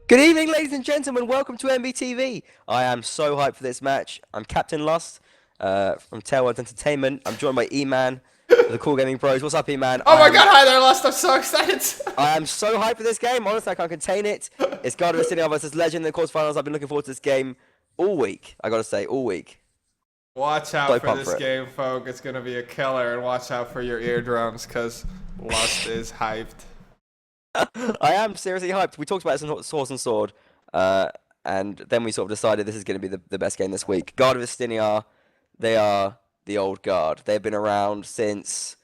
Good evening, ladies and gentlemen. Welcome to MBTV. I am so hyped for this match. I'm Captain Lust from Tailwords Entertainment. I'm joined by E-Man of the Cool Gaming Bros. What's up, E-Man? Oh my god, hi there, Lust. I'm so excited. I am so hyped for this game. Honestly, I can't contain it. It's God of Istiniar versus Legend in the quarterfinals. I've been looking forward to this game all week. I gotta say, all week. Watch out So for pumped this for it. game, folk. It's gonna be a killer, and watch out for your eardrums, because Lust is hyped. I am seriously hyped. We talked about this in Horse and Sword, and then we sort of decided this is going to be the best game this week. God of Istiniar, they are the old guard. They've been around since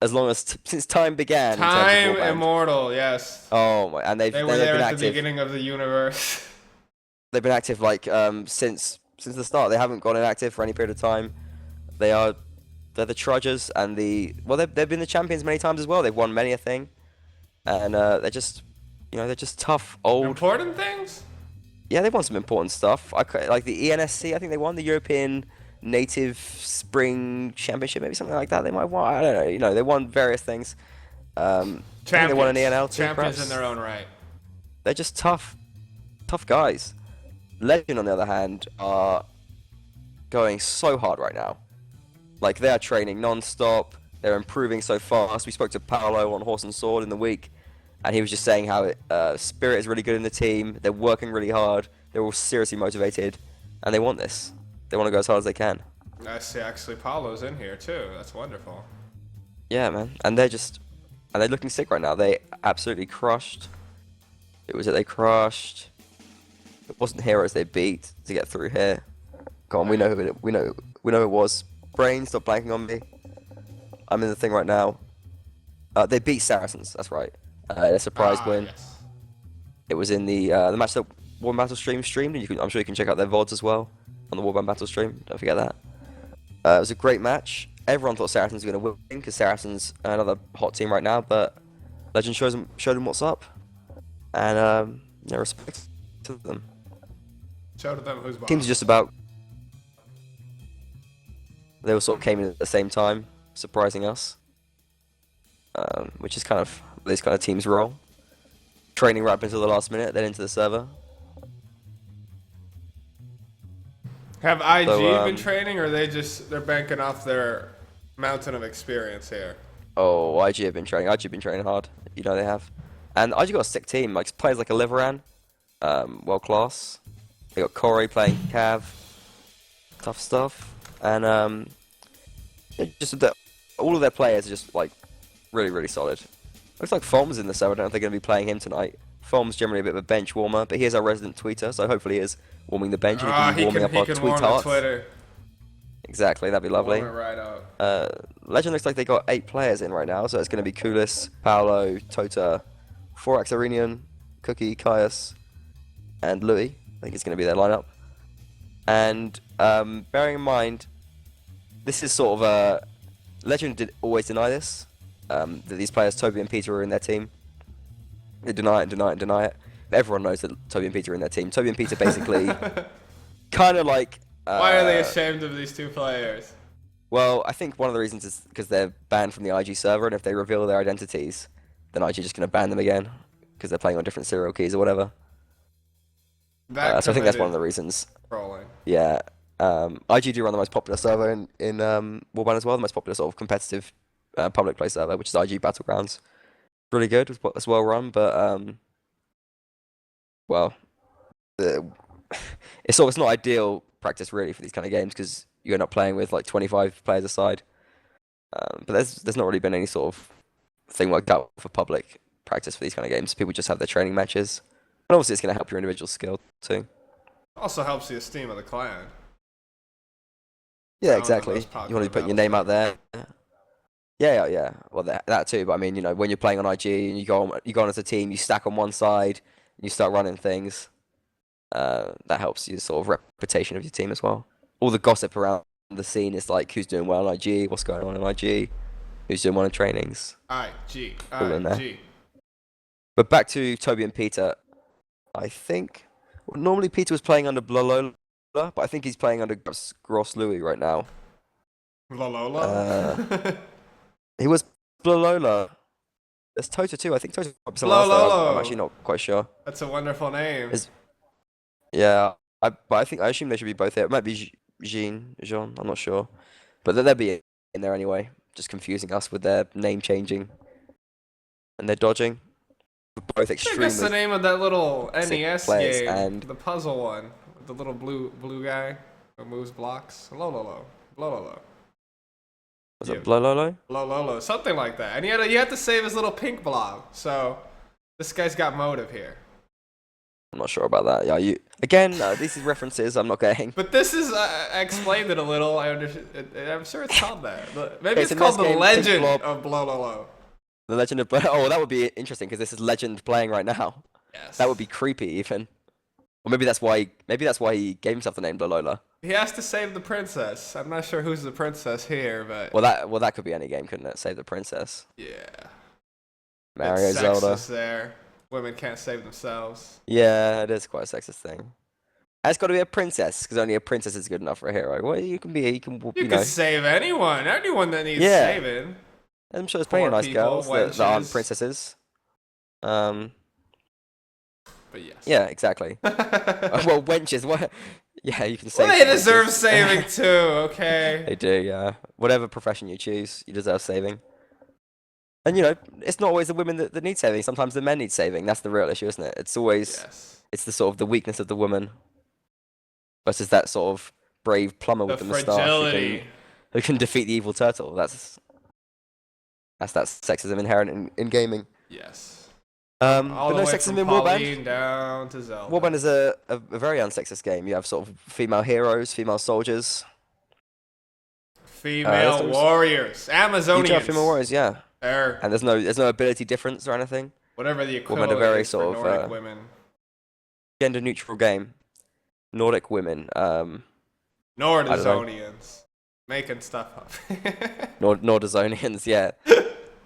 as long as since time began in terms of Time Warband. immortal, yes. Oh my, and They were they've there been at the active. beginning of the universe. They've been active like since the start. They haven't gone inactive for any period of time. They're the trudgers and they've been the champions many times as well. They've won many a thing, and they're just they're just tough old. Important things? Yeah, they've won some important stuff. Like the ENSC, I think they won the European Native Spring Championship, maybe something like that. They might have won. I don't know. They won various things. I think they won an ENL too, Champions perhaps. in their own right. They're just tough guys. Legend, on the other hand, are going so hard right now. Like, they are training non-stop. They're improving so fast. We spoke to Paolo on Horse and Sword in the week, and he was just saying how spirit is really good in the team. They're working really hard. They're all seriously motivated, and they want this. They want to go as hard as they can. I see actually Paulo's in here, too. That's wonderful. Yeah, man. And they're looking sick right now. They absolutely crushed. It was that they crushed. It wasn't Heroes they beat to get through here. Come on, we know who it was. Brain, stop blanking on me. I'm in the thing right now. They beat Saracens. That's right. A surprise win. Yes. It was in the match that Warband Battle streamed. And I'm sure you can check out their VODs as well on the Warband Battle stream. Don't forget that. It was a great match. Everyone thought Saracens were going to win because Saracens are another hot team right now, but Legend showed them what's up, and respect to them. Show to them who's boss. Teams are just about. They all sort of came in at the same time, surprising us, which is kind of this kind of team's role. Training right up until the last minute, then into the server. Have IG So, been training, or they're banking off their mountain of experience here? Oh, IG have been training. IG have been training hard. They have. And IG got a sick team. Like players like Oliveran, world class. They got Corey playing Cav, tough stuff. And all of their players are just like really, really solid. Looks like Fom's in the server. I don't know if they're going to be playing him tonight. Fom's generally a bit of a bench warmer, but he is our resident tweeter, so hopefully he is warming the bench and he can be warming up our tweet warm hearts. Twitter. Exactly, that'd be lovely. Warm it right up. Legend looks like they got 8 players in right now, so it's going to be Kulis, Paolo, Tota, Forax Arenian, Cookie, Caius, and Louis. I think it's going to be their lineup. And bearing in mind, this is sort of a... Legend did always deny this, that these players, Toby and Peter, are in their team. They deny it and deny it and deny it. But everyone knows that Toby and Peter are in their team. Toby and Peter basically kind of like... Why are they ashamed of these two players? Well, I think one of the reasons is because they're banned from the IG server, and if they reveal their identities, then IG just going to ban them again because they're playing on different serial keys or whatever. So I think that's one of the reasons. Trolling. Yeah. IG do run the most popular server in Warband as well, the most popular sort of competitive public play server, which is IG Battlegrounds. Really good, it's well run, but well, it's not ideal practice really for these kind of games because you end up playing with like 25 players aside. But there's not really been any sort of thing worked out for public practice for these kind of games. People just have their training matches, and obviously it's going to help your individual skill too. Also helps the esteem of the clan. Yeah, exactly. You want to put your name out there. Yeah. Well, that too. But I mean, when you're playing on IG and you go on as a team, you stack on one side, and you start running things. That helps your sort of reputation of your team as well. All the gossip around the scene is like who's doing well on IG, what's going on in IG, who's doing well in trainings. IG. All in there. But back to Toby and Peter. I think normally Peter was playing under Blalola, but I think he's playing under Gross Louis right now. Lolola? He was Blalola. There's Tota too. I think Tota might be someone else though. I'm actually Lolo. not quite sure. That's a wonderful name. Is Yeah, but I assume they should be both here. It might be Jean. I'm not sure, but they'll be in there anyway. Just confusing us with their name changing and their dodging. Both I think that's the extremely name of that little sick NES players game, and the puzzle one, with the little blue guy who moves blocks. Lolo. was Yeah, it Blololo? Lolo, something like that. And you had to save his little pink blob. So this guy's got motive here. I'm not sure about that. Yeah, you again. These are references I'm not getting. But this is I explained it a little. I understand. I'm sure it's called that. Maybe It's it's in called this the game, Pink Legend Blob. of Blololo. The Legend of Oh, that would be interesting because this is Legend playing right now. Yes. That would be creepy even. Or maybe that's why. Maybe that's why he gave himself the name Blolola. He has to save the princess. I'm not sure who's the princess here, but Well, that could be any game, couldn't it? Save the princess. yeah. Mario, It's Zelda. sexist there. Women can't save themselves. Yeah, it is quite a sexist thing. And it's got to be a princess because only a princess is good enough for a hero. Well, you can You you can know. save anyone that needs Yeah. saving. I'm sure there's plenty of Poor nice people, girls that aren't wenches. princesses. But yes. Yeah, exactly. Well, wenches. What? Yeah, you can Well, save. they some deserve wenches. saving too, okay? They do, yeah. Whatever profession you choose, you deserve saving. And you know, it's not always the women that need saving. Sometimes the men need saving. That's the real issue, isn't it? It's always Yes. it's the sort of the weakness of the woman versus that sort of brave plumber The with the moustache fragility. who can defeat the evil turtle. That's that sexism inherent in gaming. Yes. But All the no way sexism from in Warband. Pauline down to Zelda. Warband is a very unsexist game. You have sort of female heroes, female soldiers. Female there's- warriors. You Amazonians. do have female warriors, yeah. Or And there's no ability difference or anything. whatever the Women equivalent are very is for sort of, Nordic women. Gender neutral game. Nordic women. Nordazonians. Making stuff up. Nordazonians, yeah.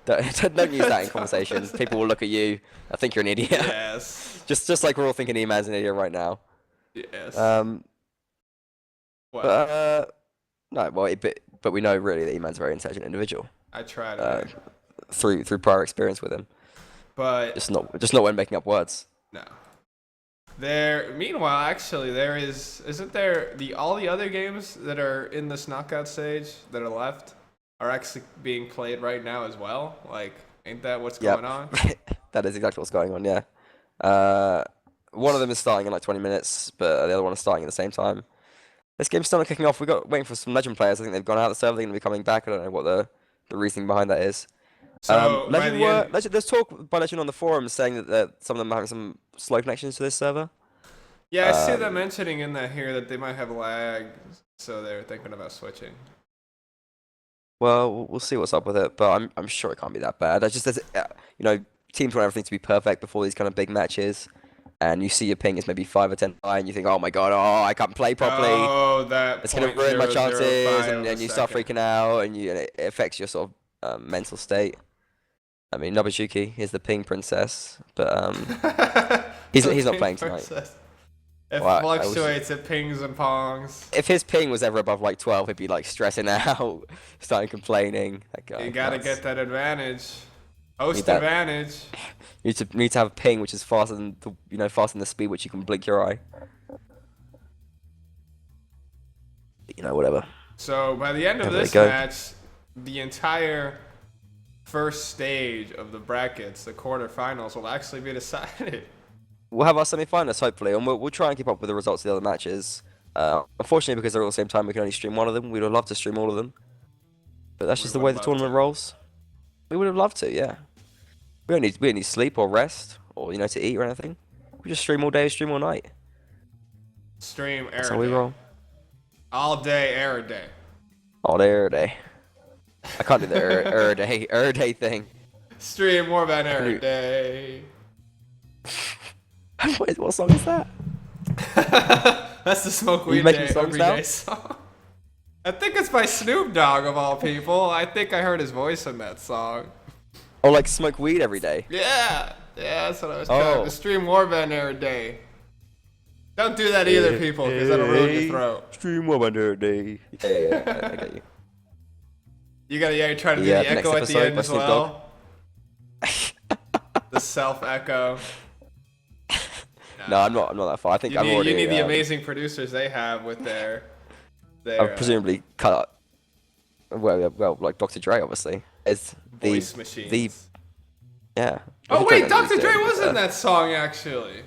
Don't use that in conversation. People will look at you. I think you're an idiot. Yes. just like we're all thinking E-Man's an idiot right now. Yes. Well. Well, No, well, but we know really that E-Man's a very intelligent individual. I try to. Through prior experience with him. But Just not when making up words. no. Meanwhile, actually, isn't there all the other games that are in this knockout stage that are left are actually being played right now as well? Like, ain't that what's Yep. going on? That is exactly what's going on, yeah. One of them is starting in like 20 minutes, but the other one is starting at the same time. This game's still not kicking off. Waiting for some Legend players. I think they've gone out of the server. They're going to be coming back. I don't know what the reasoning behind that is. So by Legend the end, there's talk by Legend on the forums saying that some of them are having some slow connections to this server. yeah, I see them mentioning in that here that they might have lag, so they're thinking about switching. Well, we'll see what's up with it, but I'm sure it can't be that bad. Teams want everything to be perfect before these kind of big matches, and you see your ping is maybe 5 or 10 high, and you think, oh my god, I can't play properly. Oh, that It's gonna ruin my chances, 0.005 and of a you start second. freaking out, and it affects your sort of mental state. I mean, Nobuzuki is the ping princess, but he's The not ping playing tonight. princess. It Well, I was- fluctuates, it pings and pongs. If his ping was ever above like 12, he'd be like stressing out, starting complaining. That guy, You gotta nuts. get that advantage. Host Need that. advantage. You need to have a ping which is faster than faster than the speed which you can blink your eye. Whatever. So by the end of There we this go. match, the entire first stage of the brackets, the quarterfinals, will actually be decided. We'll have our semi-finalists hopefully, and we'll try and keep up with the results of the other matches. Unfortunately, because they're all at the same time, we can only stream one of them. We'd have loved to stream all of them, but that's We just the would way the love tournament to. rolls. We would have loved to, yeah. We don't need sleep or rest or to eat or anything. We just stream all day, stream all night. Stream That's air how we day. roll. All day, air day. All day, every day. I can't do the every day thing. Stream more than air Dude. day. What song is that? That's the Smoke you Weed making Day songs Everyday now? song. I think it's by Snoop Dogg of all people. I think I heard his voice in that song. Or like smoke weed every day. Yeah, that's what I was Oh. trying to stream Warband every day. Don't do that either, people, because that'll ruin your throat. Stream one every day. Yeah, I get you. You're trying to do Yeah, the next echo at the episode end by as Snoop well. self-echo. No, I'm not. I'm not that far. I think You I'm need, already. you need the amazing producers they have with their I've presumably cut. Well, like Dr. Dre, obviously, is voice the machines. yeah. Oh Dr. Dre wait, knows what Dr. he's Dre doing, was in that song actually.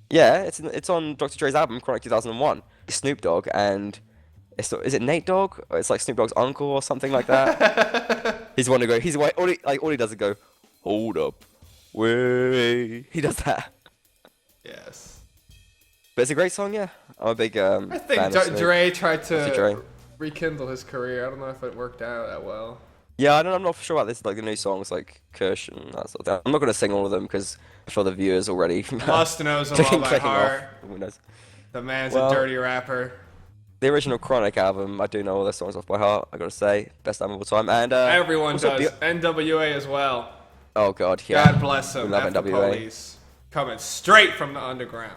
Yeah, it's on Dr. Dre's album Chronic 2001. Snoop Dogg and is it Nate Dogg? Or it's like Snoop Dogg's uncle or something like that. He's the one to go. He's the one, all he does is go, hold up, wait. He does that. Yes. But it's a great song, yeah. I'm a big I think fan of Snoop. Dre tried Dr. Dre. to rekindle his career. I don't know if it worked out that well. Yeah, I'm not sure about this, like the new songs like Kush and that sort of thing. I'm not gonna sing all of them because I'm sure the viewers already Must knows them all by clicking heart. off. Who knows? The man's Well, a dirty rapper. The original Chronic album, I do know all their songs off by heart. I gotta say, best album of all time. And Everyone also does. NWA as well. oh god, yeah. God bless We them. love F the NWA. police. Coming straight from the underground.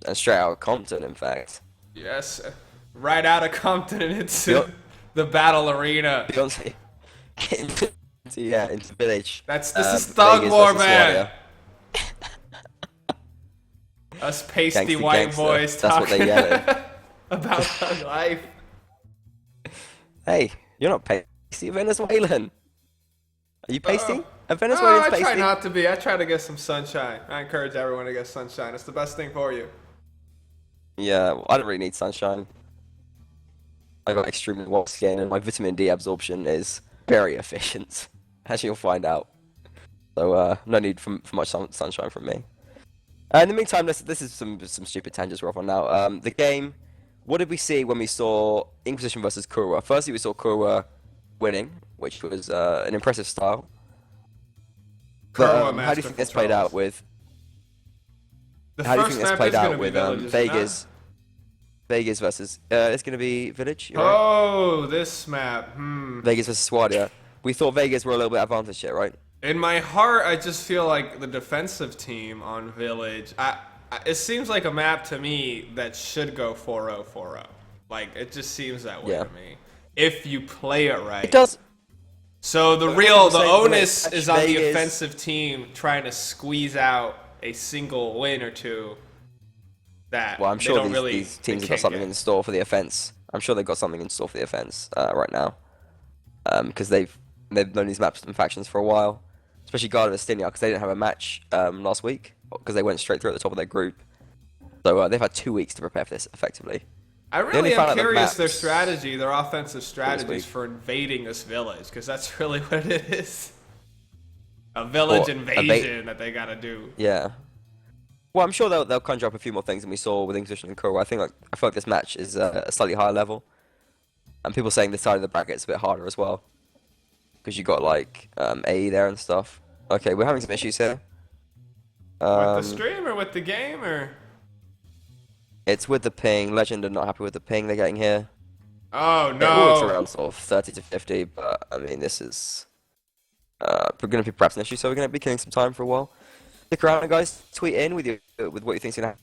And straight out of Compton, in fact. Yes. Right out of Compton and into Yep. the battle arena. Beyonce. into Village. This is Thug Vegas War, versus man. Swadia. Us pasty Gangsta, white gangsta. boys That's what they talking yelling. about thug life. Hey, you're not pasty, you're Venezuelan. Are you pasty? A Venezuelan's I pasty? try not to be. I try to get some sunshine. I encourage everyone to get sunshine. It's the best thing for you. Yeah, well, I don't really need sunshine. I got extremely white skin and my vitamin D absorption is very efficient, as you'll find out. So no need for much sunshine from me. In the meantime, this is some stupid tangents we're off on now. The game, what did we see when we saw Inquisition versus Kurwa? Firstly, we saw Kurwa winning, which was an impressive style. But, how do you think this played out with? How do you think this played out with Vegas? Vegas versus it's gonna be Village. You're right? Oh, this map. Vegas versus Swadia. We thought Vegas were a little bit advantaged here, right? In my heart, I just feel like the defensive team on Village. It seems like a map to me that should go 4-0-4-0. Like it just seems that way to me. If you play it right. It does. So the onus is on the offensive team trying to squeeze out a single win or two. Well, I'm sure these teams have got something in store for the offense. I'm sure they've got something in store for the offense right now, because they've known these maps and factions for a while, especially Guard of Istiniar, because they didn't have a match last week because they went straight through at the top of their group. So they've had 2 weeks to prepare for this effectively. I really am curious their strategy, their offensive strategies for invading this village, because that's really what it is. A village invasion that they gotta do. Yeah. Well, I'm sure they'll conjure up a few more things than we saw with Inquisition and Kurwa. I feel like this match is a slightly higher level, and people saying this side of the bracket is a bit harder as well, because you got like AE there and stuff. Okay, we're having some issues here. With the stream or with the game or? It's with the ping. Legend are not happy with the ping they're getting here. Oh no! It looks around sort of 30 to 50, but I mean this is going to be perhaps an issue, so we're going to be killing some time for a while. Stick around, guys. Tweet in with what you think's going to happen.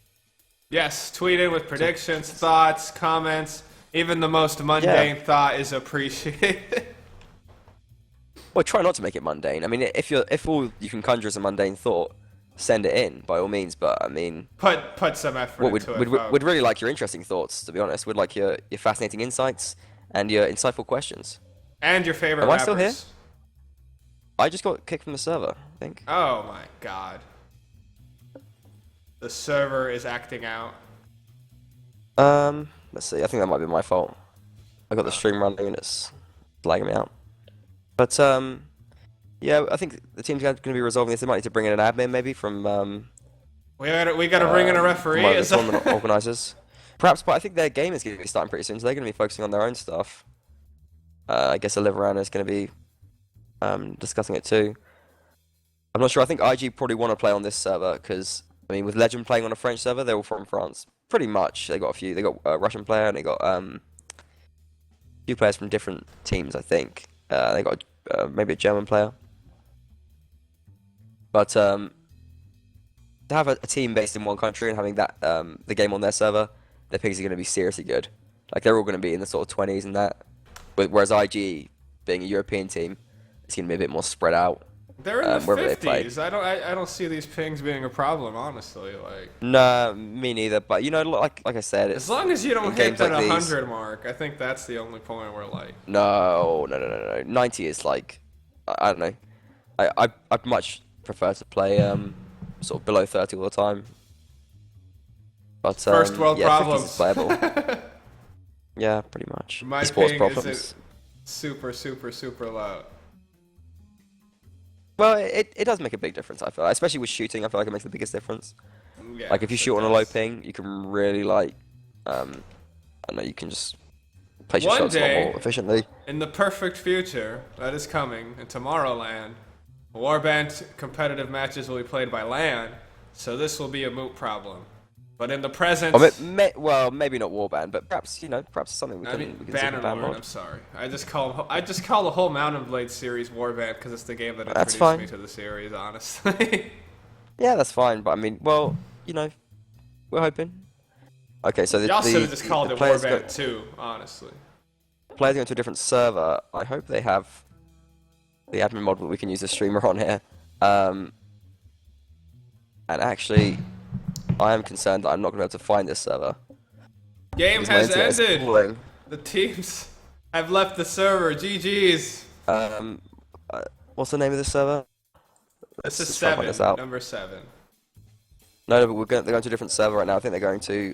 Yes, tweet in with predictions, thoughts, comments. Even the most mundane thought is appreciated. Well, try not to make it mundane. I mean, if all you can conjure is a mundane thought, send it in by all means. But I mean, put some effort into it. We'd really like your interesting thoughts, to be honest. We'd like your fascinating insights and your insightful questions. And your favorite Am rappers. I still here? I just got kicked from the server, I think. Oh my god. The server is acting out. Let's see. I think that might be my fault. I got the stream running and it's lagging me out. But yeah, I think the team's going to be resolving this. They might need to bring in an admin maybe from we gotta bring in a referee. One of the tournament organisers. Perhaps, but I think their game is going to be starting pretty soon, so they're going to be focusing on their own stuff. I guess Oliverana is going to be discussing it too. I'm not sure. I think IG probably want to play on this server because I mean, with Legend playing on a French server, they're all from France, pretty much. They got a few. They got a Russian player and they got a few players from different teams. I think they got maybe a German player. But to have a team based in one country and having that the game on their server, their picks are going to be seriously good. Like they're all going to be in the sort of 20s and that. Whereas IG, being a European team, it's going to be a bit more spread out. They're in the wherever they play. 50s. I don't see these pings being a problem, honestly. Like, No, me neither. But you know, like I said, as long as you don't in hit games that like these. 100 mark, I think that's the only point where like. No. 90 is like, I don't know. I'd much prefer to play sort of below 30 all the time. But First world yeah, 50s is problems. playable. Yeah, pretty much. My Esports ping problems. is super low. Well, it does make a big difference, I feel, especially with shooting. I feel like it makes the biggest difference. Yeah, Like if you it shoot on a low does. ping, you can really like, I don't know, you can just place your One shots a lot day, more efficiently. in the perfect future that is coming in Tomorrowland, Warband competitive matches will be played by LAN, so this will be a moot problem. But in the present, Well, maybe not warband, but perhaps perhaps something we I can mean we can see from Bannerlord. Bannerlord. I'm sorry. I just call the whole Mount&blade series Warband because it's the game that That's introduced fine. me to the series. Honestly. Yeah, that's fine. But I mean, well, we're hoping. Okay, so Y'all should have just called the it players Warband too. Honestly. players go to a different server. I hope they have the admin mod that we can use the streamer on here. And actually, I am concerned that I'm not going to be able to find this server. Game Because my has internet is ended. calling. The teams have left the server. GG's. Um, what's the name of this server? This is Let's try and find 7. this out. Number 7. No, but they're going to a different server right now. I think they're going to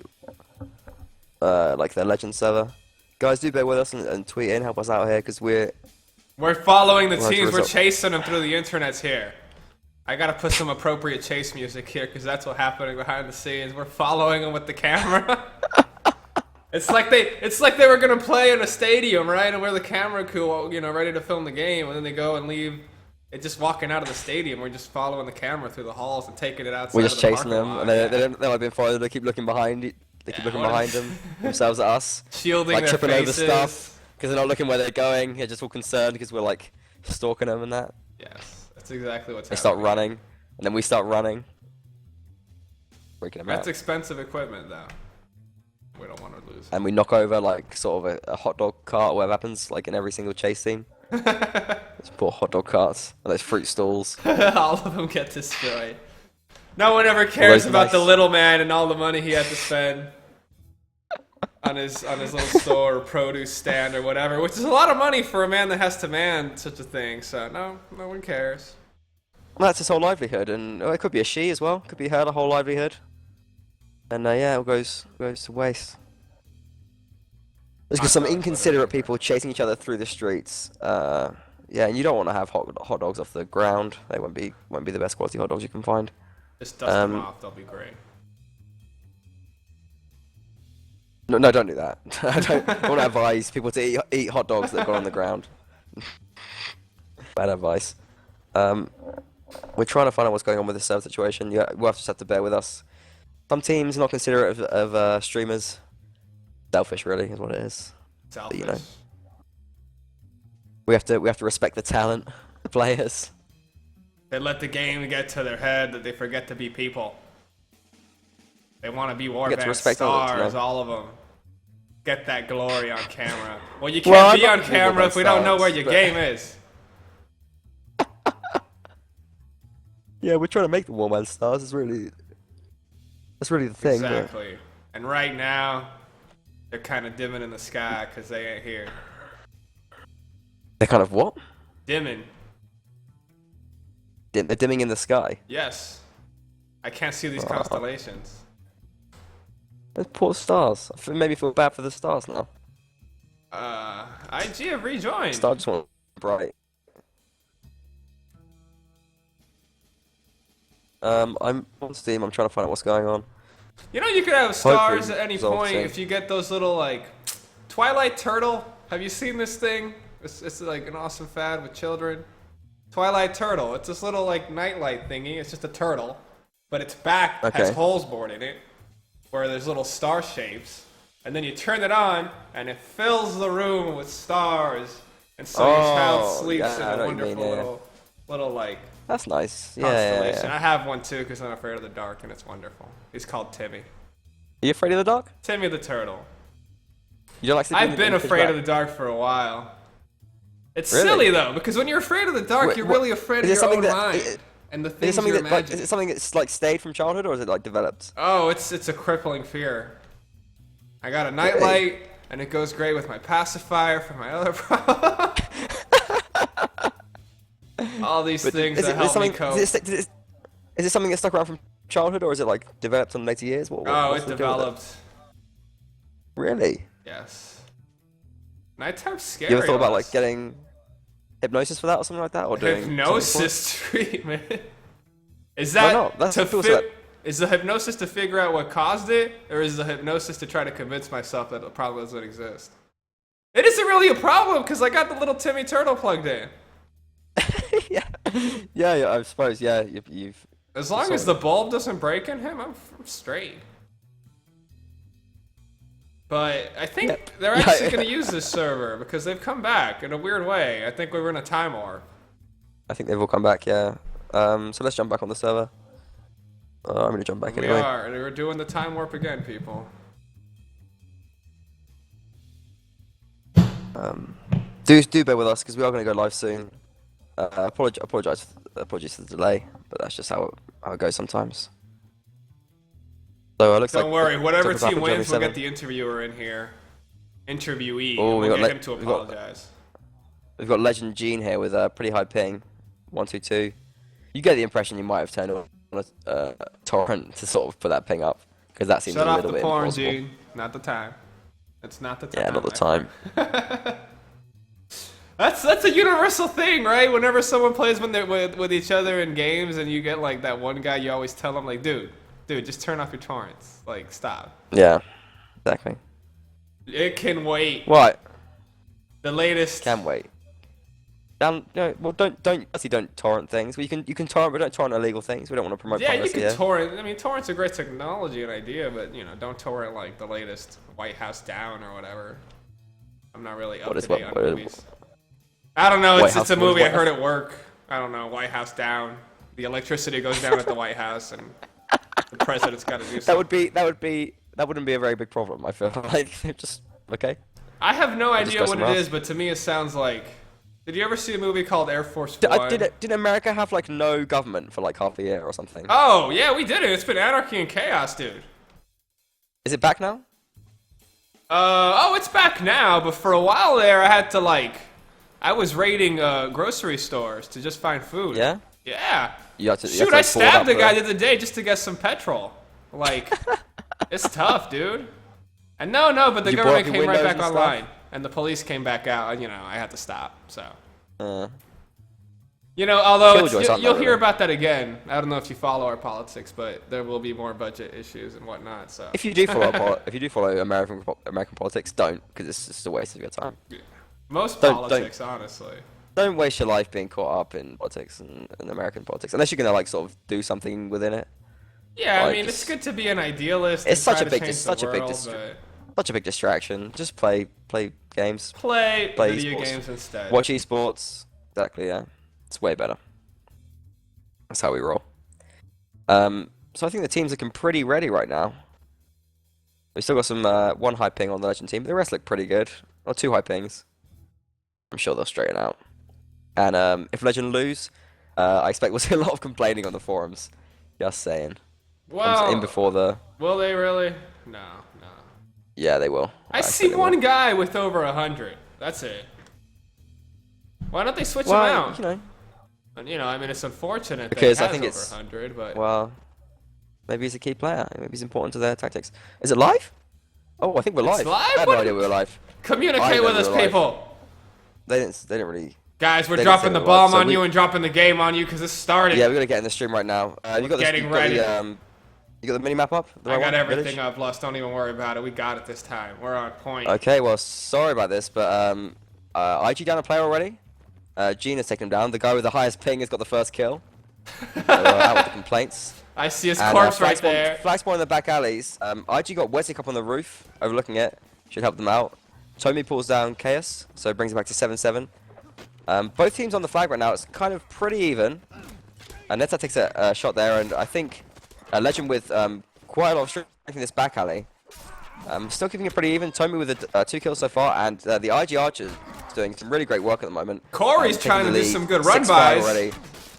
like their legend server. Guys, do bear with us and tweet in, help us out here, because we're following the We'll have to teams. We're resort- chasing them through the internets here. I gotta put some appropriate chase music here because that's what's happening behind the scenes. We're following them with the camera. It's like they were gonna play in a stadium, right? And we're the camera crew, ready to film the game, and then they go and leave. It's just walking out of the stadium. We're just following the camera through the halls and taking it outside. we're just of the chasing parking them, lot. and they might be followed. They keep looking behind. They keep Yeah, looking what behind is- them, themselves at us, shielding like their tripping over faces. stuff because they're not looking where they're going. They're just all concerned because we're like stalking them and that. Yes, that's exactly what's They happening. start running, and then we start running, breaking them That's out, expensive equipment, though. We don't want to lose. and we knock over like sort of a hot dog cart or whatever happens like in every single chase scene. Those poor hot dog carts and those fruit stalls. All of them get destroyed. No one ever cares those about the nice- little man and all the money he had to spend on his little store or produce stand or whatever, which is a lot of money for a man that has to man such a thing. So no one cares. Well, that's his whole livelihood, and it could be a she as well. Could be her whole livelihood. And yeah, it all goes to waste. There's I just some thought- inconsiderate people chasing each other through the streets. Yeah, and you don't want to have hot dogs off the ground. They won't be the best quality hot dogs you can find. Just dust them off. They'll be great. No, don't do that. I want to advise people to eat hot dogs that have gone on the ground. Bad advice. We're trying to find out what's going on with the server situation. Yeah, we'll just have to bear with us. Some teams are not considerate of streamers. Selfish, really, is what it is. Selfish. you know. We have to respect the talent, the players. They let the game get to their head that they forget to be people. They want to be get warband to respect others, stars, man. all of them. Get that glory on camera. Well, you Well, can't I'm be not on gonna be camera if warband we don't know stars, where your but- game is. Yeah, we're trying to make the Warman stars. That's really the thing. but- Exactly. And right now, they're kind of dimming in the sky because they ain't here. They're kind of what? Dimming. They're dimming in the sky. Yes. I can't see these constellations. Those poor stars. Maybe feel bad for the stars now. IG have rejoined. Stars just want bright. I'm on Steam. I'm trying to find out what's going on. You know you could have stars Hopefully at any resolve point soon. if you get those little, like, Twilight Turtle. Have you seen this thing? It's like an awesome fad with children. Twilight Turtle. It's this little, like, nightlight thingy. It's just a turtle. But its back has Okay. holes bored in it where there's little star shapes. And then you turn it on, and it fills the room with stars. And so your child Oh, sleeps yeah, I in know a what you mean, wonderful yeah. little, like, That's nice. Yeah, constellation. yeah. I have one, too, because I'm afraid of the dark, and it's wonderful. He's called Timmy. Are you afraid of the dark? Timmy the Turtle. You don't like sleeping I've been in pitch afraid black? of the dark for a while. It's Really? silly though, because when you're afraid of the dark, Wait, you're what, really afraid is of it your something own that mind and the is it things something you that like imagine. is it something that's like stayed from childhood, or is it like developed? Oh, it's a crippling fear. I got a Really? nightlight, and it goes great with my pacifier for my other problem. All these But things is that it help me something? cope. Is it something that stuck around from childhood, or is it like developed in later years? Oh, What's it the deal with it? developed. Really? Yes. Nighttime's scary. You ever thought about like Oz. getting hypnosis for that or something like that, or doing something for it? Hypnosis treatment? Is Why that not? That's to what people say. Is the hypnosis to figure out what caused it, or is the hypnosis to try to convince myself that the problem doesn't exist? It isn't really a problem because I got the little Timmy Turtle plugged in. Yeah, yeah. I suppose. Yeah, you've. As long as the bulb doesn't break in him, I'm straight. But I think Yep. they're Yeah. actually going to use this server because they've come back in a weird way. I think we were in a time warp. I think they've all come back. Yeah. So let's jump back on the server. I'm gonna jump back We anyway. are. We're doing the time warp again, people. Do bear with us because we are gonna go live soon. Apologize for the delay, but that's just how it goes sometimes. So it looks like Don't worry. Whatever Took us team up in wins, we'll Germany get the interviewer in here. Interviewee. Oh, and we we'll got get him to we got- apologize. We've got Legend Gene here with a pretty high ping, 122. You get the impression you might have turned on a torrent to sort of put that ping up, because that seems Shut a off little the bit porn, impossible. Gene. Not the time. It's not the time. Yeah, not the my time. friend. That's a universal thing, right? Whenever someone plays when they're with each other in games, and you get like that one guy, you always tell him like, dude, just turn off your torrents. Like, stop. Yeah, exactly. It can wait. Right, The latest. can wait. Well, don't torrent things. Well, you can torrent, but don't torrent illegal things. We don't want to promote Yeah, you piracy can here. torrent. I mean, torrent's a great technology and idea, but don't torrent like the latest White House Down or whatever. I'm not really up What to is date what- on what- movies. I don't know. White It's House- a what is movie I White heard House? at work. I don't know. White House Down. The electricity goes down at the White House, and the president's got to do something. That wouldn't be a very big problem. I feel like just okay. I have no just idea go what somewhere it else. is, but to me it sounds like. Did you ever see a movie called Air Force One? Did America have like no government for like half a year or something? Oh yeah, we did it. It's been anarchy and chaos, dude. Is it back now? Oh, it's back now, but for a while there, I had to I was raiding grocery stores to just find food. Yeah. Yeah. You have to, Shoot, I stabbed the guy the other day just to get some petrol. Like, it's tough, dude. And no, but the You blow government up your came right windows back and stuff? online, and the police came back out, and I had to stop. So. Although Killjoys aren't you'll there, hear really. about that again. I don't know if you follow our politics, but there will be more budget issues and whatnot. So. If you do follow American politics, don't, because it's just a waste of your time. Most Don't- politics, honestly. Don't waste your life being caught up in politics and American politics, unless you're gonna like sort of do something within it. Yeah, I Like, mean, it's good to be an idealist. It's and such try a to big, change it's the such a big, world, such a big distraction. Just play games, but play video esports. games instead. watch esports. Exactly, yeah, it's way better. That's how we roll. So I think the team's looking pretty ready right now. We still got some one high ping on the Legend team, but the rest look pretty good. Or two high pings. I'm sure they'll straighten out. And if Legend lose, I expect we'll see a lot of complaining on the forums. Just saying. Well, In before the. will they really? No. Yeah, they will. I expect see they will. one guy with over 100. That's it. Why don't they switch him Well, out? you know. And, I mean, it's unfortunate Because that I he think has it's- over 100, but Well, maybe he's a key player. Maybe he's important to their tactics. Is it live? Oh, I think we're live. It's live? I had no What? idea we were live. I communicate know with us, we're live. people. They didn't really. Guys, we're They didn't dropping say the we were live, bomb so on we- you and dropping the game on you because this started. Yeah, we gotta get in the stream right now. You got Getting you ready. You got the mini map up? The I right got one? everything Village? up, Lust. Don't even worry about it. We got it this time. We're on point. Okay, well, sorry about this, but IG down a player already. Gene has taken him down. The guy with the highest ping has got the first kill. So, out with the complaints. I see his And, corpse flag right spawn- there. Flag spawn in the back alleys. IG got Wesley up on the roof, overlooking it. Should help them out. Tommy pulls down Chaos, so it brings it back to 7-7. Both teams on the flag right now. It's kind of pretty even. And Neta takes a shot there, and I think Legend with quite a lot of strength in this back alley. Still keeping it pretty even. Tommy with 2 kills so far, and the IG Archers doing some really great work at the moment. Corey's Taking trying the to do lead, some good run 6-5 bys. already.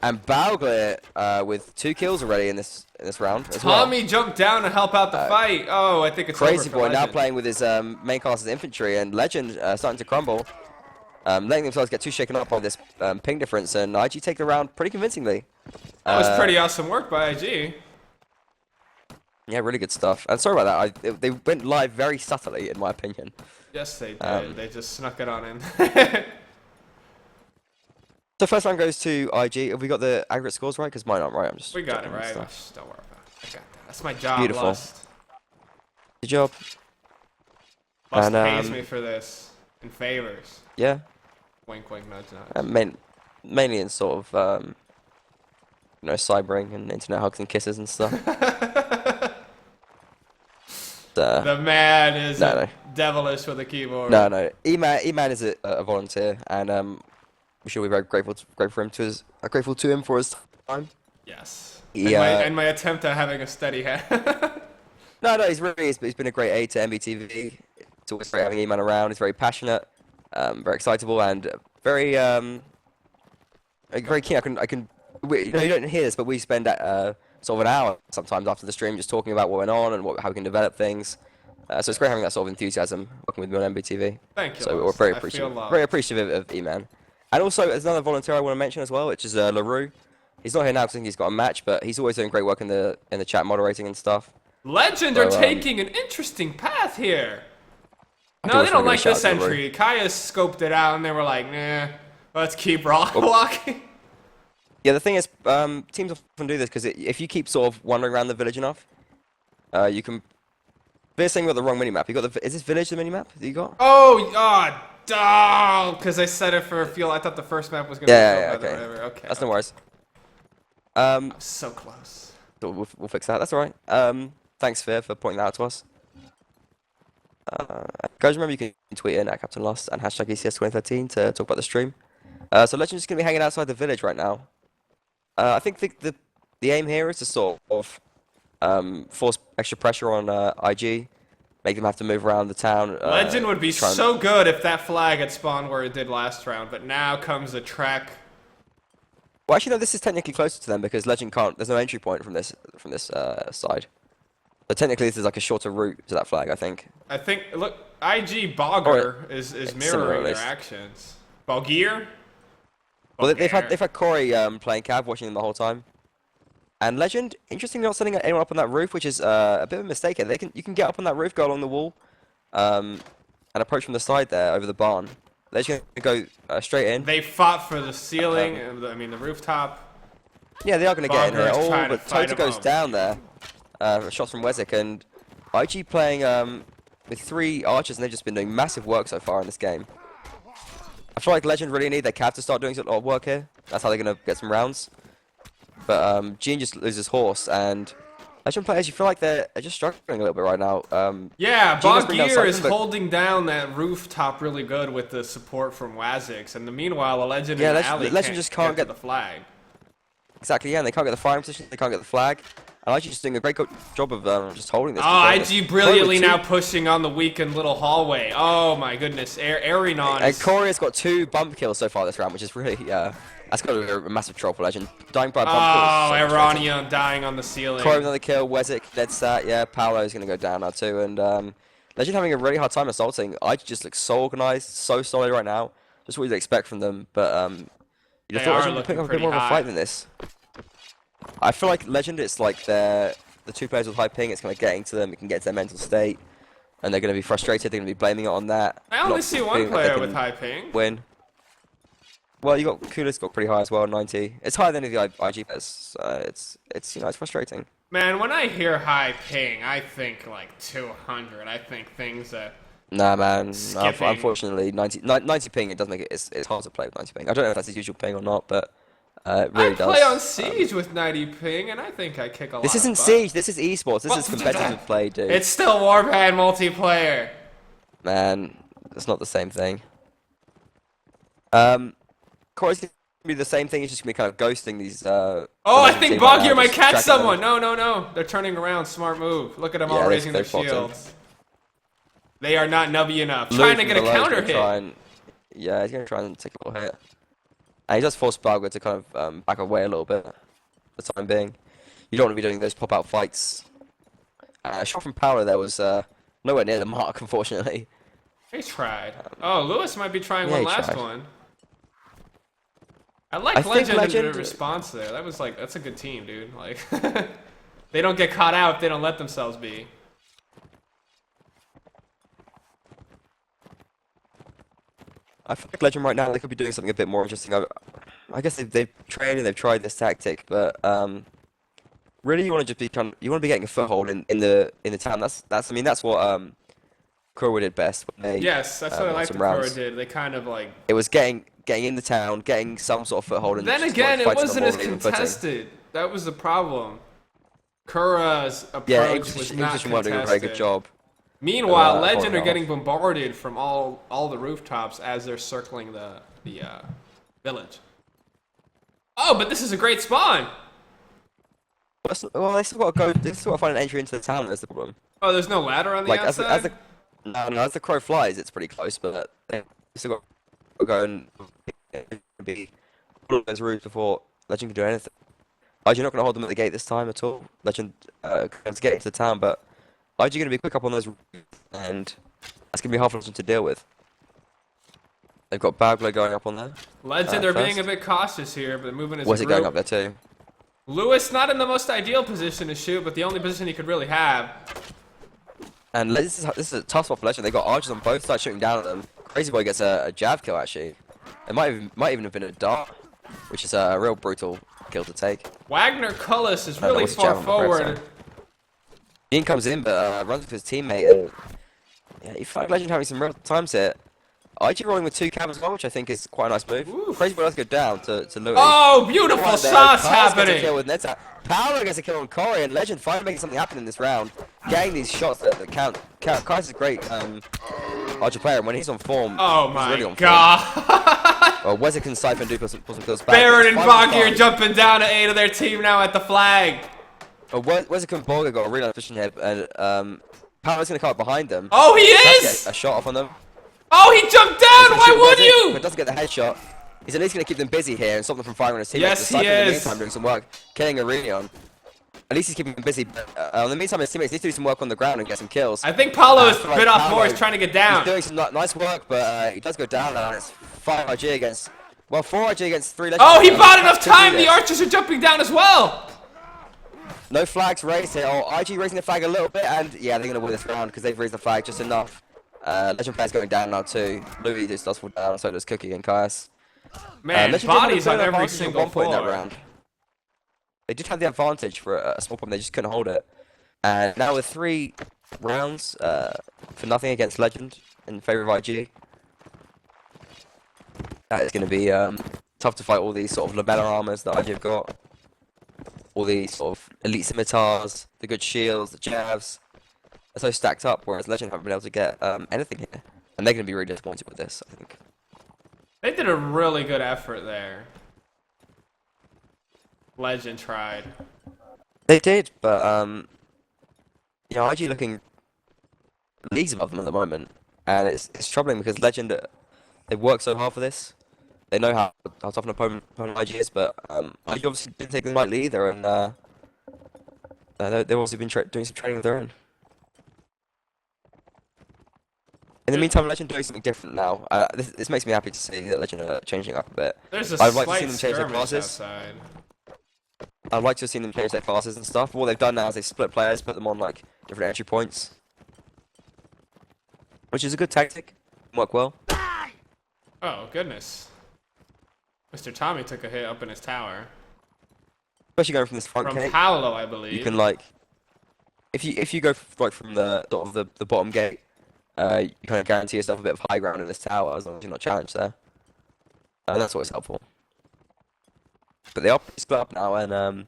And Baugler with 2 kills already in this round as Tommy jumped down to help out the fight. Oh, I think it's Crazy over for Boy now Legend. playing with his main class as infantry, and Legend starting to crumble. Letting themselves get too shaken up on this ping difference, and IG take the round pretty convincingly. That was pretty awesome work by IG. Yeah, really good stuff. And sorry about that, they went live very subtly, in my opinion. Yes, they did. They just snuck it on in. So first round goes to IG. Have we got the aggregate scores right? Because mine aren't right. I'm just. We got it right. Don't worry about it. I got that. That's my job. Beautiful. Lust. Good job. Lust pays me for this in favors. Yeah. Wink, wink, nudge, nudge. Mainly in sort of, you know, cybering and internet hugs and kisses and stuff. The man is devilish with a keyboard. No. E-Man is a volunteer, and we should be very grateful to him for his time. Yes. Yeah. And my attempt at having a steady hand. No, he's been a great aid to MBTV. It's always great having E-Man around. He's very passionate, very excitable, and very very keen. You don't hear this, but we spend sort of an hour sometimes after the stream just talking about what went on and how we can develop things. So it's great having that sort of enthusiasm working with me on MBTV. Thank you. So we're very appreciative of E-Man. And also, there's another volunteer I want to mention as well, which is LaRue. He's not here now because I think he's got a match, but he's always doing great work in the chat moderating and stuff. Legend are taking an interesting path here. No, they don't like this entry. Kaya scoped it out and they were like, nah, let's keep walking. Yeah, the thing is, teams often do this because if you keep sort of wandering around the village enough, you can. This thing got the wrong minimap. Is this village the minimap that you got? Oh, because I set it for field. I thought the first map was gonna be okay. whatever. Okay. That's no worries. So close. So we'll fix that. That's all right. Thanks, Fear, for pointing that out to us. Guys, remember you can tweet in at Captain Lost and hashtag ECS 2013 to talk about the stream. So Legend's just gonna be hanging outside the village right now. I think the aim here is to sort of force extra pressure on IG, make them have to move around the town. Legend would be so good if that flag had spawned where it did last round, but now comes the trek. Well, actually, no. This is technically closer to them because Legend can't. There's no entry point from this side. So technically, this is like a shorter route to that flag. I think. Look, IG Bogger is mirroring their actions. Bogir. Well, they've had Corey playing Cav, watching them the whole time. And Legend, interestingly, not sending anyone up on that roof, which is a bit of a mistake here. You can get up on that roof, go along the wall, and approach from the side there over the barn. They're just gonna go straight in. They fought for the ceiling, the rooftop. Yeah, they are gonna get in here. Bogger's Oh, but Tota goes down there. Shots from Wezek, and IG playing with 3 archers, and they've just been doing massive work so far in this game. I feel like Legend really need their Cav to start doing a lot of work here. That's how they're gonna get some rounds. But Gene just loses horse, and Legend players, you feel like they're just struggling a little bit right now. Yeah, Bogir is holding down that rooftop really good with the support from Wazix, and meanwhile, Legend and Ali Legend just can't get the flag. Exactly, yeah, and they can't get the firing position, they can't get the flag. And IG just doing a great job of just holding this. Oh, IG brilliantly now pushing on the weakened little hallway. Oh my goodness, Arinon. And Corey has got 2 bump kills so far this round, which is really, that's got to be a massive troll for Legend. Dying by bump kills. Oh, Aronion dying on the ceiling. Corey with another kill, Wezek, dead sat, yeah, Paolo's going to go down now too. And Legend having a really hard time assaulting. IG just looks so organized, so solid right now. Just what you'd expect from them, but you'd have thought Legend would pick up a bit more of a fight than this. I feel like Legend, it's like the 2 players with high ping, it's kind of getting to them, it can get to their mental state, and they're going to be frustrated, they're going to be blaming it on that. I only see one player with high ping. Win. Well, you got Kulis got pretty high as well, 90. It's higher than any of the IG players, so it's it's frustrating. Man, when I hear high ping, I think like 200. I think things that. Nah, man. No, unfortunately, 90 ping, it does make it. It's hard to play with 90 ping. I don't know if that's his usual ping or not, but. It really does. I play on Siege with 90 ping, and I think I kick a lot. This isn't Siege. This is esports. This is competitive play, dude. It's still Warpad multiplayer. Man, it's not the same thing. Corey's gonna be the same thing. He's just gonna be kind of ghosting these. I think Bogir might catch someone. No. They're turning around. Smart move. Look at them all raising their shields. They are not nubby enough. Trying to get a counter hit. Yeah, he's gonna try and take a little hit. And he does force Balga to kind of back away a little bit for the time being. You don't want to be doing those pop-out fights. A shot from Paolo there was nowhere near the mark, unfortunately. He tried. Oh, Lewis might be trying Yeah, one he last tried. one. I like I think Legend in Legend- the response there. That was like, that's a good team, dude. Like, they don't get caught out if they don't let themselves be. I feel like Legend right now, they could be doing something a bit more interesting. I guess they've trained and they've tried this tactic, but really you want to just you want to be getting a foothold in the town. I mean that's what Kuro did best when they Yes, that's what I won like some the Kura rounds. did. They kind of like. It was getting in the town, getting some sort of foothold, and Then just again, like, it fighting wasn't on as more even footing. contested. That was the problem. Kura's Yeah, approach was not English weren't doing a very good contested. job. Meanwhile, But, Legend are holding getting off. bombarded from all the rooftops as they're circling the village. Oh, but this is a great spawn. Well, they still got to go. They still got to find an entry into the town. That's the problem. Oh, there's no ladder on the Like outside? as the crow flies, it's pretty close, but they still got to go and be all of those routes before Legend can do anything. IG not going to hold them at the gate this time at all. Legend going to get into the town, but IG going to be quick up on those routes, and that's going to be hard for them to deal with. They've got Bagler going up on there. Legend are being first. a bit cautious here, but moving as Was a it going group. up there too? Lewis not in the most ideal position to shoot, but the only position he could really have. And this is a tough spot for Legend. They got archers on both sides shooting down at them. Crazy Boy gets a jab kill actually. It might even have been a dart, which is a real brutal kill to take. Wagner Cullis is No, really it's far jab on the correct forward. side. Ian comes in, but runs with his teammate, and yeah, you feel like Legend having some real times here. IG rolling with 2 cab as well, which I think is quite a nice move. Oof. Crazy Boy does go down to Louis. Oh, beautiful Right there, shots Kai's gets a kill happening. with Neta. Paolo gets a kill on Corey, and Legend finally making something happen in this round. Getting these shots that count. Kai's a great archer player, and when he's on form, Oh he's my really on god. form. Well, Wezek and Siphon do put some kills back. Baron and It's Boggy are 5-5. jumping down to 8 of their team now at the flag. Wezek and Borga got a really nice position here, and Paolo's going to come up behind them. Oh, he Tries to is! get a shot off on them. Oh, he jumped down! Why would But you? doesn't get the headshot. He's at least going to keep them busy here and stop them from firing on his teammates. Yes, The Siphon he in the is. meantime doing some work, killing Aurelion. At least he's keeping them busy. But in the meantime, his teammates need to do some work on the ground and get some kills. I think Paulo is I a feel like bit off Paolo, more. He's trying to get He's down. doing some nice work, but he does go down now. And it's 5 IG against, well, 4 IG against 3 Legends. Oh, he bought enough To do time. The this. archers are jumping down as well. No flags raised here. Oh, IG raising the flag a little bit, and yeah, they're going to win this round because they've raised the flag just enough. Legend player's going down now too. Louis just does fall down, so does Cookie and Kaius. Man, Legend did have a bodies bit on of every advantage at single one point in that floor. round. They did have the advantage for a small point, they just couldn't hold it. And now with 3 rounds for nothing against Legend in favour of IG, that is going to be tough to fight all these sort of lamellar armors that IG have got. All these sort of elite scimitars, the good shields, the jabs. They're so stacked up, whereas Legend haven't been able to get anything here. And they're going to be really disappointed with this, I think. They did a really good effort there. Legend tried. They did, but you know, IG looking leagues above them at the moment, and it's troubling because Legend they've worked so hard for this. They know how tough an opponent IG is, but IG obviously didn't take them lightly either, and they've also been doing some training of their own. In the meantime, Legend doing something different now. This makes me happy to see that Legend are changing up a bit. There's a I'd like to see slight them change their skirmish classes. outside. I'd like to have seen them change their classes and stuff. But what they've done now is they've split players, put them on like different entry points, which is a good tactic. Work well. Oh, goodness. Mr. Tommy took a hit up in his tower. Especially going from this front From gate, Paolo, I believe. you can like, if you go like from the sort of the bottom gate, you kind of guarantee yourself a bit of high ground in this tower as long as you're not challenged there. And that's always helpful. But they are pretty split up now, and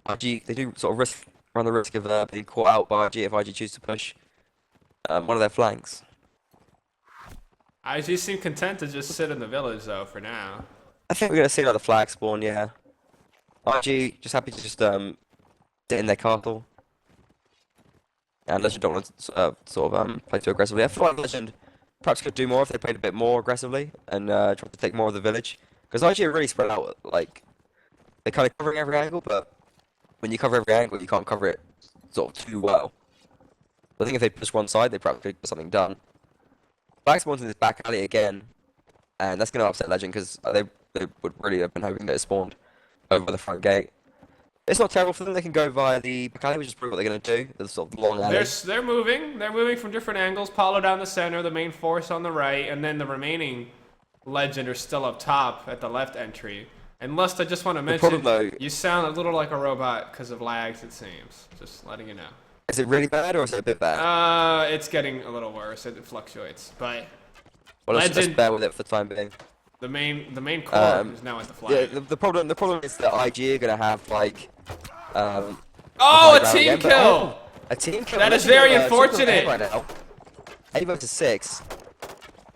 IG they do sort of run the risk of being caught out by IG if IG choose to push one of their flanks. IG seem content to just sit in the village, though, for now. I think we're gonna see another flag spawn, yeah. IG just happy to just sit in their castle. And Legend don't want to sort of play too aggressively. I feel like Legend perhaps could do more if they played a bit more aggressively and tried to take more of the village. Because IG are really spread out. Like they're kind of covering every angle, but when you cover every angle, you can't cover it sort of too well. I think if they push one side, they probably could get something done. Black spawns in this back alley again, and that's going to upset Legend because they would really have been hoping that it spawned over the front gate. It's not terrible for them. They can go via the back alley, which is probably what they're going to do. The sort of long alley. They're moving. They're moving from different angles. Paulo down the center, the main force on the right, and then the remaining Legend are still up top at the left entry. And Lust, I just want to mention, you sound a little like a robot because of lags, it seems. Just letting you know. Is it really bad or is it a bit bad? It's getting a little worse. It fluctuates, but well, let's just bear with it for the time being. The main core is now at the flag. Yeah, the problem is that IG are gonna have like a team kill. A team kill. That is very unfortunate. Right now. 8 versus 6.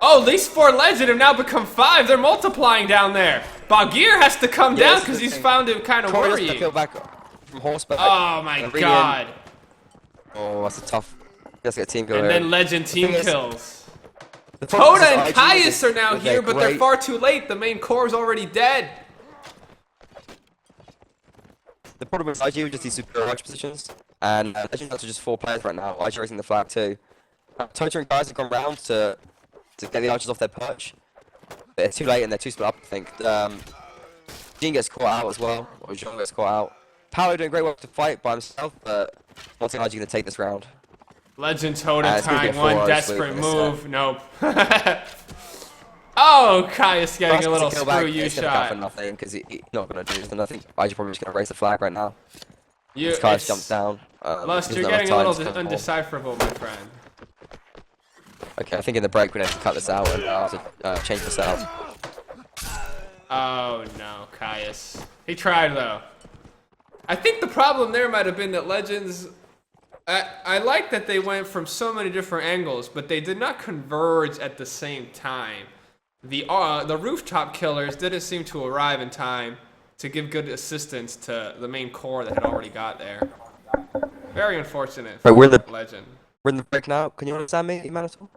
Oh, these 4 Legend have now become 5. They're multiplying down there. Bagir has to come down because he's found it kind of worrying. Kill back from horseback. Oh my god. Oh, that's a tough. Let's get a team kill. And then Legend team kills. Toda and Caius are now here, but they're far too late. The main core is already dead. The problem is IG with just these superior arch positions, and Legend are just 4 players right now. IG raising the flag too. Tota and Caius have gone round to get the archers off their perch. But they're too late and they're too split up, I think. Jean gets caught out as well, or Jean gets caught out. Paolo doing great work to fight by himself, but I don't think IG going to take this round. Legend Totem trying one desperate move. Nope. Oh, Caius getting a little screw you shot. For nothing because he's not going to do anything. I think IG probably just going to raise the flag right now. Caius jumps down. Lust, you're getting a little undecipherable, my friend. Okay, I think in the break we need to cut this out and change this out. Oh no, Caius. He tried though. I think the problem there might have been that Legends. I like that they went from so many different angles, but they did not converge at the same time. The rooftop killers didn't seem to arrive in time to give good assistance to the main core that had already got there. Very unfortunate for Legend. We're in the break now. Can you understand me, Manitou?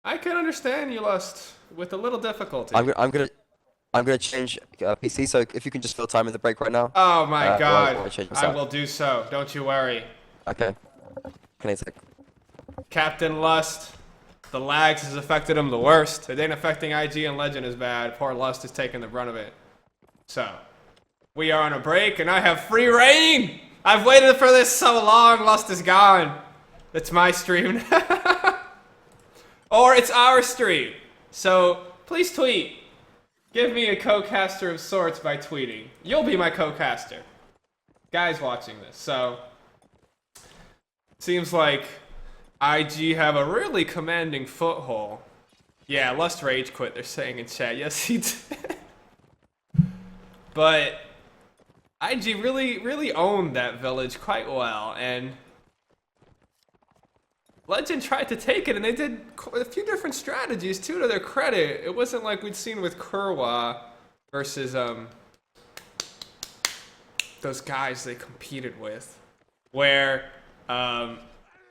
I can understand you, Lust, with a little difficulty. I'm gonna change PC, so if you can just fill time in the break right now. Oh my god, I will do so. Don't you worry. Okay. Captain Lust, the lags has affected him the worst. It ain't affecting IG and Legend as bad. Poor Lust is taking the brunt of it. So, we are on a break, and I have free reign. I've waited for this so long. Lust is gone. It's my stream. Or it's our stream. So, please tweet. Give me a co-caster of sorts by tweeting. You'll be my co-caster. Guys watching this. So, seems like IG have a really commanding foothold. Yeah, Lust rage quit, they're saying in chat. Yes, he did. But IG really owned that village quite well, and Legend tried to take it, and they did a few different strategies, too, to their credit. It wasn't like we'd seen with Kurwa versus those guys they competed with, where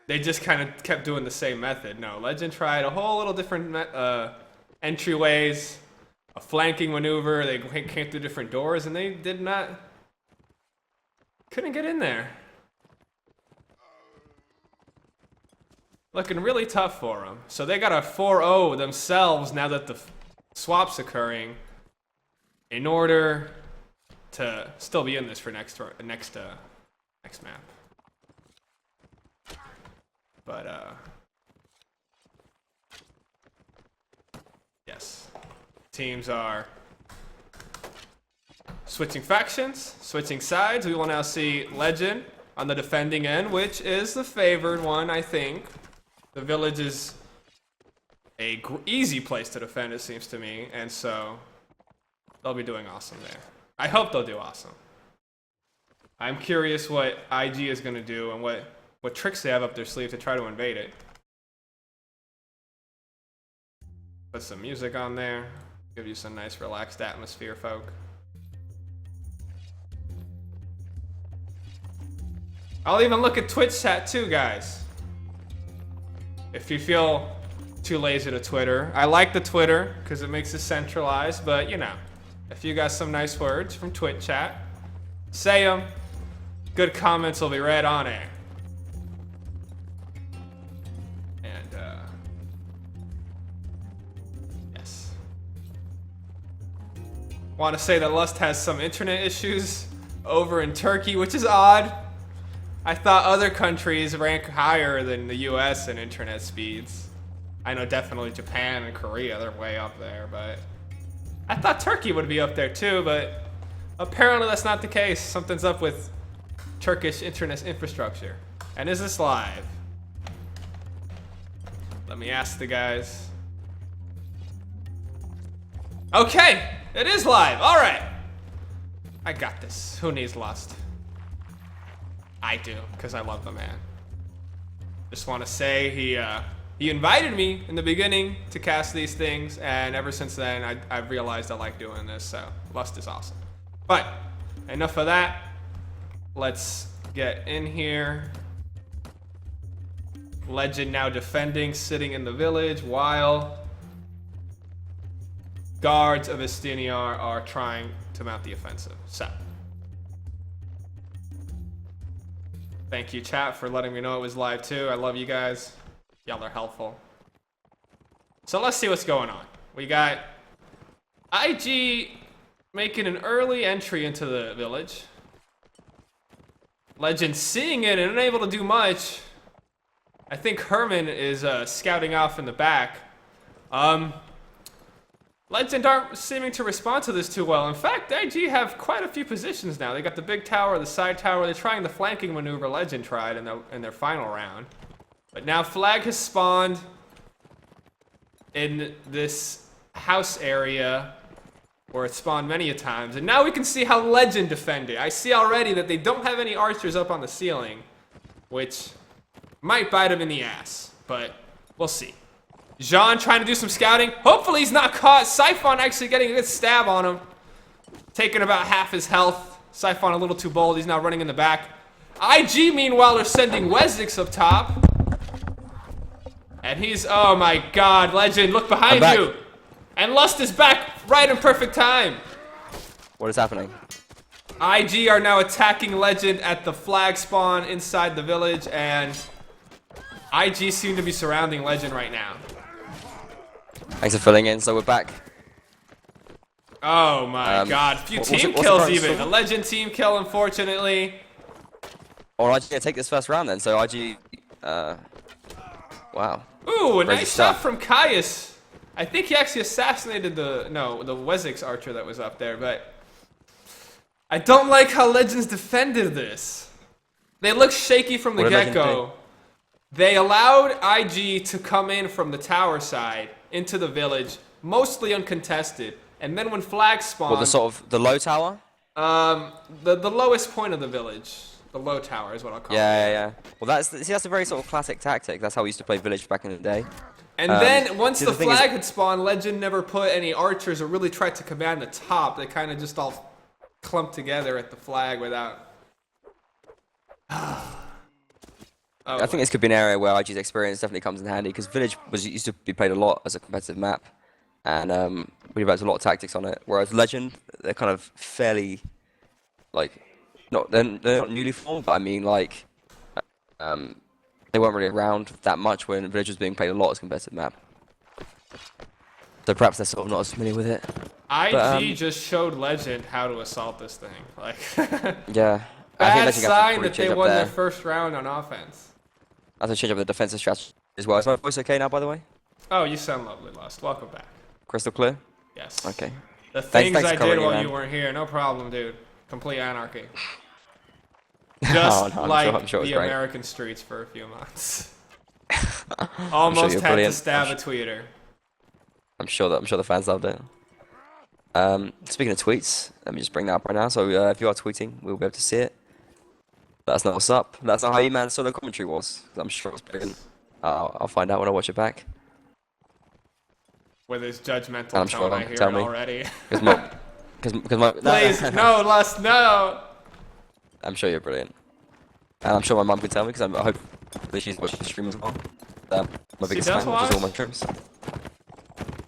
they just kind of kept doing the same method. No, Legend tried a whole little different entryways, a flanking maneuver. They came through different doors, and they couldn't get in there. Looking really tough for them. So they got a 4-0 themselves now that the swap's occurring in order to still be in this for next map. But yes, teams are switching factions, switching sides. We will now see Legend on the defending end, which is the favored one, I think. The village is a easy place to defend, it seems to me, and so they'll be doing awesome there. I hope they'll do awesome. I'm curious what IG is going to do and what tricks they have up their sleeve to try to invade it. Put some music on there, give you some nice relaxed atmosphere, folk. I'll even look at Twitch chat too, guys. If you feel too lazy to Twitter. I like the Twitter because it makes it centralized, but you know, if you got some nice words from Twit chat, say them. Good comments will be read on air. And, yes. Want to say that Lust has some internet issues over in Turkey, which is odd. I thought other countries rank higher than the US in internet speeds. I know definitely Japan and Korea, they're way up there, but I thought Turkey would be up there too, but apparently that's not the case. Something's up with Turkish internet infrastructure. And is this live? Let me ask the guys. Okay, it is live. All right. I got this. Who needs Lust? I do, because I love the man. Just want to say he invited me in the beginning to cast these things, and ever since then I've realized I like doing this, so Lust is awesome. But enough of that. Let's get in here. Legend now defending, sitting in the village, while guards of Istiniar are trying to mount the offensive. So, thank you, chat, for letting me know it was live too. I love you guys. Y'all are helpful. So let's see what's going on. We got IG making an early entry into the village. Legend seeing it and unable to do much. I think Herman is scouting off in the back. Legend aren't seeming to respond to this too well. In fact, IG have quite a few positions now. They got the big tower, the side tower. They're trying the flanking maneuver Legend tried in their final round. But now Flag has spawned in this house area where it spawned many a times. And now we can see how Legend defended. I see already that they don't have any archers up on the ceiling, which might bite him in the ass, but we'll see. Jean trying to do some scouting. Hopefully he's not caught. Siphon actually getting a good stab on him. Taking about half his health. Siphon a little too bold. He's now running in the back. IG, meanwhile, are sending Wesix up top. And he's, oh my god, Legend, look behind you. And Lust is back right in perfect time. What is happening? IG are now attacking Legend at the flag spawn inside the village, and IG seem to be surrounding Legend right now. Thanks for filling in, so we're back. Oh my god, few team kills even. A Legend team kill, unfortunately. Or IG gonna take this first round then, so IG, wow. Ooh, a nice shot from Caius. I think he actually assassinated the Wesix archer that was up there, but I don't like how Legends defended this. They look shaky from the get-go. They allowed IG to come in from the tower side into the village, mostly uncontested. And then when Flag spawned... Well, the sort of, the low tower? The lowest point of the village. The low tower is what I'll call it. Yeah. Well, that's a very sort of classic tactic. That's how we used to play village back in the day. And then, once the flag had spawned, Legend never put any archers or really tried to command the top. They kind of just all clumped together at the flag without... I think this could be an area where IG's experience definitely comes in handy, because village used to be played a lot as a competitive map, and we developed a lot of tactics on it. Whereas Legend, they're kind of fairly, like, they're not newly formed, but I mean, like, they weren't really around that much when village was being played a lot as a competitive map. So perhaps they're sort of not as familiar with it. IG just showed Legend how to assault this thing. Like, yeah. Bad sign that they won their first round on offense. I have to change up the defensive strategy as well. Is my voice okay now, by the way? Oh, you sound lovely, Lust. Welcome back. Crystal clear? Yes. Okay. The things thanks I did while man. you weren't here, no problem, dude. Complete anarchy. Just I'm sure the American streets for a few months. Almost had to stab a tweeter. I'm sure the fans loved it. Speaking of tweets, let me just bring that up right now. So if you are tweeting, we'll be able to see it. That's not what's up. That's not how E-Man's solo commentary was. I'm sure it's brilliant. I'll find out when I watch it back. With his judgmental tone, I hear it already. Because my Please, no, Lust, no! I'm sure you're brilliant. And I'm sure my mum could tell me, because I hope that she's watching the stream as well. My She biggest does fan, which is all my watch? streams.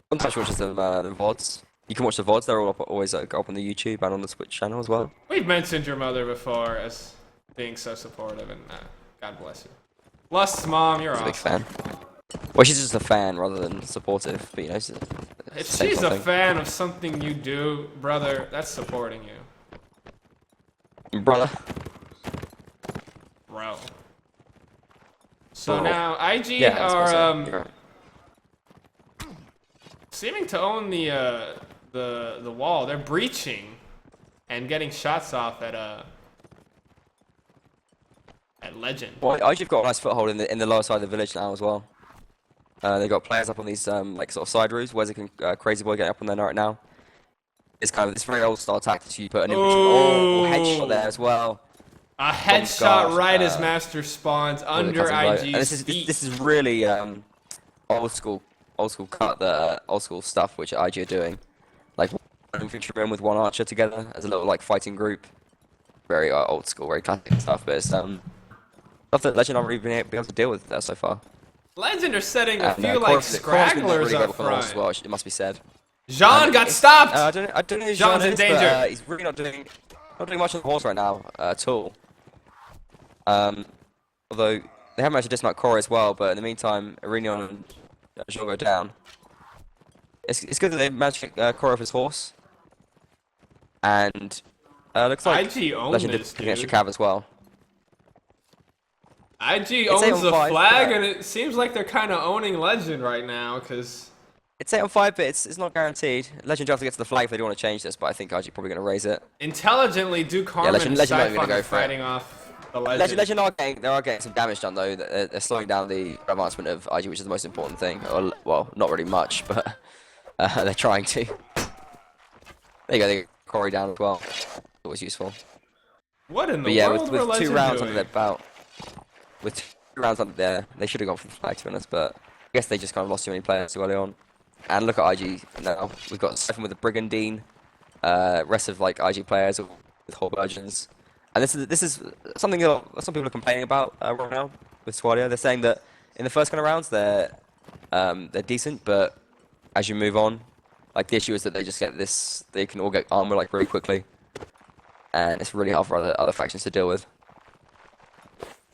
Sometimes she watches the VODs. You can watch the VODs, they're all up, always go up on the YouTube and on the Twitch channel as well. We've mentioned your mother before as being so supportive, and God bless you. Lust's mom, you're She's a big awesome. fan. Well, she's just a fan rather than supportive, but you know, it's If the same she's sort a of fan of something you do, brother, that's supporting you. thing. Brother. Bro. So Bro. now IG Yeah, I suppose so. are You're right. seeming to own the wall. They're breaching and getting shots off at Legend. Well, IG've got a nice foothold in the lower side of the village now as well. They've got players up on these like sort of side roofs. Where's Crazy Boy getting up on there right now? It's kind of this very old style tactic. You put an infantry. Oh, headshot there as well. A headshot guard, right as Master spawns under IG's and this is really old school cut, the old school stuff which IG are doing. Like one infantryman with one archer together as a little like fighting group. Very old school, very classic stuff. But it's stuff that Legend aren't really been able to deal with there so far. Legend are setting a And, few like scragglers up front. As well, it must be said. Jean got stopped. I don't know who Jean's Jean in is, danger. but he's really not doing much on the horse right now at all. Although they have managed to dismount Corey as well, but in the meantime, Arenion and Jean go down. It's good that they managed to get Corey off his horse, and looks like IG owns Legend this, did an extra dude. cav as well. IG It's 8 owns on the 5, flag, but- and it seems like they're kind of owning Legend right now, because It's 8 on 5, but it's not guaranteed. Legend do have to get to the flag if they do want to change this, but I think IG probably going to raise it. intelligently, Duke Harmon Legend and might be gonna Syphon go are for it. fighting off the Legend. Legend are getting some damage done though. They're slowing down the advancement of IG, which is the most important thing. Or, well, not really much, but they're trying to. There you go, they get Corey down as well. Always useful. What in the But yeah, world were with 2 Legend rounds doing? under their belt, with 2 rounds under there, they should have gone for the flag to be honest, but I guess they just kind of lost too many players too early on. And look at IG now. We've got Syphon with the Brigandine, rest of like IG players with whole virgins. And this is something that some people are complaining about right now with Swadia. They're saying that in the first kind of rounds they're decent, but as you move on, like the issue is that they just get this. They can all get armor like really quickly, and it's really hard for other factions to deal with.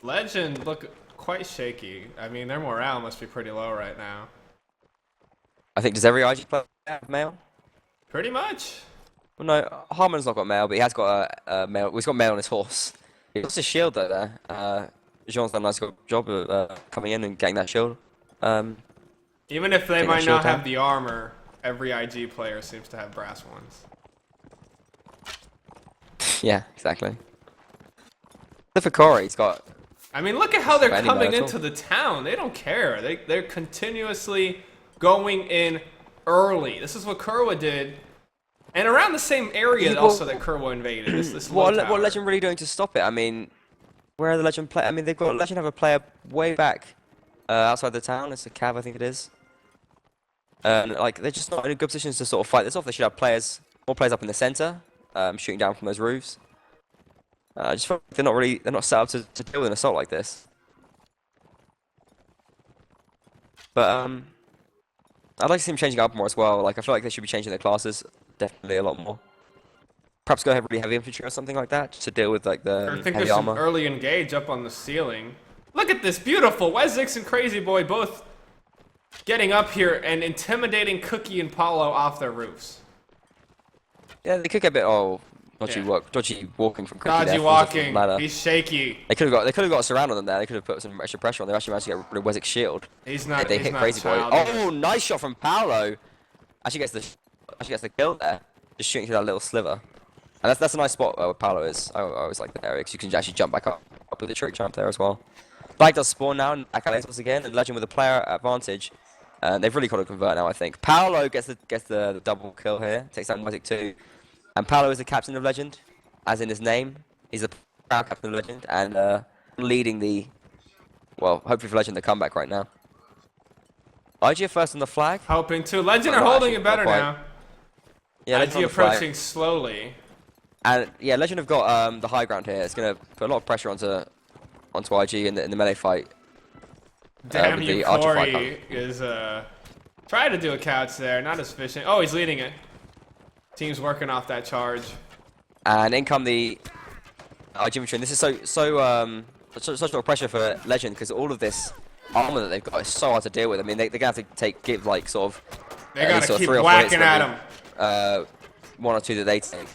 Legend look quite shaky. I mean, their morale must be pretty low right now. I think does every IG player have mail? Pretty much. Well, no, Harmon's not got mail, but he has got a mail. Well, he's got mail on his horse. He's got his shield though there. Jean's done a nice job of coming in and getting that shield. Even if they Take that might shield not have down. the armor, every IG player seems to have brass ones. Yeah, exactly. Except for Corey, he's got. I mean, look at how they're Any coming metal. into the town. They don't care. They're continuously going in early. This is what Kerwa did. And around the same area Yeah, also well- that Kerwa invaded. This low What tower. Legend really doing to stop it? I mean, where are the Legend play? I mean, they've got Legend have a player way back outside the town. It's a cav, I think it is. And like they're just not in good positions to sort of fight this off. They should have more players up in the center, shooting down from those roofs. I just feel like they're not set up to deal with an assault like this. But I'd like to see them changing up more as well. Like I feel like they should be changing their classes definitely a lot more. Perhaps go really heavy infantry or something like that to deal with like the I think heavy there's some armor. early engage up on the ceiling. Look at this beautiful Wesix and Crazy Boy both getting up here and intimidating Cookie and Paulo off their roofs. Yeah, they could get a bit dodgy Yeah. dodgy walking from Cookie Dodgy there, walking. ladder. He's shaky. They could have got a surround on them there. They could have put some extra pressure on. They actually managed to get rid of Weswick's shield. He's not. They he's hit not Crazy Boy. child Oh, either. nice shot from Paolo. Actually gets the kill there. Just shooting through that little sliver. And that's a nice spot where Paolo is. I always like that area because you can actually jump back up with the trick jump there as well. Flag does spawn now and back once again, and Legend with a player advantage. They've really got to convert now, I think. Paolo gets the double kill here, takes down Weswick too. And Paolo is the captain of Legend, as in his name. He's the proud captain of Legend and leading the, well, hopefully for Legend the comeback right now. IG are first on the flag. Hoping to. Legend are Well, holding actually, it better not quite. now. Yeah, IG Legend on the flag. approaching slowly. And yeah, Legend have got the high ground here. It's going to put a lot of pressure onto IG in the melee fight. Damn with you, the Archer flag Corey is trying to do a couch there, not as efficient. Oh, he's leading it. Team's working off that charge. And in come the Geometry. And this is such a lot of pressure for Legend because all of this armor that they've got is so hard to deal with. I mean, they're gonna have to give like sort of. They gotta keep 3 or 4 whacking hits at maybe, him. 1 or 2 that they take.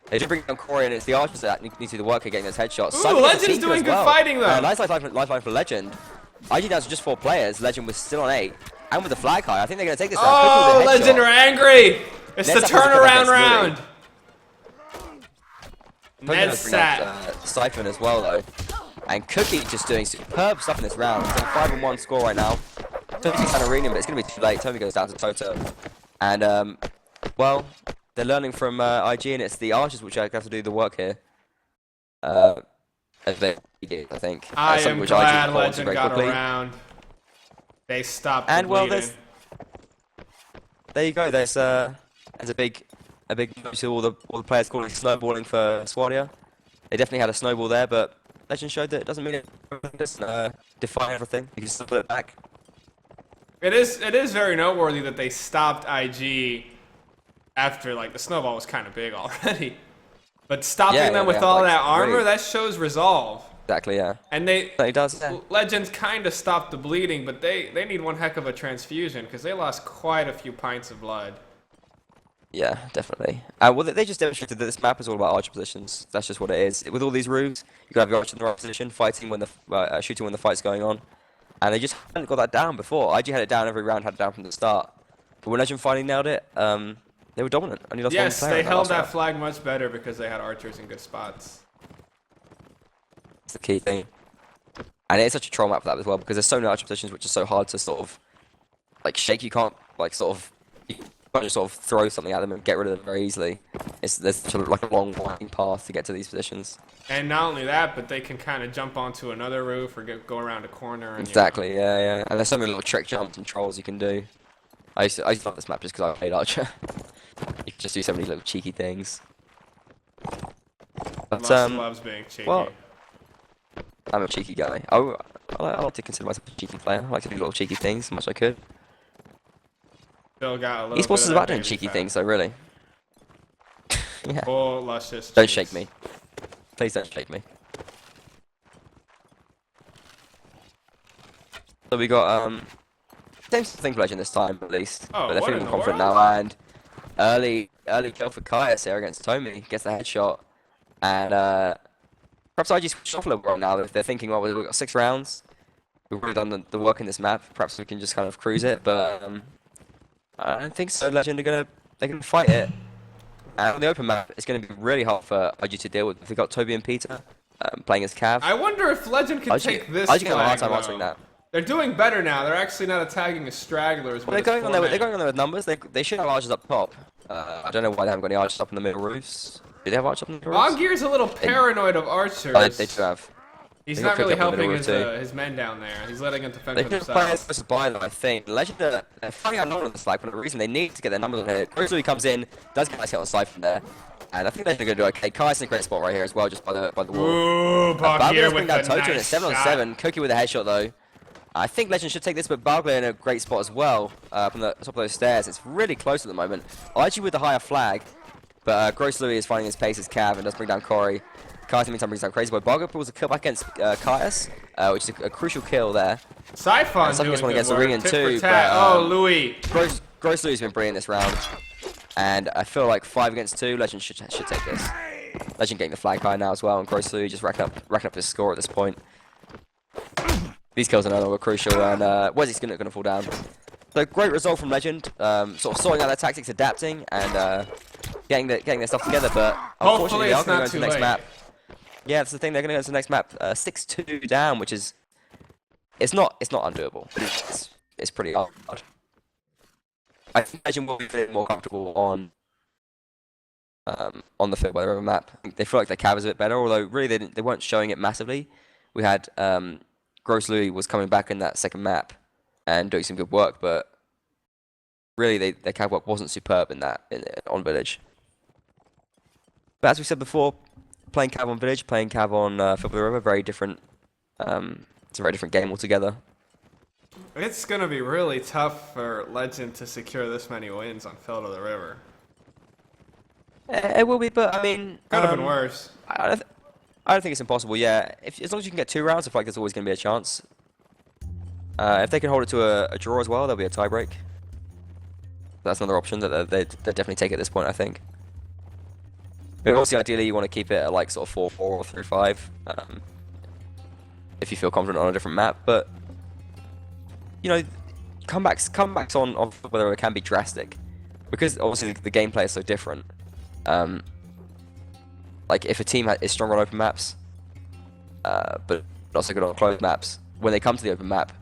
They do bring down Corey, and it's the Archers that need to do the work of getting those headshots. Ooh, Legend's doing good fighting though. Nice lifeline for Legend. IG down to just 4 players. Legend was still on 8, and with the flag high, I think they're gonna take this. Oh, Legend are angry. It's the turnaround round. Net Siphon as well though, and Cookie just doing superb stuff in this round. He's on 5-1 score right now. Tommy's on Arena, but it's gonna be too late. Tommy goes down to Toto, and well, they're learning from IG, and it's the Archers which have to do the work here. As they did, I think. I am glad Legend got around. They stopped. And well, there you go. There's a big note to all the players calling snowballing for Swadia. They definitely had a snowball there, but Legend showed that it doesn't mean it doesn't define everything. You can still put it back. It is very noteworthy that they stopped IG after like the snowball was kind of big already. But stopping them with all that armor, that shows resolve. Exactly, yeah. And it does. Yeah. Legends kind of stopped the bleeding, but they need one heck of a transfusion because they lost quite a few pints of blood. Yeah, definitely. Well, they just demonstrated that this map is all about archer positions. That's just what it is. With all these roofs, you gotta have your archer in the right position, fighting when the shooting when the fight's going on, and they just hadn't got that down before. IG had it down every round, had it down from the start. But when Legend finally nailed it, they were dominant. Only lost one player they held that flag much better because they had archers in good spots. That's the key thing. And it's such a troll map for that as well because there's so many archer positions which are so hard to sort of like shake. You can't like you can't just sort of throw something at them and get rid of them very easily. There's sort of like a long winding path to get to these positions. And not only that, but they can kind of jump onto another roof or go around a corner. And, exactly, yeah. And there's so many little trick jumps and trolls you can do. I used to love this map just because I played Archer. You can just do so many little cheeky things. But loves being cheeky. Well, I'm a cheeky guy. I like to consider myself a cheeky player. I like to do little cheeky things as much as I could. Still got a little Esports is about doing cheeky things, though, really. Yeah. Full luscious Don't cheeks. shake me. Please don't shake me. So we got same thing for Legend this time at least. Oh, but they're what feeling in the confident world? now, and early kill for Caius here against Tommy, gets the headshot, and perhaps IG switched off a little bit now. If they're thinking, well, we've got 6 rounds, we've really done the work in this map. Perhaps we can just kind of cruise it, but I don't think so. Legend they're gonna fight it. And on the open map, it's going to be really hard for IG to deal with. They've got Toby and Peter playing as Cav. I wonder if Legend can take this IG gonna have a hard flag, time answering that. They're doing better now. They're actually not attacking as stragglers. Well, they're going on there with numbers. They should have archers up top. I don't know why they haven't got any archers up in the middle roofs. Do they have archers up in the middle roofs? Oggear's a little paranoid of archers. Oh, they do have. He's not really helping his men down there. He's letting them defend They for should play themselves. as by them, I think. Legend are finding out on the flag for a reason. They need to get their numbers on here. Grizzly comes in, does get a nice hit on Siphon there. And I think they're going to do okay. Kai's in a great spot right here as well, just by the wall. Ooh, Oggear with down a Toto, and nice it's 7 on shot. 7. Cookie with a headshot though. I think Legend should take this, but Bargley in a great spot as well from the top of those stairs. It's really close at the moment. IG with the higher flag, but Gross Louis is finding his pace as Cav and does bring down Corey. Kai's in the meantime brings down Crazy Boy. Bargley pulls a kill back against Caius, which is a crucial kill there. Siphon doing gets one good against work. Iranian Tit too, for tat. but, Oh, Louis. Gross Louis has been brilliant this round. And I feel like 5 against 2, Legend should take this. Legend getting the flag high now as well, and Gross Louis just racking up his score at this point. These kills are no longer crucial, and Wesley's gonna fall down. So great result from Legend, sort of sorting out their tactics, adapting, and getting their stuff together. But unfortunately, Hopefully they are it's going to not go into too the next late. map. Yeah, that's the thing. They're going to go into the next map, 6-2 down, which is it's not undoable, but it's pretty hard. I think Legend will be feeling more comfortable on the field by the river map. They feel like their cav is a bit better, although really they weren't showing it massively. We had Gross Louis was coming back in that second map and doing some good work, but really their cav work wasn't superb on Village. But as we said before, playing cav on Village, playing cav on Field by the River, very different. It's a very different game altogether. It's gonna be really tough for Legend to secure this many wins on Field of the River. It will be, but I mean, Could have been worse. I don't think it's impossible. Yeah, as long as you can get 2 rounds, I feel like there's always going to be a chance. If they can hold it to a draw as well, there'll be a tiebreak. That's another option that they definitely take at this point, I think. But obviously, ideally, you want to keep it at like sort of 4-4 or 3-5, if you feel confident on a different map. But you know, comebacks on whether it can be drastic, because obviously the gameplay is so different. Like if a team is strong on open maps, but not so good on closed maps, when they come to the open map,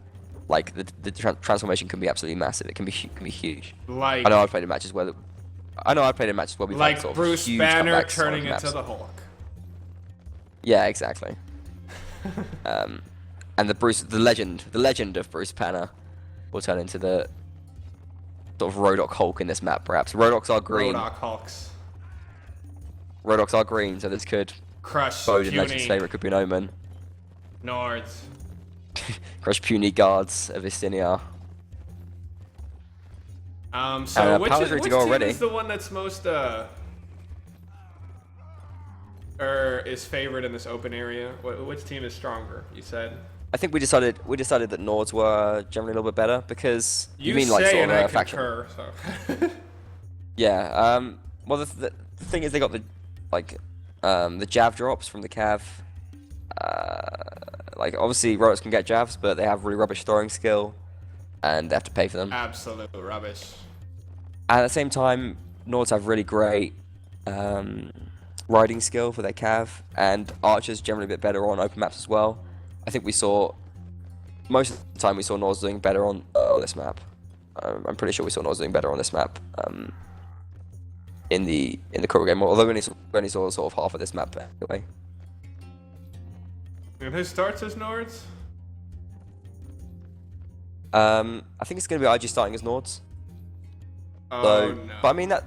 like the transformation can be absolutely massive. It can be huge. Like I know I've played in matches where we've like had sort of Bruce huge Banner comebacks on turning open into maps. the Hulk. Yeah, exactly. And the legend of Bruce Banner will turn into the sort of Rodok Hulk in this map, perhaps. Rodoks are green. Rodok Hulks. Rodoks are green, so this could Crush bode in puny Legend's favour. It could be an omen. Nords. Crush puny guards of Istiniar. So which Power's ready to team go already. is the one that's most is favored in this open area? Which team is stronger? You said. I think we decided that Nords were generally a little bit better because You mean like say sort and of I a faction. concur. So. Yeah. Well, the thing is, they got the Jav drops from the Cav. Like obviously, Robots can get Javs, but they have really rubbish throwing skill, and they have to pay for them. Absolute rubbish. At the same time, Nords have really great riding skill for their Cav, and Archers generally a bit better on open maps as well. I think most of the time we saw Nords doing better on this map. I'm pretty sure we saw Nords doing better on this map in the core game, although we only saw sort of half of this map anyway. And who starts as Nords? I think it's going to be IG starting as Nords. Oh So, no. but I mean that.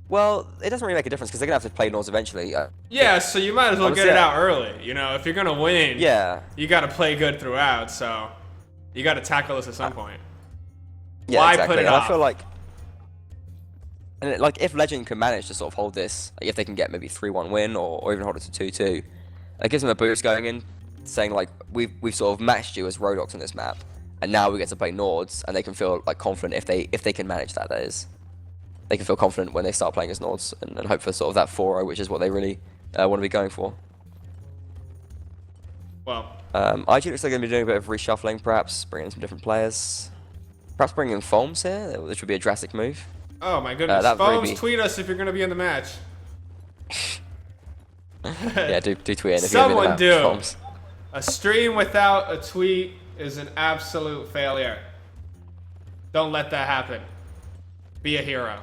Well, it doesn't really make a difference because they're gonna have to play Nords eventually. Yeah, so you might as well Honestly, get it out early. You know, if you're gonna win, Yeah. you got to play good throughout. So you got to tackle this at some point. Yeah, Why exactly. put it And off? I feel like, like if Legend can manage to sort of hold this, like if they can get maybe 3-1 win or even hold it to 2-2, that gives them a boost going in, saying like we've sort of matched you as Rodox on this map, and now we get to play Nords, and they can feel like confident if they can manage that. That is, they can feel confident when they start playing as Nords and hope for sort of that 4-0, which is what they really want to be going for. Well, IG looks like they're going to be doing a bit of reshuffling, perhaps bringing in some different players. Perhaps bringing in Foams here, which would be a drastic move. oh my goodness. that'd really Foams, be- tweet us if you're gonna be in the match. Yeah, do tweet in if Someone you're do. Foams. A stream without a tweet is an absolute failure. Don't let that happen. Be a hero.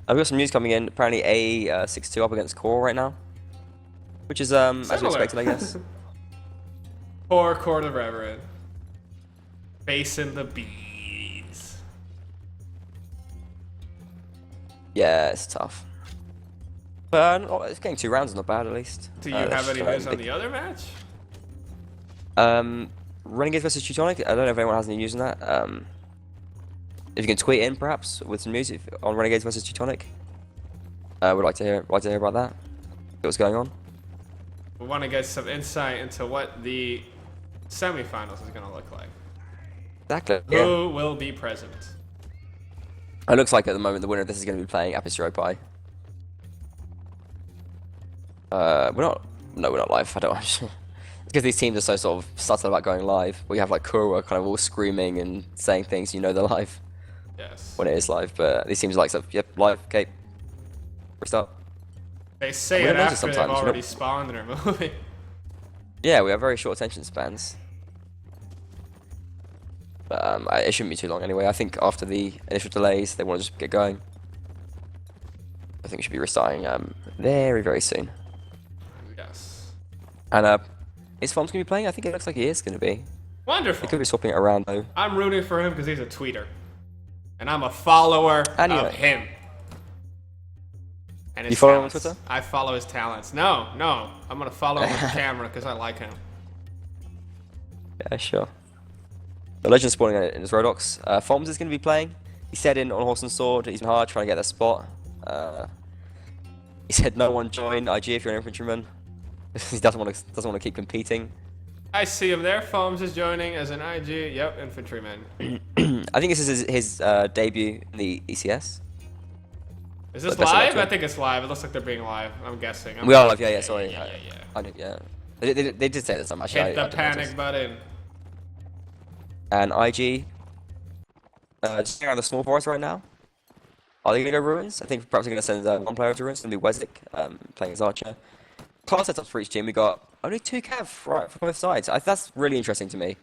I've got some news coming in. Apparently, A 6-2 up against Core right now, which is as we Similar. expected, I guess. Poor Court of Reverend. Facing the bees. Yeah, it's tough. But it's getting 2 rounds is not bad at least. Do you have any news on the other match? Renegades versus Teutonic. I don't know if anyone has any news on that. If you can tweet in perhaps with some news on Renegades versus Teutonic, would like to hear about that. What's going on? We want to get some insight into what the semifinals is going to look like. Exactly. Yeah. Who will be present? It looks like at the moment the winner of this is going to be playing Apis Europai. We're not live. I don't. It's because these teams are so sort of subtle about going live. We have like Kura kind of all screaming and saying things, they're live Yes. when it is live. But these teams are like, yep, live, okay, restart. They say We it don't notice after they've sometimes, already spawned and are moving. Yeah, we have very short attention spans. But it shouldn't be too long anyway. I think after the initial delays, they want to just get going. I think we should be restarting very, very soon. Yes. And is Foms going to be playing? I think it looks like he is going to be. They Wonderful. could be swapping it around though. I'm rooting for him because he's a tweeter. And I'm a follower Anyway. of him. And his You follow him on talents. Twitter? I follow his talents. No. I'm going to follow him with the camera because I like him. Yeah, sure. The Legend spawning in his Rodox. Foms is going to be playing. He said in on Horse and Sword. He's been hard trying to get that spot. He said no one join IG if you're an infantryman. He doesn't want to keep competing. I see him there. Foams is joining as an IG. Yep, infantryman. I think this is his debut in the ECS. Is this live? I think it's live. It looks like they're being live. I'm guessing. We are live. Yeah, sorry. Yeah. Yeah. They did say this. I'm actually. Hit the panic button. And IG, just around the small forest right now. Are they going to go Ruins? I think perhaps they're going to send one player to Ruins. It's going to be Wezzik playing as Archer. Class setups for each team. We got only 2 cav right for both sides. That's really interesting to me.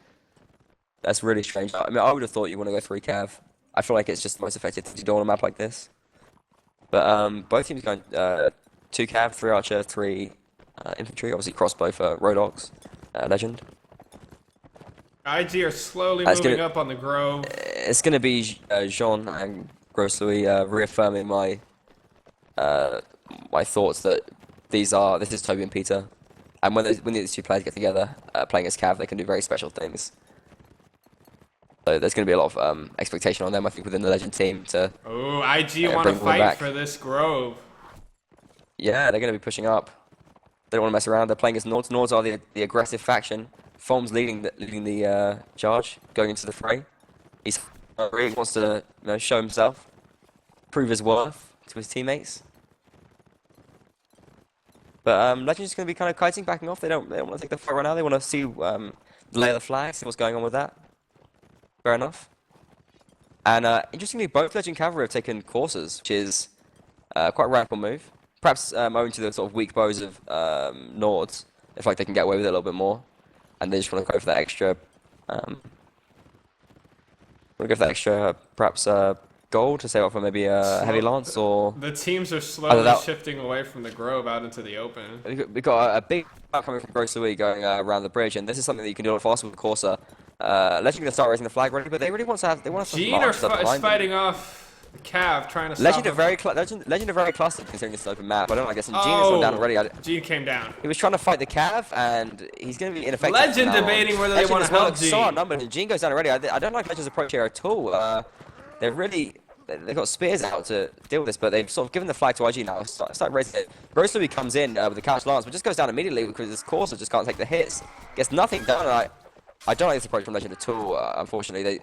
That's really strange. I mean, I would have thought you want to go 3 cav. I feel like it's just the most effective thing to do on a map like this. But both teams going 2 cav, 3 Archer, 3 infantry. Obviously crossbow for Rodox, Legend. IG are slowly moving up on the Grove. It's going to be Jean and Grossly reaffirming my my thoughts that this is Toby and Peter, and when these 2 players get together playing as Cav, they can do very special things. So there's going to be a lot of expectation on them, I think, within the Legend team to. Oh, IG want to fight for this Grove. Yeah, they're going to be pushing up. They don't want to mess around. They're playing as Nords. Nords are the aggressive faction. Foam's leading the charge, going into the fray. He's really wants to show himself, prove his worth to his teammates. But Legend's going to be kind of kiting, backing off. They don't want to take the fight right now. They want to see the lay of the flag, see what's going on with that. Fair enough. And interestingly, both Legend Cavalry have taken courses, which is quite a radical move. Perhaps owing to the sort of weak bows of Nords, if like they can get away with it a little bit more. And they just want to go for that extra, perhaps gold to save up for maybe a heavy lance or. The teams are slowly shifting away from the Grove out into the open. We got a big fight coming from Gross Louis going around the bridge, and this is something that you can do a lot faster with Corsa. Legend gonna start raising the flag ready, but they really want to have. They want us to Gene is fighting off the Cav, trying to Legend stop Legend are very clustered considering this is an open map. I don't know, I guess Gene has gone down already. Gene came down. He was trying to fight the Cav, and he's going to be ineffective. Legend debating whether they want to help Gene. So outnumbered, and Gene goes down already. I don't like Legend's approach here at all. They've got spears out to deal with this, but they've sort of given the flag to IG now. Start raising it. Gross Louis comes in with the couch lance, but just goes down immediately because his Corsa just can't take the hits. Gets nothing done. I don't like this approach from Legend at all. Unfortunately,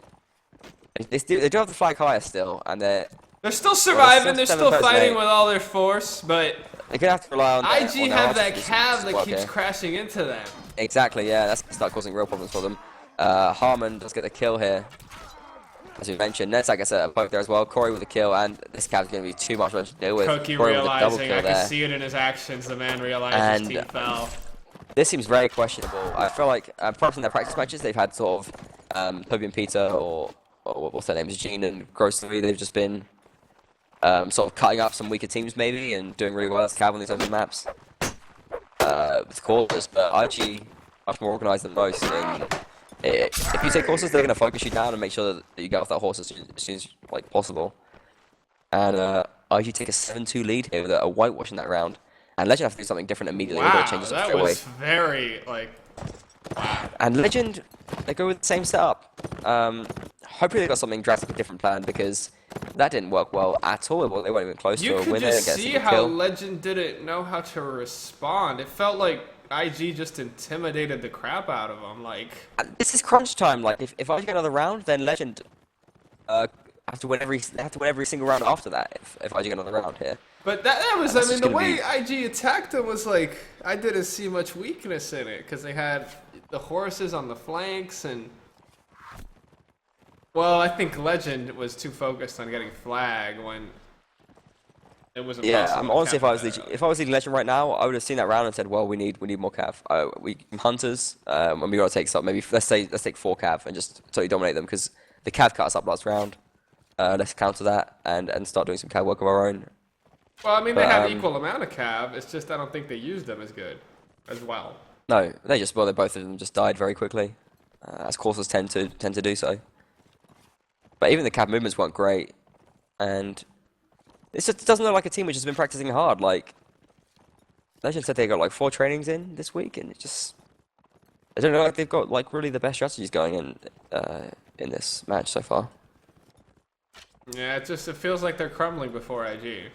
they do have the flag higher still, and they're still surviving. They're still fighting with all their force, but they're gonna have to rely on. IG have that Cav that keeps crashing into them. Exactly. Yeah, that's gonna start causing real problems for them. Harmon does get the kill here. As we mentioned, Netzak gets a poke there as well. Corey with a kill, and this Cav's going to be too much to deal with. Cookie Corey realizing, I can see it in his actions, the man realizes his team fell. This seems very questionable. I feel like, perhaps in their practice matches, they've had sort of Toby and Peter, or what's their names, Gene and Grossly. They've just been sort of cutting up some weaker teams maybe, and doing really well as Cav on these open maps with quarters. But IG much more organised than most. And if you take horses, they're going to focus you down and make sure that you get off that horse as soon as like possible. And IG take a 7-2 lead here with a whitewash in that round. And Legend have to do something different immediately. Wow, that was very, like... And Legend, they go with the same setup. Hopefully they got something drastically different planned, because that didn't work well at all. They weren't even close to a winner. You could just see how Legend didn't know how to respond. It felt like IG just intimidated the crap out of them. Like, this is crunch time. Like, if IG get another round, then Legend have to win every single round after that. If IG get another round here. But that was, I mean, the way IG attacked them was like, I didn't see much weakness in it, because they had the horses on the flanks, and well, I think Legend was too focused on getting flag when it was impossible. Yeah, honestly, if I was leading Legend right now, I would have seen that round and said, well, we need more cav. We hunters, and we got to take some. Maybe let's take 4 cav and just totally dominate them, because the cav cut us up last round. Let's counter that and start doing some cav work of our own. Well, I mean, they have equal amount of cav. It's just I don't think they used them as well. No, both of them just died very quickly, as coursers tend to do so. But even the cav movements weren't great, and it just doesn't look like a team which has been practicing hard. Like, Legend said they got like 4 trainings in this week, and it just I don't know, like they've got like really the best strategies going in this match so far. Yeah, it feels like they're crumbling before IG.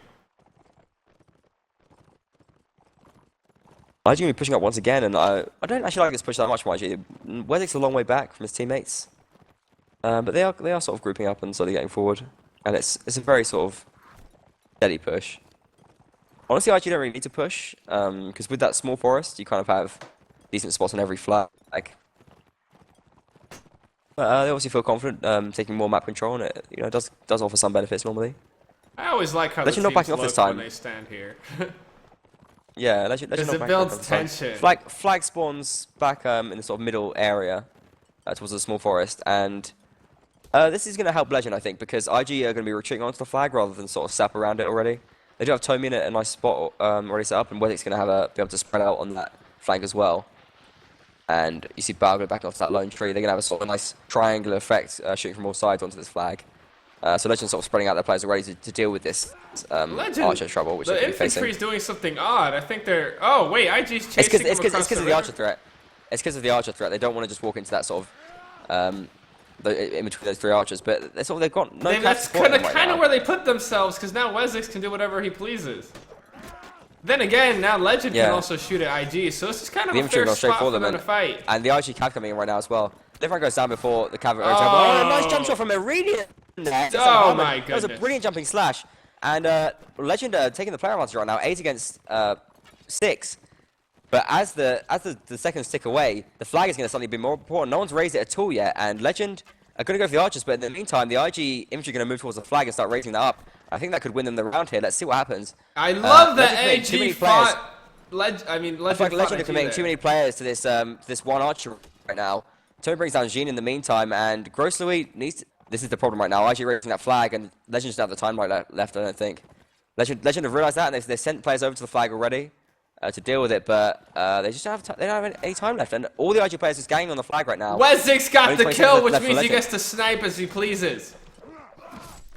IG gonna be pushing up once again, and I don't actually like this push that much from IG. Wezzic's a long way back from his teammates, but they are sort of grouping up and sort of getting forward, and it's a very sort of steady push. Honestly, IG don't really need to push, because with that small forest, you kind of have decent spots on every flag. But they obviously feel confident taking more map control, and it does offer some benefits normally. I always like how Legend the not backing teams off this look time. when they stand here. Yeah, Legend Because not it backing builds off this time. tension. Flag spawns back in the sort of middle area towards the small forest, and this is going to help Legend, I think, because IG are going to be retreating onto the flag rather than sort of sap around it already. They do have Tommy in a nice spot already set up, and Wezzic's going to be able to spread out on that flank as well. And you see Bao go back off that lone tree. They're going to have a sort of nice triangular effect shooting from all sides onto this flag. So Legend's sort of spreading out their players already to deal with this Archer trouble, which they're The going to be facing. infantry's doing something odd. I think they're... Oh, wait, IG's chasing It's them because across of the Archer threat. It's because of the Archer threat. They don't want to just walk into that sort of... in between those three archers, but they've got no cav That's support kind them of right now. where they put themselves, because now Wezzix can do whatever he pleases. Then again, now Legend can also shoot at IG, so it's just kind of The a infantry fair are straight spot for for them, them to fight. and the IG cav coming in right now as well. Everyone goes down before the cav. Oh. Nice jump shot from Meridian. There. Oh my goodness. That was a brilliant jumping slash, and Legend taking the player advantage right now, 8 against 6. But as the seconds tick away, the flag is going to suddenly be more important. No one's raised it at all yet, and Legend are going to go for the archers, but in the meantime, the IG infantry are going to move towards the flag and start raising that up. I think that could win them the round here. Let's see what happens. I love that Legend's AG players. fought... Legend I feel like Legend are fought committing too many players to this one archer right now. Tony brings down Jean in the meantime, and Gross Louis needs to, this is the problem right now. IG raising that flag, and Legend doesn't have the time left, I don't think. Legend have realised that, and they've sent players over to the flag already to deal with it, but they just don't have any time left, and all the IG players are just ganging on the flag right now. Wezzix got the kill, which left for means he Legend. gets to snipe as he pleases.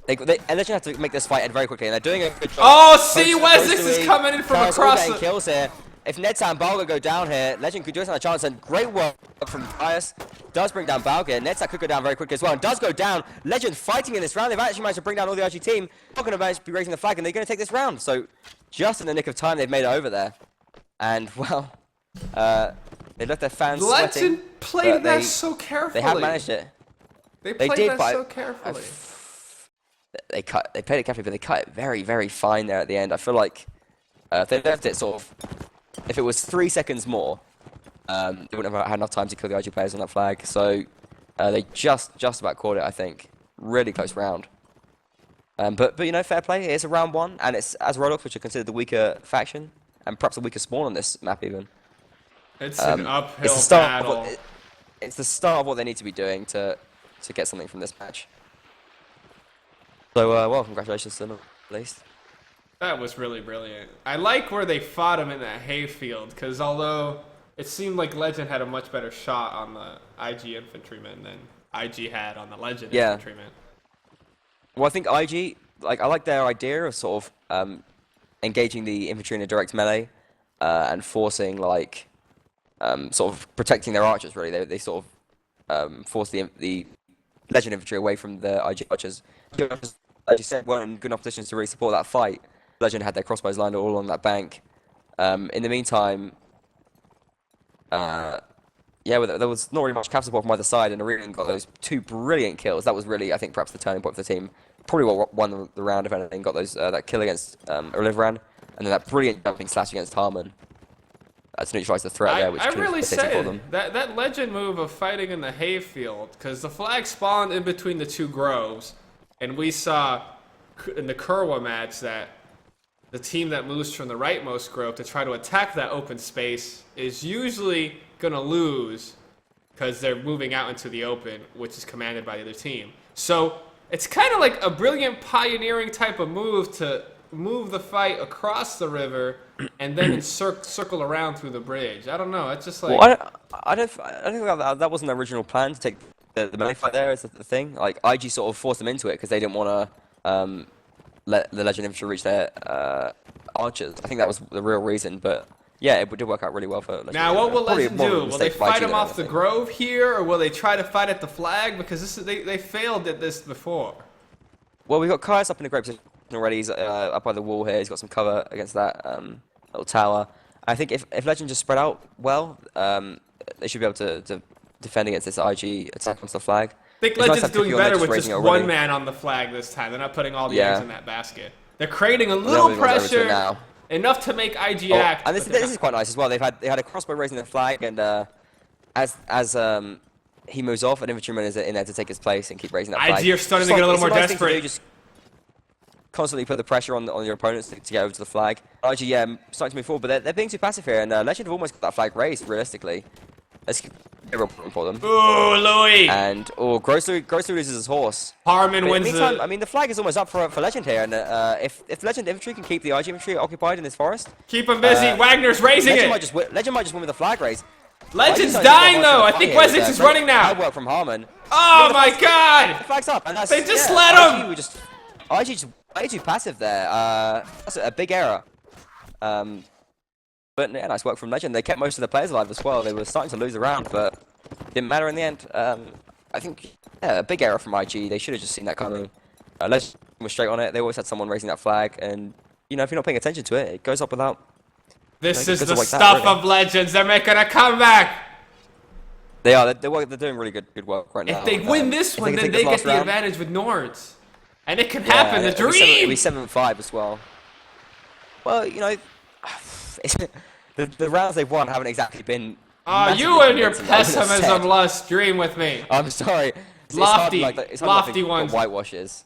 And Legend have to make this fight end very quickly, and they're doing a good job. Oh, see, Wezzix is coming in from Carlos all across getting the... kills here. If Nedsa and Balga go down here, Legend could do us on a chance, and great work from Bias. Does bring down Balga. Nedsa could go down very quickly as well, and does go down. Legend fighting in this round. They've actually managed to bring down all the RG team. Not going to manage to be raising the flag, and they're going to take this round. So, just in the nick of time, they've made it over there. And, well, they left their fans sweating. Legend played that so carefully. They have managed it. They played did, that but so carefully. They played it carefully, but they cut it very, very fine there at the end. I feel like if they left it sort of, if it was 3 seconds more, they wouldn't have had enough time to kill the IG players on that flag. So they just about caught it, I think. Really close round. But you know, fair play. It's a round 1, and it's as Rolex, which are considered the weaker faction, and perhaps the weaker spawn on this map even. It's an uphill It's the start battle. it's the start of what they need to be doing to get something from this match. So well, congratulations to them at least. That was really brilliant. I like where they fought him in that hayfield, because although it seemed like Legend had a much better shot on the IG infantryman than IG had on the Legend infantryman. Well, I think IG, like, I like their idea of sort of engaging the infantry in a direct melee and forcing, like, sort of protecting their archers, really. They sort of force the Legend infantry away from the IG archers. As you said, weren't in good enough positions to really support that fight. Legend had their crossbows lined all along that bank. In the meantime, yeah, there was not really much cav support from either side, and Aurelian got those 2 brilliant kills. That was really, I think, perhaps the turning point for the team. Probably what won the round, if anything. Got those that kill against Olivran, and then that brilliant jumping slash against Harmon to neutralize the threat there, which I could really have taken for them. said that Legend move of fighting in the hayfield, because the flag spawned in between the 2 groves, and we saw in the Kurwa match that the team that moves from the rightmost grove to try to attack that open space is usually going to lose because they're moving out into the open, which is commanded by the other team. So it's kind of like a brilliant pioneering type of move to move the fight across the river and then circle around through the bridge. I don't know. It's just like... Well, I don't think that wasn't the original plan to take the melee fight there. Is the thing. Like, IG sort of forced them into it because they didn't want to let the Legend infantry reach their archers. I think that was the real reason. But yeah, it did work out really well for Legend. Now, what will Probably Legend more of a do? Will they mistake by fight IG him than off the anything. Grove here, or will they try to fight at the flag? Because they failed at this before. Well, we've got Kaius up in the great position already. He's up by the wall here. He's got some cover against that little tower. I think if Legend just spread out well, they should be able to defend against this IG attack onto the flag. I think It's nice to Legend's have doing Cookie on there better with raising just it already. one man on the flag this time. They're not putting all the eggs Yeah. in that basket. They're creating a They're little moving over to it pressure, now. enough to make IG Oh, act. and this but they're is quite nice as well. They had a crossbow raising the flag, and as he moves off, an infantryman is in there to take his place and keep raising that flag. IG are starting to get a little more it's nice thing to desperate. do, just constantly put the pressure on your opponents to get over to the flag. IG, yeah, starting to move forward, but they're being too passive here, and Legend have almost got that flag raised, realistically. That's a real problem for them. Ooh, Louis! And, Grossly loses his horse. Harmon But in wins the meantime, the... I mean, the flag is almost up for Legend here, and if Legend infantry can keep the IG infantry occupied in this forest, Keep him busy. Wagner's raising Legend it. might just win with the flag raise. Legend's IG's dying, not though. I much of a think fight here. Wessex is Great running now. hard work from Harmon. Oh, my The God! flag's up, and that's, They just yeah, let him! IG just way too passive there. That's a big error. But yeah, nice work from Legend. They kept most of the players alive as well. They were starting to lose the round, but didn't matter in the end. I think, yeah, a big error from IG. They should have just seen that coming. Legend was straight on it. They always had someone raising that flag, and you know, if you're not paying attention to it, it goes up without. This Like, is because the of like that, stuff really. of Legends. They're making a comeback. They are. They're doing really good work right now. If they win this if one, can then take they this get last the round- advantage with Nords. And it can Yeah, happen. The it'll dream! be 7-5 as well. Well, you know, the rounds they've won haven't exactly been. You and your massively convincing, I would've pessimism, said. Lust. Dream with me. I'm sorry. Lofty, it's hard lofty to ones. whitewashes.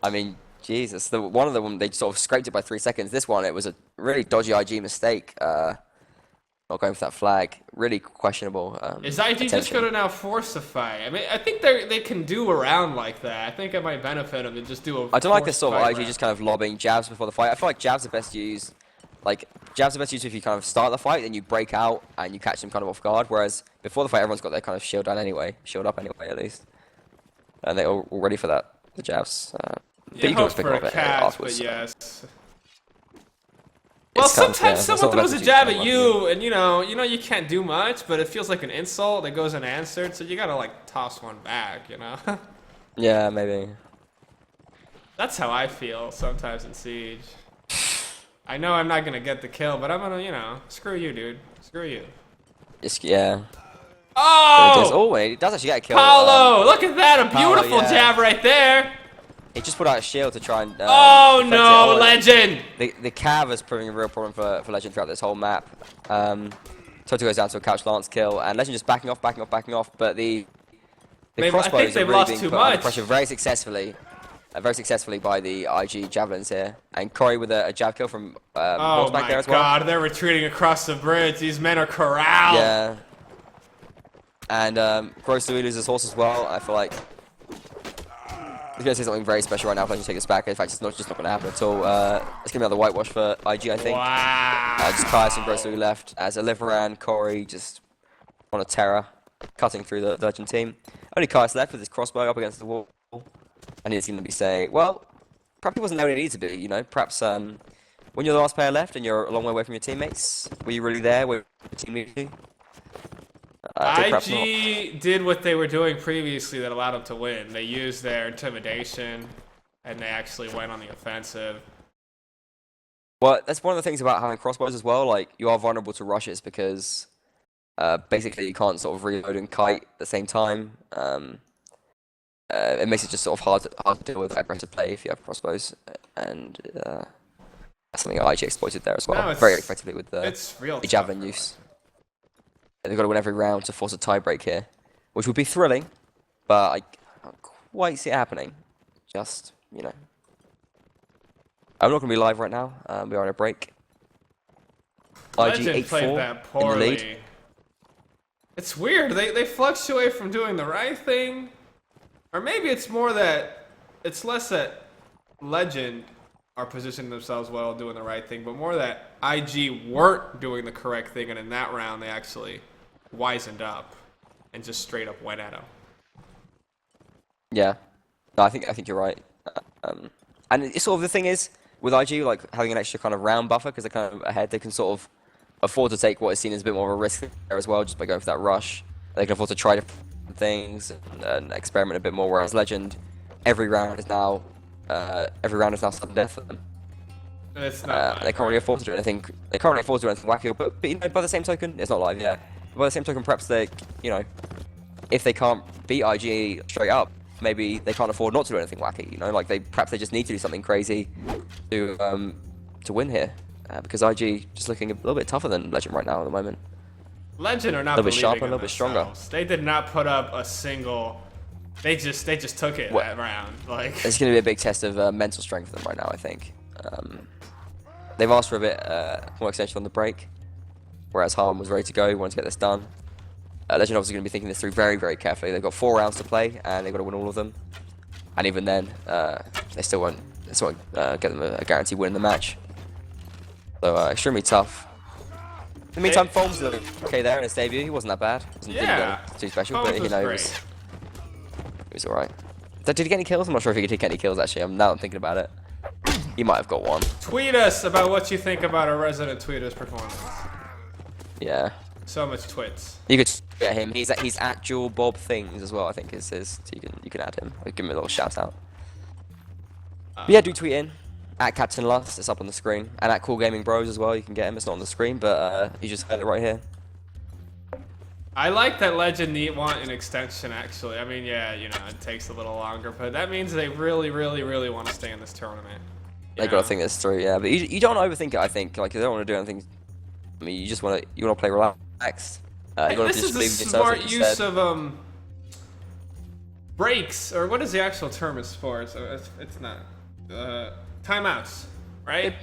I mean, Jesus. One of them, they sort of scraped it by 3 seconds. This one, it was a really dodgy IG mistake. Not going for that flag. Really questionable. Is IG just attention. going to now force a fight? I mean, I think they can do a round like that. I think it might benefit them to just do a I don't like this forced sort of fight IG round. just kind of lobbing jabs before the fight. I feel like jabs are best used. Like, jabs are best used if you kind of start the fight, then you break out and you catch them kind of off guard. Whereas before the fight, everyone's got their kind of shield down anyway, shield up anyway at least, and they're all ready for that. The jabs. But you can hope always pick for them a up catch, afterwards. but so yes. Well, it's kind of- sometimes yeah, someone it's not the throws best a use jab of at time, you, and you know you can't do much, but it feels like an insult that goes unanswered, so you gotta like toss one back, you know? Yeah, maybe. That's how I feel sometimes in Siege. I know I'm not gonna get the kill, but I'm gonna, you know, screw you, dude. Screw you. Just, yeah. Oh! Wait, he does actually get a kill. Paulo! Look at that! A Paulo, beautiful yeah. jab right there! He just put out a shield to try and. Oh deflect it. no, Oh, Legend! The cav is proving a real problem for Legend throughout this whole map. Toto goes down to a couch lance kill, and Legend just backing off, but the I crossbows think are they've really lost being too put under much. pressure very successfully by the IG javelins here, and Corey with a jab kill from Oh horseback my there as well. god, they're retreating across the bridge. These men are corralled. Yeah, and Gross loses his horse as well. I feel like he's gonna say something very special right now. If Legend take this back, in fact, it's just not gonna happen at all. It's gonna be another whitewash for IG, I think. Wow. Just Kaius and Gross left as Oliveran, Corey just on a terror, cutting through the Legend team. Only Kaius left with his crossbow up against the wall, and he's going to be saying, well, perhaps he wasn't there when he needed to be, you know, perhaps when you're the last player left and you're a long way away from your teammates, were you really there where your team needed you? Perhaps not. IG did what they were doing previously that allowed them to win. They used their intimidation, and they actually went on the offensive. Well, that's one of the things about having crossbows as well, like, you are vulnerable to rushes because basically you can't sort of reload and kite at the same time. It makes it just sort of hard to deal with aggressive play if you have crossbows, and that's something that IG exploited there as well, No, very effectively with It's real the tough. javelin use. They've got to win every round to force a tiebreak here, which would be thrilling, but I can't quite see it happening. Just, you know. I'm not going to be live right now. We are on a break. IG Legend played 8-4 that in the lead. poorly. It's weird. They fluctuate from doing the right thing, or maybe it's more that it's less that Legend are positioning themselves well, doing the right thing, but more that IG weren't doing the correct thing, and in that round they actually wisened up and just straight up went at him. Yeah. No, I think you're right. And it's sort of the thing is, with IG, like having an extra kind of round buffer because they're kind of ahead, they can sort of afford to take what is seen as a bit more of a risk there as well, just by going for that rush. They can afford to try different things and experiment a bit more. Whereas Legend, every round is now sudden death for them. It's not they can't really afford to do anything. They can't really afford to do anything wacky. But you know, by the same token, it's not live, yeah. But by the same token, perhaps they, you know, if they can't beat IG straight up, maybe they can't afford not to do anything wacky. You know, like perhaps they just need to do something crazy to win here. Because IG just looking a little bit tougher than Legend right now at the moment. Legend are not a little bit believing sharper, a in little bit stronger. themselves. They did not put up a single. They just took it that round. Like it's going to be a big test of mental strength for them right now, I think. They've asked for a bit more extension on the break, whereas Harm was ready to go, wanted to get this done. Legend obviously going to be thinking this through very, very carefully. They've got 4 rounds to play, and they've got to win all of them. And even then, they still won't get them a guaranteed win in the match. So extremely tough. In the meantime, Foams looked okay there in his debut. He wasn't that bad. Didn't go too special, Foams but you know, he was alright. Did he get any kills? I'm not sure if he did get any kills actually. Now I'm thinking about it. He might have got one. Tweet us about what you think about our resident tweeter's performance. Yeah. So much twits. You could tweet at him. He's at Jewel Bob Things as well. I think is his. So you can add him. I'll give him a little shout out. But yeah, do tweet in. At Captain Lust, it's up on the screen. And at Cool Gaming Bros as well, you can get him. It's not on the screen, but you just heard it right here. I like that Legend want an extension, actually. I mean, yeah, you know, it takes a little longer, but that means they really, really, really want to stay in this tournament. They got to think this through, yeah. But you don't overthink it, I think. Like, you don't want to do anything. I mean, you just want to play relaxed. You want to This just is a believe in yourself, smart like you use said. of breaks, or what is the actual term in sports? It's not timeouts, right?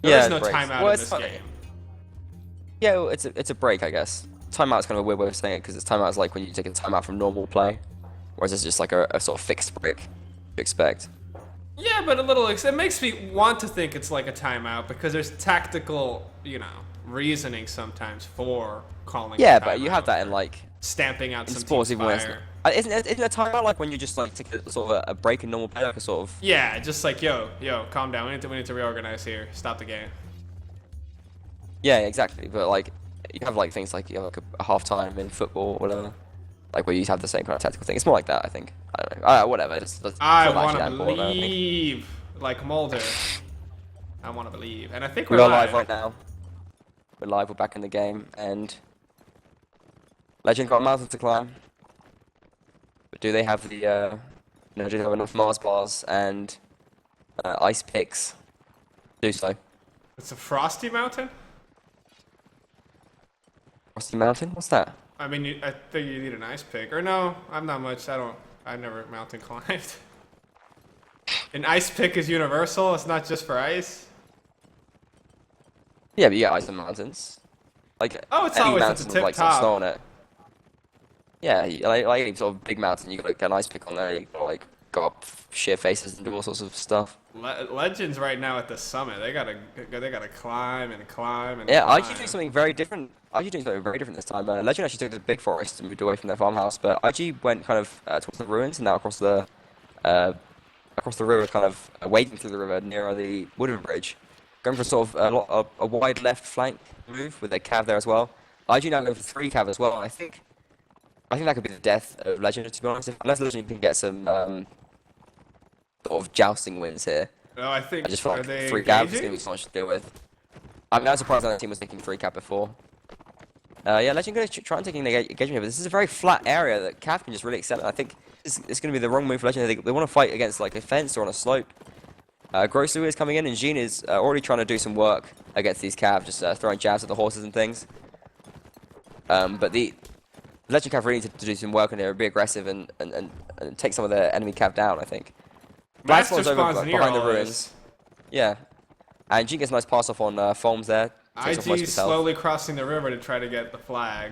There is no breaks. timeout in this game. Yeah, well, it's a break, I guess. Timeout's kind of a weird way of saying it because timeout is like when you take a timeout from normal play, whereas it's just like a sort of fixed break you expect. Yeah, but a little. It makes me want to think it's like a timeout because there's tactical, you know, reasoning sometimes for calling. Yeah, a but you have that in like stamping out in some sports team's even when it's fire. not. Isn't a timeout like when you just like take a sort of a break in normal play, like a sort of? Yeah, just like yo, calm down. We need to reorganize here. Stop the game. Yeah, exactly. But like you have like things like you have like a half time in football or whatever, like where you have the same kind of tactical thing. It's more like that, I think. I don't know. Whatever. I want to believe, like Mulder. I want to believe, and I think we're live right now. We're live. We're back in the game, and Legend got a mountain to climb. But do they have the, do they have enough Mars bars and ice picks? Do so. It's a frosty mountain. Frosty Mountain? What's that? I mean, I think you need an ice pick. Or no, I'm not much. I never mountain climbed. An ice pick is universal. It's not just for ice. Yeah, but you get ice on mountains. Like it's any always at mountain the with like tip some top. snow on it. Yeah, like any sort of big mountain, you got like an ice pick on there. You got like go up sheer faces and do all sorts of stuff. Legends right now at the summit. They gotta climb and climb and. Yeah, climb. IG doing something very different. IG doing something very different this time. Legend actually took the big forest and moved away from their farmhouse, but IG went kind of towards the ruins and now across the river, kind of wading through the river near the wooden bridge, going for sort of a wide left flank move with their cav there as well. IG now going for 3 cav as well. And I think that could be the death of Legend, to be honest. Unless Legend can get some sort of jousting wins here. No, I think. I just feel like 3 engaging? cav is going to be so much to deal with. I'm not surprised that the team was taking 3 cav before. Yeah, Legend going to try and take an engagement here, but this is a very flat area that Cav can just really excel in. I think it's going to be the wrong move for Legend. They want to fight against like a fence or on a slope. Grosu is coming in, and Jean is already trying to do some work against these Cav, just throwing jabs at the horses and things. But the Legend Cav really need to do some work on here, be aggressive and take some of the enemy Cav down, I think. Blast spawns over behind the ruins. Yeah. And Jean gets a nice pass off on Foams there. IG slowly crossing the river to try to get the flag.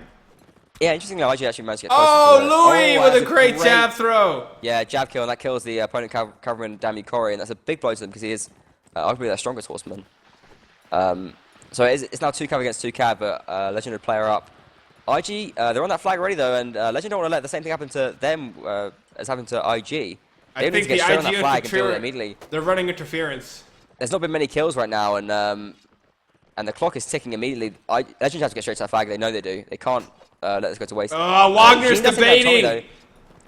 Yeah, interestingly, IG actually managed to get closer to Louis with a great jab throw! Yeah, jab kill, and that kills the opponent covering Dami Kori, and that's a big blow to them because he is arguably their strongest horseman. So it's now 2 cav against 2 cav, but Legend would player up. IG, they're on that flag already though, and Legend don't want to let the same thing happen to them as happened to IG. They I think need to get the straight on that IG flag and deal with it interference. immediately. They're running interference. there's not been many kills right now, and the clock is ticking immediately. Legends have to get straight to that flag. They know they do. They can't let this go to waste. Oh, Wagner's Gene doesn't have Tommy, debating. though,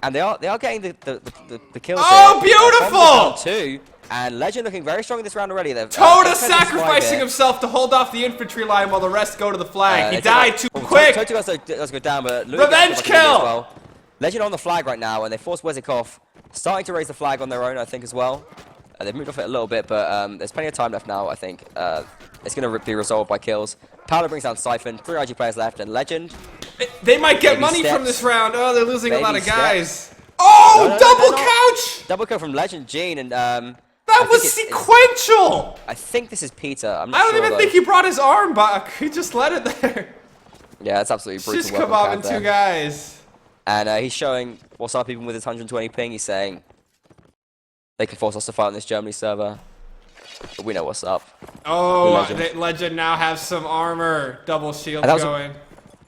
and they are getting the kills. Oh, here. beautiful! Too, and Legend looking very strong in this round already. Tota sacrificing himself to hold off the infantry line while the rest go to the flag. He died too quick. Tota does go down, but Louis Revenge kill! as well. Legend on the flag right now, and they force Wezzik off. Starting to raise the flag on their own, I think, as well. They've moved off it a little bit, but there's plenty of time left now, I think. It's going to be resolved by kills. Paolo brings down Siphon. 3 IG players left, and Legend. They might get money from this round. Oh, they're losing a lot of guys. Steps. Oh, no, double couch! Double kill from Legend, Gene, and that was sequential! I think this is Peter. I'm I not don't sure, even though. think he brought his arm back. He just let it there. Yeah, that's absolutely brutal. Just come up in 2 guys. And he's showing what's up even with his 120 ping. He's saying they can force us to fight on this Germany server. But we know what's up. Oh, Legend now has some armor. Double shield going.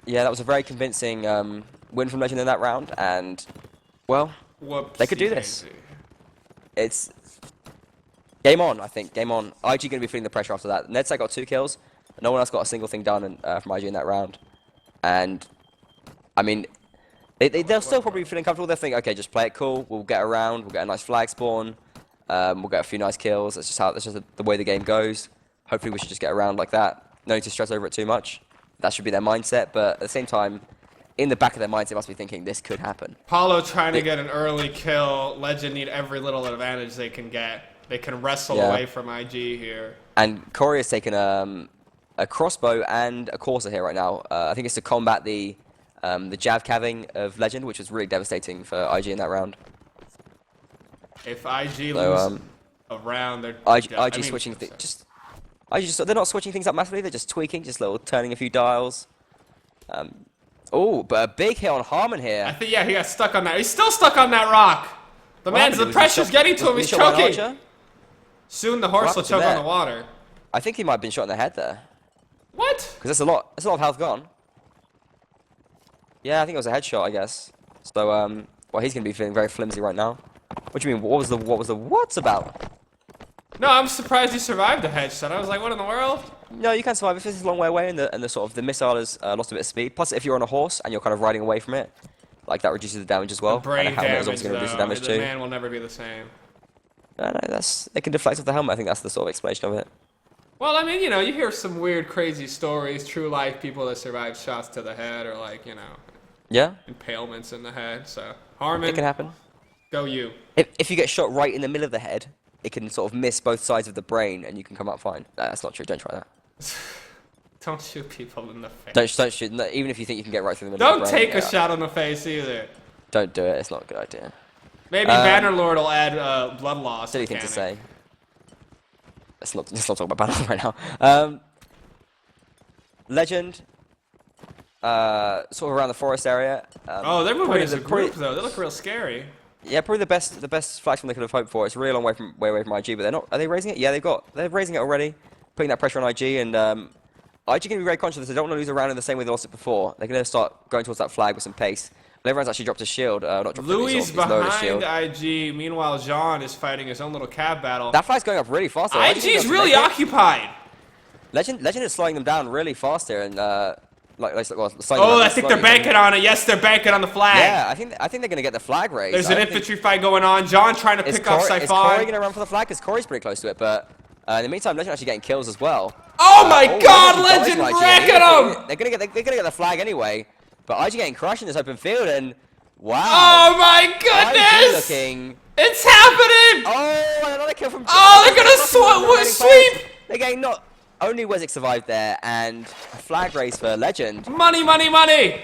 Yeah, that was a very convincing win from Legend in that round. And, well, they could do this. It's game on, I think. Game on. IG going to be feeling the pressure after that. Nedsec got 2 kills. No one else got a single thing done from IG in that round. And, I mean, they'll still probably be feeling comfortable. They'll think, okay, just play it cool. We'll get around. We'll get a nice flag spawn. We'll get a few nice kills. That's just the way the game goes. Hopefully, we should just get around like that. No need to stress over it too much. That should be their mindset. But at the same time, in the back of their minds, they must be thinking this could happen. Paulo trying to get an early kill. Legend need every little advantage they can get. They can wrestle away from IG here. And Corey has taken a crossbow and a Corsair here right now. I think it's to combat the jav caving of Legend, which was really devastating for IG in that round. If IG loses a round, they're IG switching they're not switching things up massively. They're just tweaking, just turning a few dials. Oh, but a big hit on Harmon here. I think he got stuck on that. He's still stuck on that rock. The pressure's getting to him. He's choking. Soon the horse will choke on the water. I think he might have been shot in the head there. What? Because that's a lot of health gone. Yeah, I think it was a headshot, I guess. So, well, he's gonna be feeling very flimsy right now. What do you mean? What was the what's about? No, I'm surprised he survived the headshot. I was like, what in the world? No, you can survive if this is a long way away and the sort of the missile has lost a bit of speed. Plus, if you're on a horse and you're kind of riding away from it, like that reduces the damage as well. The brain damage, is obviously going to reduce the damage the too. man will never be the same. No, they can deflect off the helmet. I think that's the sort of explanation of it. Well, I mean, you hear some weird, crazy stories, true life people that survived shots to the head or yeah, impalements in the head. So Harmon, it can happen. Go you. If you get shot right in the middle of the head, it can sort of miss both sides of the brain and you can come out fine. That's not true. Don't try that. Don't shoot people in the face. Don't shoot. No, even if you think you can get right through the middle of the brain. Don't take a shot on the face either. Don't do it. It's not a good idea. Maybe Bannerlord will add blood loss. Silly thing to say. Let's not talk about Bannerlord right now. Legend. Sort of around the forest area. They're moving as a group though. They look real scary. Yeah, probably the best flag spawn they could have hoped for. It's a really long way away from IG, but they're not. Are they raising it? Yeah, they're raising it already, putting that pressure on IG, and IG can be very conscious. They don't want to lose a round in the same way they lost it before. They're going to start going towards that flag with some pace. And everyone's actually dropped his shield. Not dropped Louis his behind IG. Meanwhile, Jean is fighting his own little cab battle. That flag's going up really fast. IG's really occupied. Legend is slowing them down really fast here, and I think they're banking on it. Yes, they're banking on the flag. Yeah, I think they're gonna get the flag raised. There's an infantry fight going on. John trying to pick off Siphon. Is Corey gonna run for the flag? Because Corey's pretty close to it, but in the meantime, Legend actually getting kills as well. Oh my God, Legend wrecking them! They're gonna get the flag anyway, but IG getting crushed in this open field, and wow. Oh my goodness! It's happening! Oh, another kill from. Oh, they're gonna sweep! They're getting not. Only Wezzik survived there, and a flag raise for Legend. Money, money, money!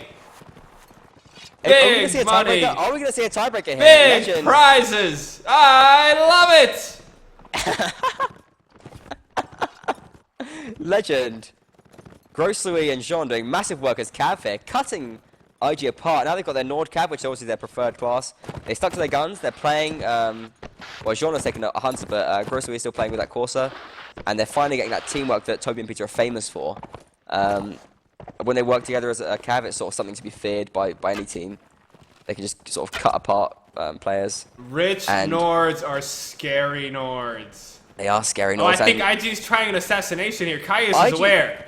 Big money! Are we going to see a tiebreaker here? Big Legend. Prizes! I love it! Legend. Gross Louis and Jean doing massive work as Cav here, cutting IG apart. Now they've got their Nord Cav, which is obviously their preferred class. They stuck to their guns. They're playing... well, Jean has taken a Hunter, but Gross Louis is still playing with that Corsair. And they're finally getting that teamwork that Toby and Peter are famous for. When they work together as a Cav, it's sort of something to be feared by any team. They can just sort of cut apart players. Rich Nords are scary Nords. They are scary. Oh, I Nords, think and IG's trying an assassination here. Caius IG is aware.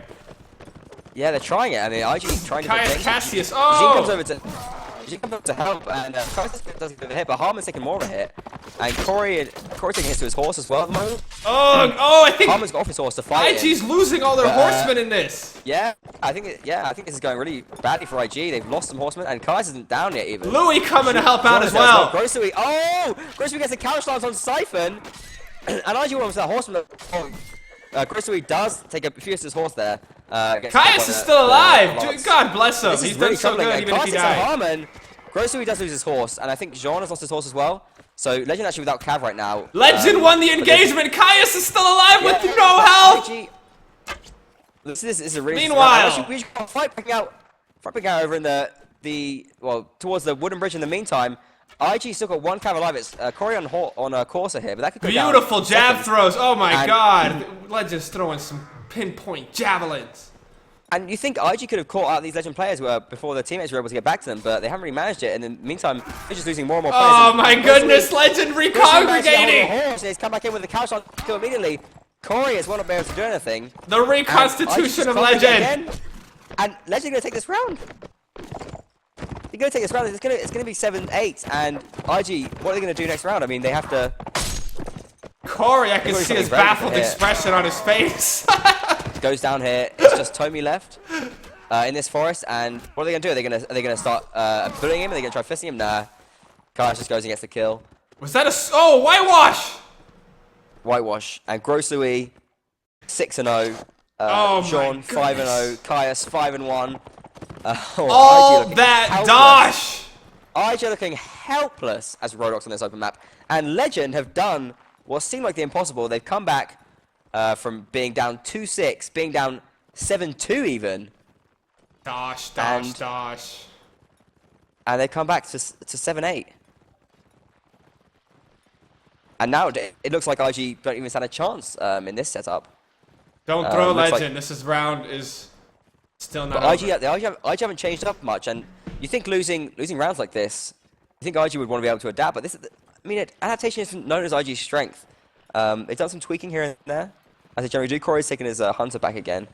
yeah, they're trying it. I mean, IG's trying to Caius things. Cassius. Jean comes Oh! over to help, and Caius doesn't get a hit, but Harmon's taking more of a hit, and Corey's taking hits to his horse as well at the moment. Oh, I think Harmon's got off his horse to fight IG's losing all their horsemen in this. Yeah, I think this is going really badly for IG. They've lost some horsemen, and Caius isn't down yet even. Louis coming to help out as well. Grocery gets a couch lance on Siphon, and IG wants that horseman. Grocery does take a fierce horse there. Caius is still alive. God bless him. He's done so good even if he died. Harmon, Grocery does lose his horse, and I think Jean has lost his horse as well. So Legend actually without Cav right now. Legend won the engagement. Caius is still alive with no health. This is a really. Meanwhile, we should fight breaking out over in the towards the wooden bridge. In the meantime, IG still got one Cav alive. It's Corey on Corsa here, but that could go down. Beautiful jab throws. Oh my God! Legend's throwing some pinpoint javelins. And you think IG could have caught out these Legend players before their teammates were able to get back to them, but they haven't really managed it. And in the meantime, they're just losing more and more players. Oh my goodness! Legend recongregating. He's come back in with the couch on kill immediately. Corey has not been able to do anything. The reconstitution of Legend. And Legend gonna take this round. They're gonna take this round. It's gonna be 7-8. And IG, what are they gonna do next round? I mean, they have to. Corey, I can see his baffled expression on his face. Goes down here. It's just Tommy left in this forest. And what are they gonna do? Are they gonna start bullying him? Are they gonna try fisting him? Nah. Kaius just goes and gets the kill. Was that whitewash? Whitewash and Grocery 6-0. Sean 5-0. Caius 5-1. All that dosh. IG looking helpless as Rodox on this open map, and Legend have done what seemed like the impossible. They've come back from being down 2-6, being down 7-2 even. Dosh. And they come back to 7-8. And now it looks like IG don't even stand a chance in this setup. Don't throw Legend. This round is still not over. IG haven't changed up much, and you think losing rounds like this, you think IG would want to be able to adapt, but adaptation isn't known as IG's strength. They've done some tweaking here and there, as they generally do. Corey's taken his Hunter back again,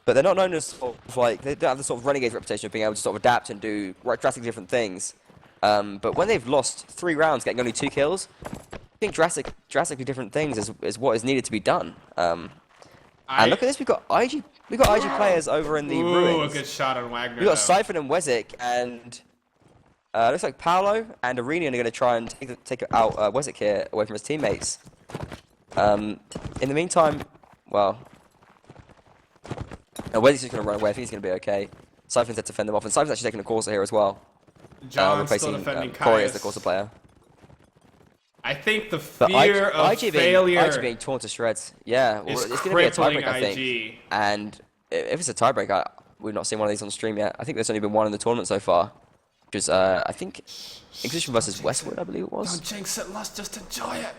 but they're not known as they don't have the sort of Renegade reputation of being able to sort of adapt and do drastically different things. But when they've lost 3 rounds, getting only 2 kills, I think drastically different things is what is needed to be done. And look at this, we've got IG players over in the ruins. A good shot on Wagner. We've got Siphon and Wezik, and looks like Paolo and Arenian are going to try and take out Wezik here away from his teammates. In the meantime, Wezik's just going to run away. I think he's going to be okay. Siphon's had to fend them off, and Siphon's actually taking a Corsa here as well. John's replacing still defending Corey as the Corsa player. I think the fear of failure IG being torn to shreds. Yeah, it's going to be a tiebreak, I think. IG. And if it's a tiebreak, we've not seen one of these on stream yet. I think there's only been one in the tournament so far, which is I think Inquisition versus Westwood, I believe it was. Don't jinx it, Lust. Just enjoy it.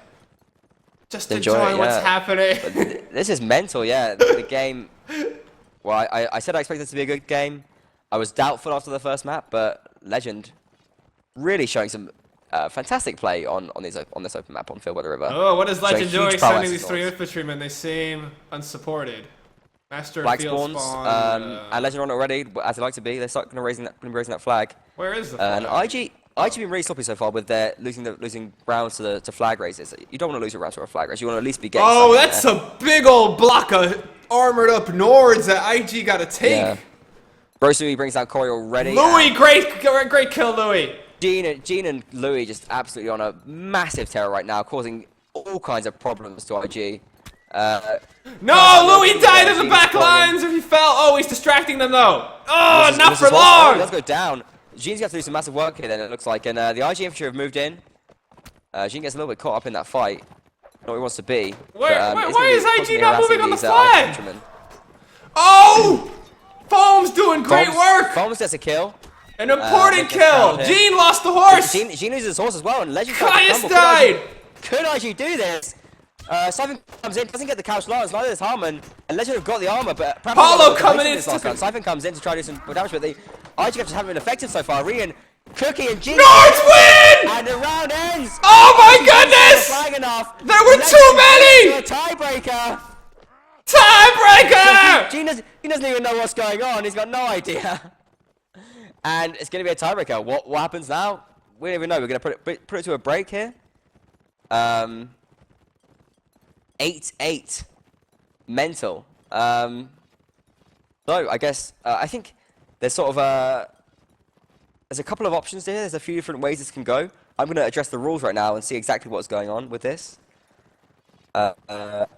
Just enjoy what's happening. This is mental, yeah. The game. Well, I said I expected this to be a good game. I was doubtful after the first map, but Legend really showing some fantastic play on this open map on Fieldweather River. Oh, what is Legend doing sending these 3 infantrymen? They seem unsupported. Master Flag field spawns, spawn. and Legend on already, as they like to be. They start raising that flag. Where is the flag? And IG been really sloppy so far with their losing rounds to flag raises. You don't want to lose a round to a flag raise. You want to at least be getting. Oh, that's a big old block of armored up Nords that IG got to take. Yeah. Grocery brings down Corey already. Louis, great kill, Louis. Jean and Louis just absolutely on a massive tear right now, causing all kinds of problems to IG. No, Louis died in the back lines, or he fell. Oh, he's distracting them though. Oh, not for long. Let's go down. Jean's got to do some massive work here then, it looks like. And the IG infantry have moved in. Jean gets a little bit caught up in that fight. Not where he wants to be. Why is IG not moving on the flag? Oh! Foam's doing great work. Foam's gets a kill. An important kill. Jean lost the horse. Jean loses his horse as well, and Legend Caius died. Could IG do this? Siphon comes in, doesn't get the couch lance, neither does Harmon, and Legend have got the armor, but Paulo coming in. Siphon comes in to try to do some damage, but the IG just haven't been effective so far. Rian Cookie and G. Nords win! And the round ends. Oh my goodness! Flag enough. There were too many! A tiebreaker. Tiebreaker! He doesn't even know what's going on. He's got no idea. And it's going to be a tiebreaker. What happens now? We don't even know. We're going to put it to a break here. 8-8. Mental. So I guess I think there's sort of there's a couple of options here. There's a few different ways this can go. I'm going to address the rules right now and see exactly what's going on with this. In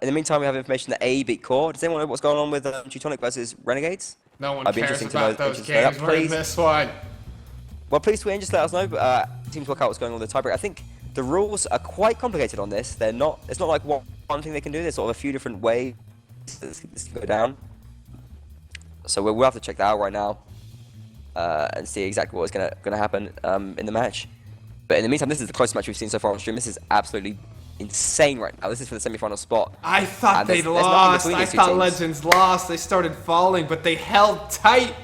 the meantime, we have information that A beat Core. Does anyone know what's going on with Teutonic versus Renegades? No one I'd be cares interesting to about know, those games. We're in this one. Well, please tweet in, just let us know. But teams work out what's going on with the tiebreaker. I think the rules are quite complicated on this. They're not. It's not like one thing they can do. There's sort of a few different ways this can go down. So we'll have to check that out right now and see exactly what's gonna happen in the match. But in the meantime, this is the closest match we've seen so far on stream. This is absolutely insane right now. This is for the semi-final spot. I thought they'd lost. I thought Legends lost. They started falling, but they held tight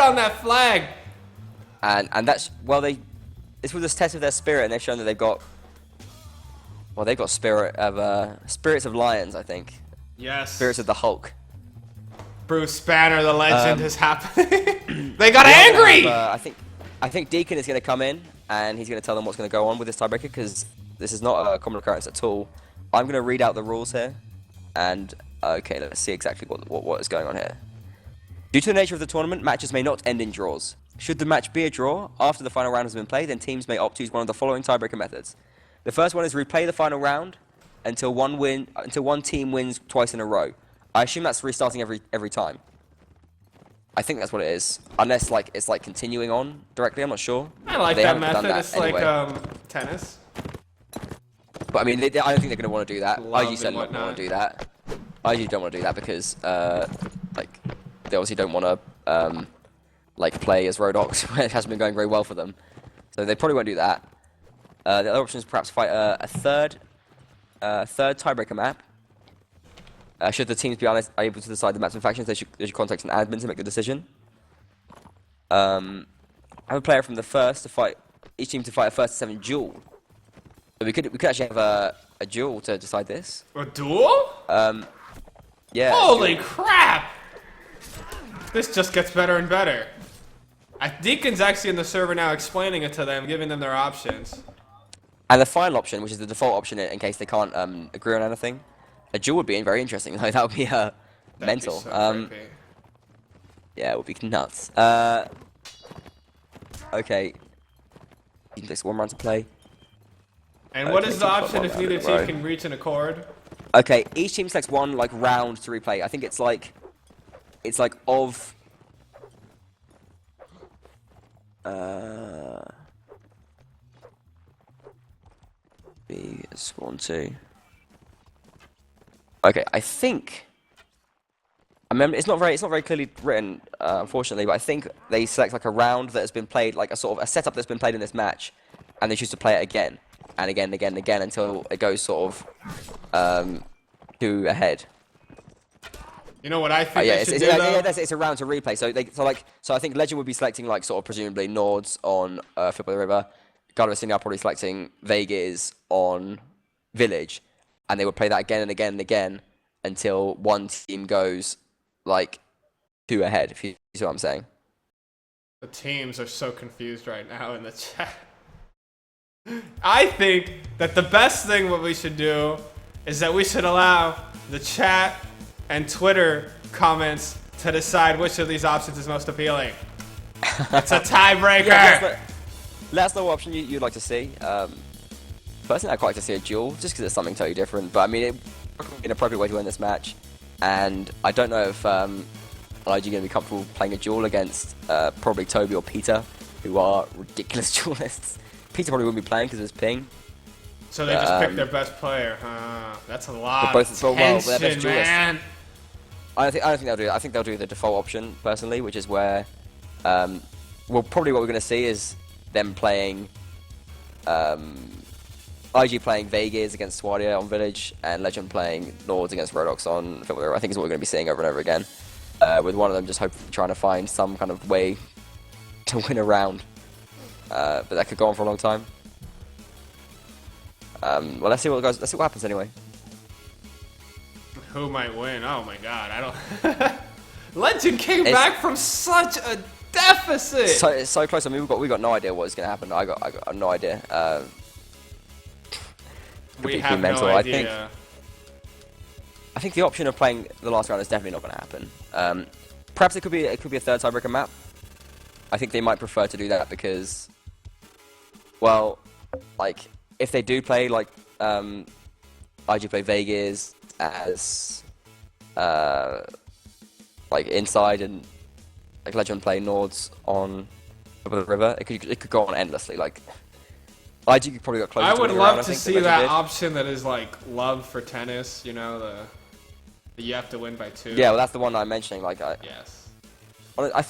on that flag. And that's this was a test of their spirit, and they've shown that they've got spirits of lions, I think. Yes. Spirits of the Hulk. Bruce Banner, the legend, is happening. They got angry. I think Deacon is going to come in, and he's going to tell them what's going to go on with this tiebreaker, because this is not a common occurrence at all. I'm going to read out the rules here, and okay, let's see exactly what is going on here. Due to the nature of the tournament, matches may not end in draws. Should the match be a draw after the final round has been played, then teams may opt to use one of the following tiebreaker methods. The first one is replay the final round until one team wins twice in a row. I assume that's restarting every time. I think that's what it is, unless it's like continuing on directly. I'm not sure. I like that method. It's anyway. Like tennis. But I mean, I don't think they're going to want to do that. Love I certainly don't want to do that. I usually don't want to do that because like they obviously don't want to like play as Rodox when it hasn't been going very well for them. So they probably won't do that. The other option is perhaps fight a third tiebreaker map. Should the teams be able to decide the maps and factions, they should contact an admin to make the decision. I have a player from the first to fight each team to fight a first to 7 duel. So we could actually have a duel to decide this. A duel? Yeah. Holy crap! This just gets better and better. Deacon's actually in the server now explaining it to them, giving them their options. And the final option, which is the default option in case they can't agree on anything, a duel would be very interesting. Like, that would be mental. Be so yeah, it would be nuts. Okay. Team takes 1 round to play. And what is the option if neither team can reach an accord? Okay, each team selects one round to replay. I think it's like of B spawn 2. Okay, I think. I mean, it's not very clearly written, unfortunately, but I think they select like a round that has been played, like a sort of a setup that's been played in this match, and they choose to play it again and again and again and again until it goes sort of 2 ahead. You know what I think? Yeah, it's a round to replay. So I think Legend would be selecting like sort of presumably Nords on Flip of the River. God of Istiniar probably selecting Vegas on Village, and they would play that again and again and again until one team goes like 2 ahead. If you see what I'm saying. The teams are so confused right now in the chat. I think that the best thing what we should do is that we should allow the chat and Twitter comments to decide which of these options is most appealing. It's a tiebreaker. Yeah, let us know what option you'd like to see. Personally, I'd quite like to see a duel, just because it's something totally different. But I mean, it's an appropriate way to win this match. And I don't know if LIG going to be comfortable playing a duel against probably Toby or Peter, who are ridiculous duelists. Peter probably wouldn't be playing because of his ping. So they just pick their best player. That's a lot of tension, man. I don't think they'll do that. I think they'll do the default option, personally, which is where, well, probably what we're going to see is them playing, IG playing Vegas against Swadia on Village, and Legend playing Nords against Rodox on Flip of the River. I think is what we're going to be seeing over and over again, with one of them just hopefully trying to find some kind of way to win a round. but that could go on for a long time. Well, let's see what happens anyway. Who might win? Oh my god, I don't. Legend came back from such a deficit. So it's so close. I mean, we got no idea what was going to happen. I got no idea. We have no idea. I think the option of playing the last round is definitely not going to happen. Perhaps it could be a third tiebreaker map. I think they might prefer to do that because, well, like if they do play like IG play Vegas as like inside and like Legend play Nords on over the river, it could go on endlessly. Like IG could probably got closer. I to would winning love round, to see that option that is like love for tennis. You know, the you have to win by 2. Yeah, well, that's the one I'm mentioning. Like, yes. I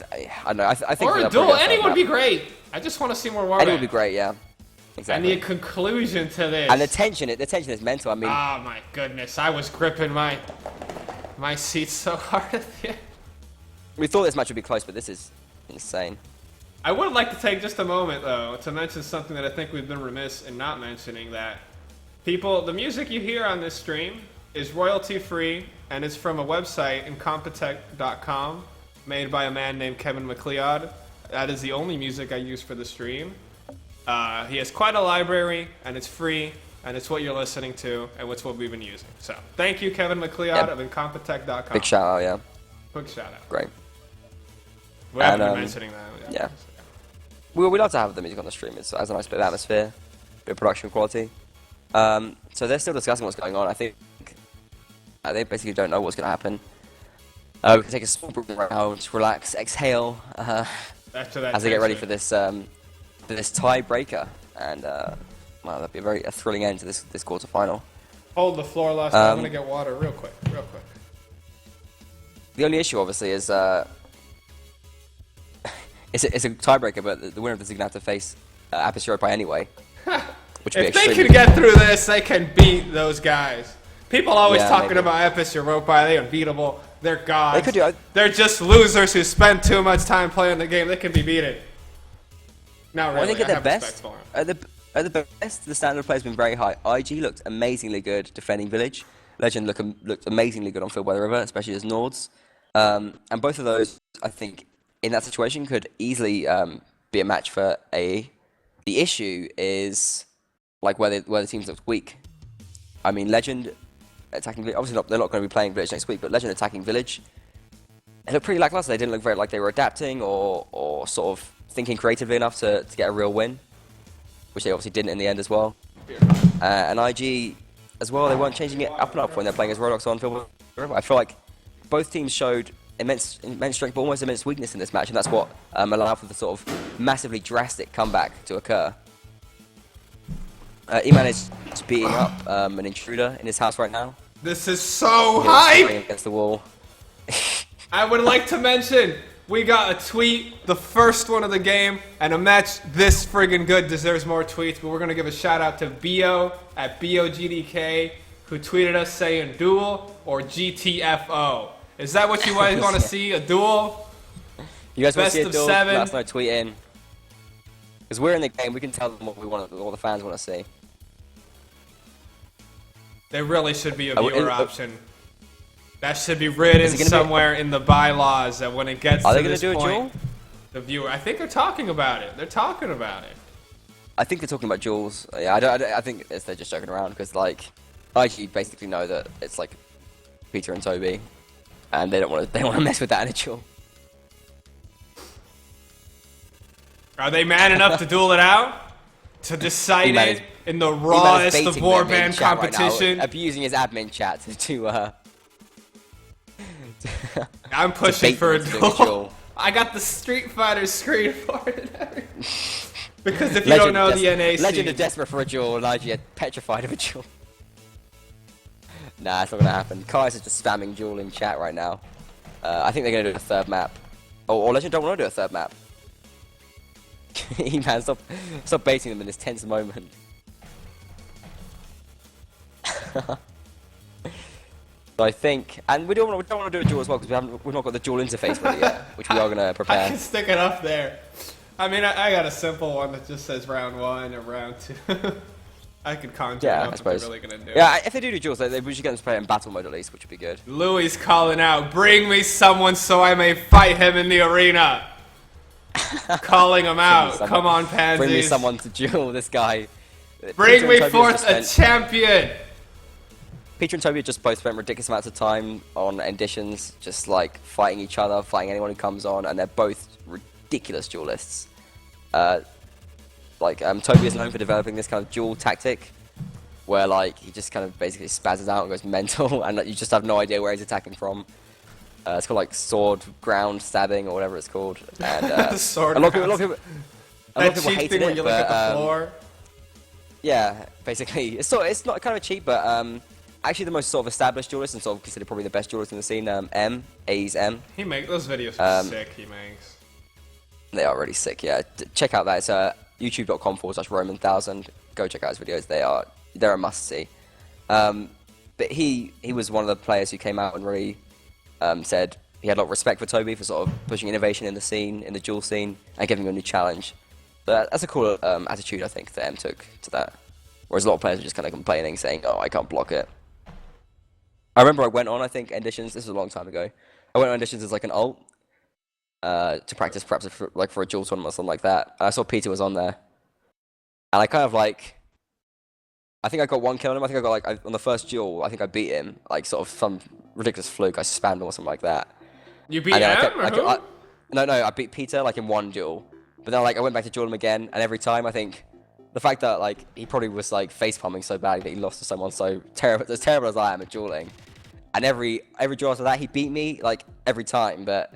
don't know. I think or a duel. Any would be great. I just want to see more war. Any would be great. Yeah. Exactly. And the conclusion to this. And the tension is mental. I mean. Oh my goodness! I was gripping my seat so hard at the end. We thought this match would be close, but this is insane. I would like to take just a moment, though, to mention something that I think we've been remiss in not mentioning, that the music you hear on this stream is royalty-free, and it's from a website, incompetech.com, made by a man named Kevin MacLeod. That is the only music I use for the stream. He has quite a library, and it's free, and it's what you're listening to, and it's what we've been using. So, thank you, Kevin MacLeod of incompetech.com. Big shout out, yeah. Quick shout out. Great. We haven't been mentioning that. Yeah. We love to have the music on the stream. It has a nice bit of atmosphere, bit of production quality. So they're still discussing what's going on. I think they basically don't know what's going to happen. We can take a small break right now, just relax, exhale, as they get ready for this tiebreaker, and well, that'd be a thrilling end to this quarterfinal. Hold the floor, last time. I'm gonna get water real quick. The only issue, obviously, is it's a tiebreaker, but the winner of this is gonna have to face Apis Europa anyway. Which if they can get through this, they can beat those guys. People always talking about Apis Europa. They're unbeatable. They're gods. They could do it. They're just losers who spend too much time playing the game. They can be beaten. Not really. I think at have the best, respect for them. at the best, the standard of play has been very high. IG looked amazingly good defending Village. Legend looked amazingly good on field by the river, especially as Nords. And both of those, I think, in that situation, could easily be a match for AE. The issue is like where the teams looked weak. I mean, Legend attacking Village. Obviously, they're not going to be playing Village next week, but Legend attacking Village, it looked pretty lackluster. They didn't look very like they were adapting or sort of thinking creatively enough to get a real win, which they obviously didn't in the end as well. And IG as well, they weren't changing it up and up when they're playing as Rodox on field. I feel like both teams showed immense strength, but almost immense weakness in this match, and that's what allowed for the sort of massively drastic comeback to occur. Eman is beating up an intruder in his house right now. This is so hype! Against the wall. I would like to mention, we got a tweet, the first one of the game, and a match this friggin' good deserves more tweets, but we're going to give a shout out to Bo at BOGDK, who tweeted us saying duel or GTFO. Is that what you guys want to see, a duel? You guys want to see a duel? Best of 7? Let us know, tweet in. Because we're in the game, we can tell them what the fans want to see. There really should be a viewer option. That should be written somewhere in the bylaws that when it gets to this point, the viewer. I think they're talking about it. They're talking about it. I think they're talking about duels. Yeah, I think they're just joking around because like, IG basically know that it's like Peter and Toby, and they don't want to mess with that in a duel. Are they man enough to duel it out? To decide it in the rawest of warband competition? Right abusing his admin chat to I'm pushing for a duel. I got the Street Fighter screen for it. Because if you don't know the NAC... Legend are desperate for a duel, and IG are petrified of a duel. Nah, it's not gonna happen. Kai's is just spamming duel in chat right now. I think they're gonna do a third map. Or Legend don't want to do a third map. Man, stop baiting them in this tense moment. So I think, and we don't want to do a duel as well because we've not got the duel interface ready yet, which we are going to prepare. I can stick it up there. I mean, I got a simple one that just says round 1 or round 2. I could conjure Yeah, up I what suppose. they're really gonna do. Yeah, if they do duels, they should get them to play in battle mode at least, which would be good. Louis calling out, "Bring me someone so I may fight him in the arena." Calling him out. Come on, pansies. Bring me someone to duel this guy. Bring me forth a champion. Peter and Toby just both spent ridiculous amounts of time on editions, just like fighting each other, fighting anyone who comes on, and they're both ridiculous duelists. Toby is known for developing this kind of duel tactic, where like he just kind of basically spazzes out and goes mental, and you just have no idea where he's attacking from. It's called like sword ground stabbing or whatever it's called. And sword a lot of people thing hated where it, you look at but the floor. yeah, basically it's not kind of cheap, but actually the most sort of established duelist and sort of considered probably the best duelist in the scene. AE's M. He makes those videos are sick. He makes. They are really sick. Yeah, check out that. It's youtube.com/Roman1000. Go check out his videos. They're a must see. But he was one of the players who came out and really said he had a lot of respect for Toby for sort of pushing innovation in the scene, in the duel scene, and giving him a new challenge. So that's a cool attitude, I think, that M took to that. Whereas a lot of players are just kind of complaining, saying, "Oh, I can't block it." I remember I went on, I think, Enditions. This was a long time ago. I went on Enditions as like an alt to practice, perhaps for a duel tournament or something like that. And I saw Peter was on there, and I kind of like. I think I got 1 kill on him. I think I got on the first duel. I think I beat him, like sort of some ridiculous fluke. I spammed him or something like that. You beat him or who? No, I beat Peter like in 1 duel. But then I went back to duel him again, and every time I think the fact that like he probably was like face palming so badly that he lost to someone so terrible, as terrible as I am at dueling, and every duel after that he beat me like every time. But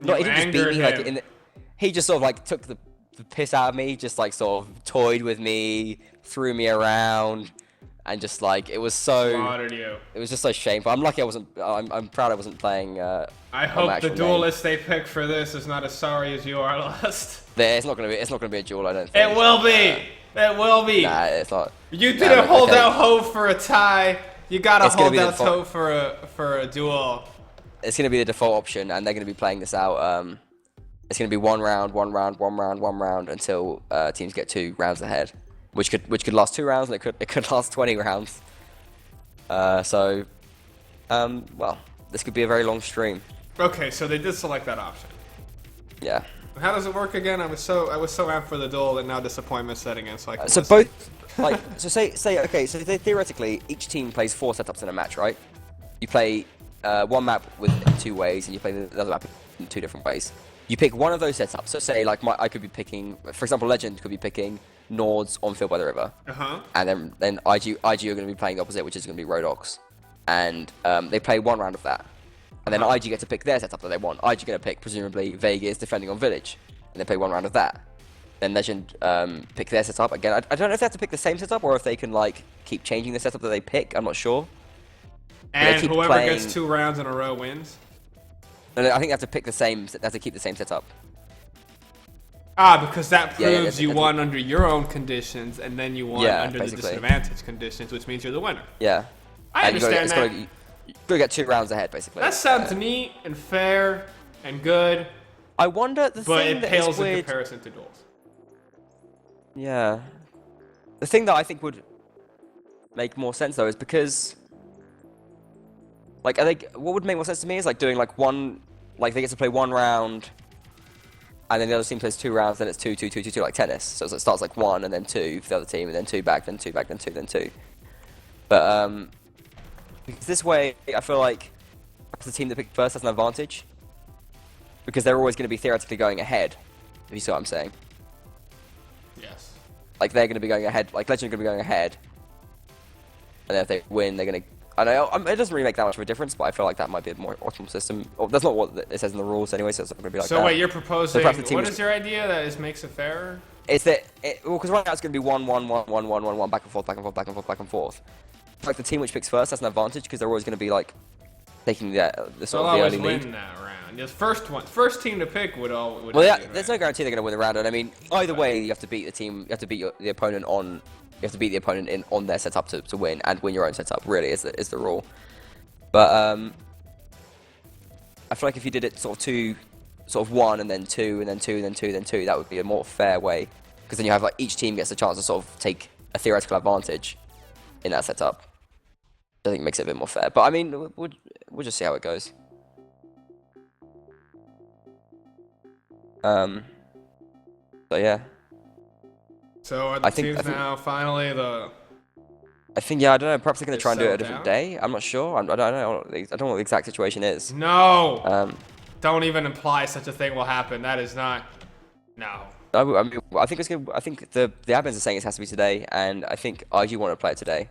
he didn't just beat me like he just sort of like took the piss out of me, just like sort of toyed with me, threw me around, and just like it was so. Slaughtered you. It was just so shameful. I'm lucky I wasn't. I'm proud I wasn't playing. I hope the duelist they pick for this is not as sorry as you are, Lust. It's not gonna be a duel. I don't think. It will be. It will be. Nah, it's not. You didn't hold out hope for a tie. You gotta hold out hope for a duel. It's gonna be the default option, and they're gonna be playing this out. It's gonna be one round until teams get 2 rounds ahead, which could last 2 rounds, and it could last 20 rounds. Well, this could be a very long stream. Okay, so they did select that option. Yeah. How does it work again? I was so amped for the duel, and now disappointment setting in. So I can theoretically each team plays 4 setups in a match, right? You play one map in 2 ways, and you play the other map in 2 different ways. You pick one of those setups. So say like I could be picking, for example, Legend could be picking Nords on Field by the River, and then IG are going to be playing the opposite, which is going to be Rodox, and they play 1 round of that. And then IG get to pick their setup that they want. IG going to pick, presumably, Vegas defending on Village. And they play 1 round of that. Then Legend pick their setup. Again, I don't know if they have to pick the same setup or if they can, like, keep changing the setup that they pick. I'm not sure. And whoever gets 2 rounds in a row wins? No, I think they have to pick the same. They have to keep the same setup. Because that proves you won under your own conditions, and then you won under the disadvantage conditions, which means you're the winner. Yeah. I understand that. You gotta get 2 rounds ahead, basically. That sounds neat and fair and good. I wonder but it pales in comparison to duels. Yeah. The thing that I think would make more sense though is because, like, what would make more sense to me is like doing like they get to play 1 round, and then the other team plays 2 rounds, then it's 2, 2, 2, 2, 2, like tennis. So it starts like 1 and then 2 for the other team, and then 2 back, then 2 back, then 2, then 2. But because this way, I feel like the team that picked first has an advantage. Because they're always going to be theoretically going ahead, if you see what I'm saying. Yes. Like, they're going to be going ahead, like, Legend are going to be going ahead. And then if they win, they're going to... I know, it doesn't really make that much of a difference, but I feel like that might be a more optimal system. Well, that's not what it says in the rules anyway, so it's not going to be like that. So wait, you're proposing... what is your idea that makes it fairer? It's that... because right now it's going to be 1, 1, 1, 1, 1, 1, 1, back and forth, back and forth, back and forth, back and forth. Like, the team which picks first has an advantage, because they're always going to be, like, taking the sort of the early lead. Win that round. The first team to pick would there's no guarantee they're going to win the round, and I mean, either way, you have to beat the team. You have to beat the opponent on. You have to beat the opponent on their setup to win, and win your own setup. Really, is the rule. But I feel like if you did it sort of 2 sort of 1 and then 2 and then 2 and then 2 and then 2, that would be a more fair way. Because then you have like each team gets a chance to sort of take a theoretical advantage in that setup. I think it makes it a bit more fair. But I mean, we'll just see how it goes. So yeah. So are the teams now finally I think, yeah, I don't know. Perhaps they're going to try and do it a different day. I'm not sure. I don't know. I don't know what the exact situation is. No. Don't even imply such a thing will happen. That is not. No. I mean, I think it's going. I think the admins are saying it has to be today, and I think IG want to play it today.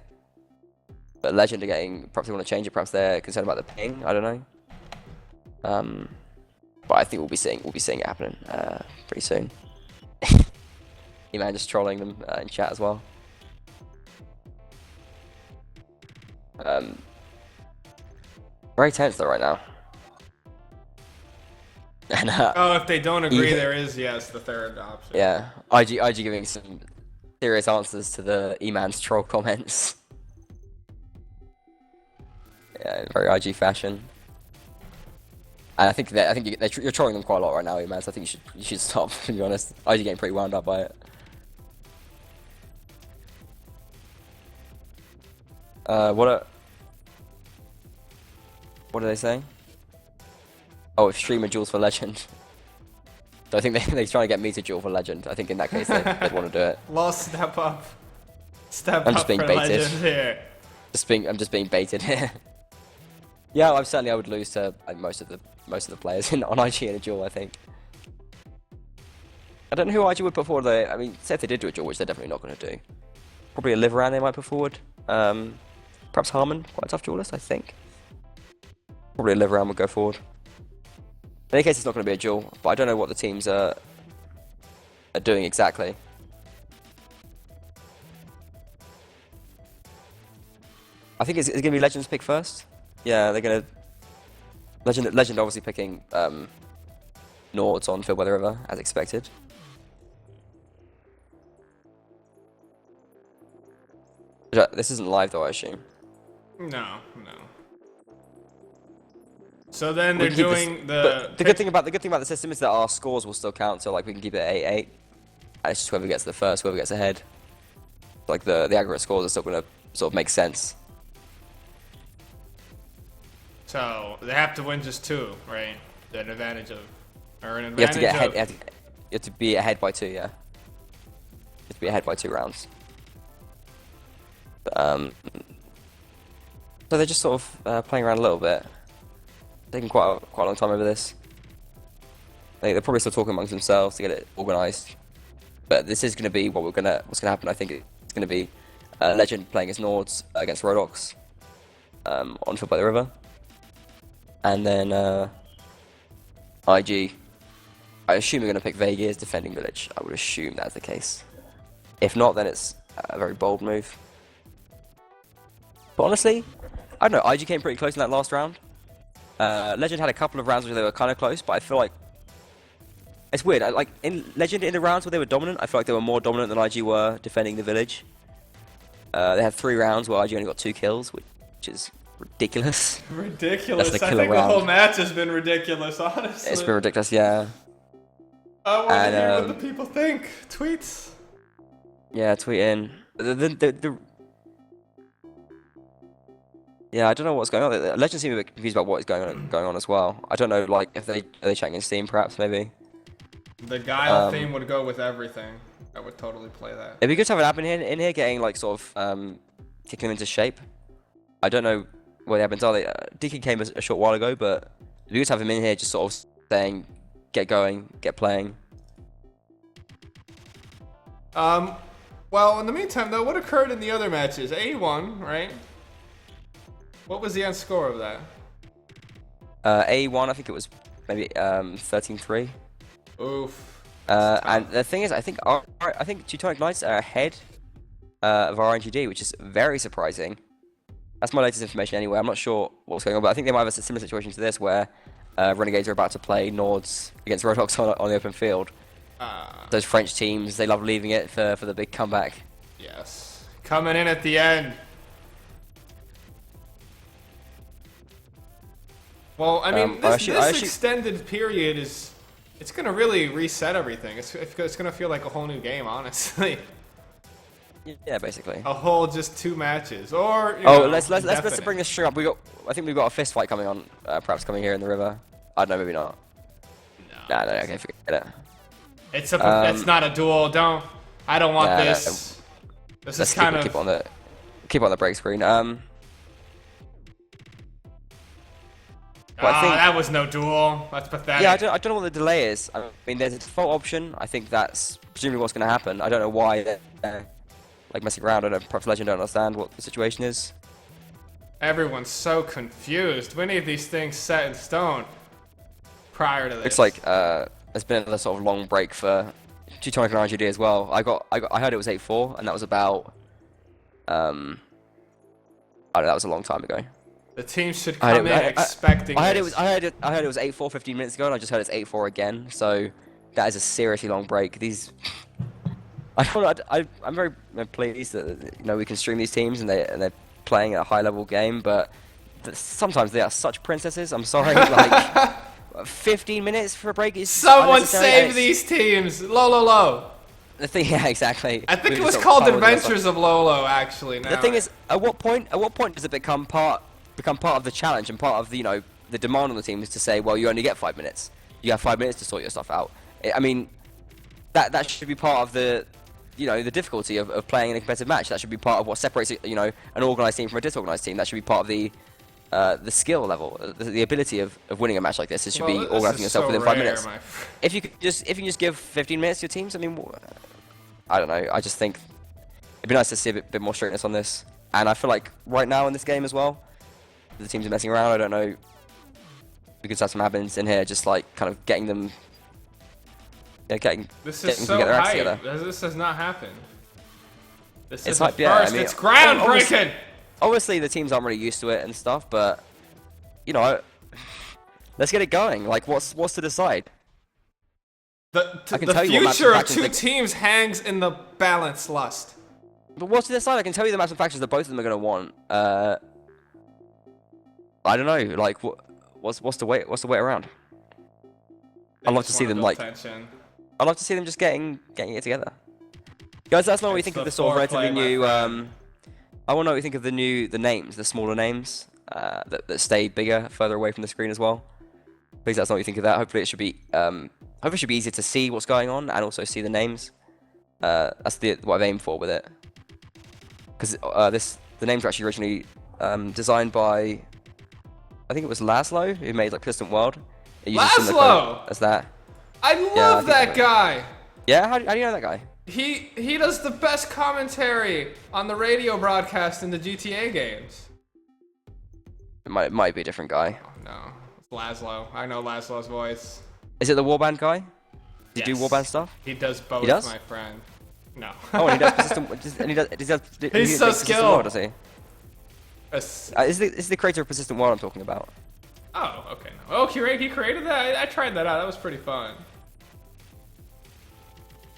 But Legend are getting. Perhaps they want to change it. Perhaps they're concerned about the ping. I don't know. But I think we'll be seeing it happening pretty soon. E-Man just trolling them in chat as well. Very tense though right now. And, oh, if they don't agree, there is the third option. Yeah, IG giving some serious answers to the E-Man's troll comments. Yeah, in very IG fashion. And I think you're trolling them quite a lot right now, E-Man. So I think you should stop. To be honest, IG getting pretty wound up by it. What are they saying? Oh, if streamer duels for Legend. So I think they're trying to get me to duel for Legend. I think in that case they'd want to do it. Lost step up. I'm just being baited. Legend here. I'm just being baited here. Yeah, I would lose to most of the players on IG in a duel. I think. I don't know who IG would put forward. I mean, say if they did do a duel, which they're definitely not going to do. Probably a live round they might put forward. Perhaps Harmon, quite a tough duelist, I think. Probably a live round would go forward. In any case, it's not going to be a duel, but I don't know what the teams are doing exactly. I think it's going to be Legends pick first. Yeah, they're going to... Legend obviously picking Nords on Field by the River, as expected. This isn't live though, I assume. No. So then they're doing the good thing about the system is that our scores will still count, so like we can keep it at 8-8. And it's just whoever gets the first, whoever gets ahead. Like the aggregate scores are still gonna sort of make sense. So they have to win just 2, right? An advantage of, or an advantage you have to get ahead. You have to be ahead by 2, yeah. You have to be ahead by 2 rounds. So they're just sort of playing around a little bit. Taking quite a long time over this. They're probably still talking amongst themselves to get it organised. But this is going to be what's going to happen. I think it's going to be Legend playing as Nords against Rodox on Field by the River. And then IG, I assume you're going to pick Vegas defending Village. I would assume that's the case. If not, then it's a very bold move. But honestly, I don't know, IG came pretty close in that last round. Legend had a couple of rounds where they were kind of close, but I feel like it's weird. Like in Legend, in the rounds where they were dominant, I feel like they were more dominant than IG were defending the village. They had 3 rounds where IG only got 2 kills, which is ridiculous. Ridiculous. That's the I killer think round. the whole match has been ridiculous, honestly. It's been ridiculous, yeah. I want to hear what the people think. Tweets. Yeah, tweet in. Yeah, I don't know what's going on. Legends seem a bit confused about what is going on as well. I don't know, like, if are they chatting in Steam, perhaps, maybe? The Guile theme would go with everything. I would totally play that. It'd be good to have an admin in here getting, like, sort of, kicking them into shape. I don't know where the admins are. Deacon came a short while ago, but it'd be good to have him in here just sort of saying, get going, get playing. Well, in the meantime, though, what occurred in the other matches? A won, right? What was the end score of that? A1, I think it was maybe 13-3. Oof. And the thing is, I think Teutonic Knights are ahead of our RNGD, which is very surprising. That's my latest information anyway. I'm not sure what's going on, but I think they might have a similar situation to this where Renegades are about to play Nords against Rodox on the open field. Those French teams, they love leaving it for the big comeback. Yes. Coming in at the end. Well, I mean, this extended period is It's gonna really reset everything. It's gonna feel like a whole new game, honestly. Yeah, basically. A whole just 2 matches, or let's bring this string up. I think we've got a fist fight coming on, perhaps coming here in the river. I don't know, maybe not. No. Nah, okay, forget it. It's not a duel. I don't want this. This is kind of keep on the break screen. That was no duel. That's pathetic. Yeah, I don't know what the delay is. I mean, there's a default option. I think that's presumably what's going to happen. I don't know why they're like messing around. I don't know. Perhaps Legend don't understand what the situation is. Everyone's so confused. We need these things set in stone prior to this. Looks like there's been another sort of long break for Teutonic and RGD as well. I heard it was 8-4, and that was about I don't know, that was a long time ago. The team should come in expecting I heard this. I heard it was 8-4 15 minutes ago, and I just heard it's 8-4 again. So that is a seriously long break. These, I'm very pleased that we can stream these teams and they're playing a high level game, but sometimes they are such princesses. I'm sorry, like 15 minutes for a break is someone save these teams. Low. The thing, yeah, exactly. I think it was called Adventures of Lolo, actually. Now. The thing is, at what point does it become part of the challenge and part of the the demand on the team is to say, well, you only get 5 minutes. You have 5 minutes to sort your stuff out. I mean, that should be part of the the difficulty of playing in a competitive match. That should be part of what separates an organised team from a disorganised team. That should be part of the skill level, the ability of winning a match like this. It should be organising yourself within 5 minutes. If you can just give 15 minutes to your teams, I mean, I don't know. I just think it'd be nice to see a bit more straightness on this. And I feel like right now in this game as well, the teams are messing around. I don't know. We could have some admins in here, just like kind of getting them. This is so hype. This has not happened. This is hype, first. Yeah, I mean, it's groundbreaking. Obviously, the teams aren't really used to it and stuff, but let's get it going. Like, what's to decide? The future of 2 teams hangs in the balance lust. But what's to decide? I can tell you the match factors that both of them are going to want. I don't know. Like, what's the wait around? I'd love to see them I'd love to see them just getting it together. Guys, that's not what we think of the sort of relatively new. I want to know what you think of the names, the smaller names that stay bigger, further away from the screen as well. Please, that's not what you think of that. Hopefully, it should be easier to see what's going on and also see the names. That's what I've aimed for with it. Because the names were actually originally designed by, I think it was Laszlo, who made like Persistent World. Laszlo! As that. I love that guy. Yeah, how do you know that guy? He does the best commentary on the radio broadcast in the GTA games. It might be a different guy. Oh, no, it's Laszlo. I know Laszlo's voice. Is it the Warband guy? Does yes. he do Warband stuff? He does both, he does? My friend. No. Oh, and he does Persistent. He's so skilled. World, does he? Is the creator of Persistent World I'm talking about? Oh, okay. Oh, he created that? I tried that out. That was pretty fun.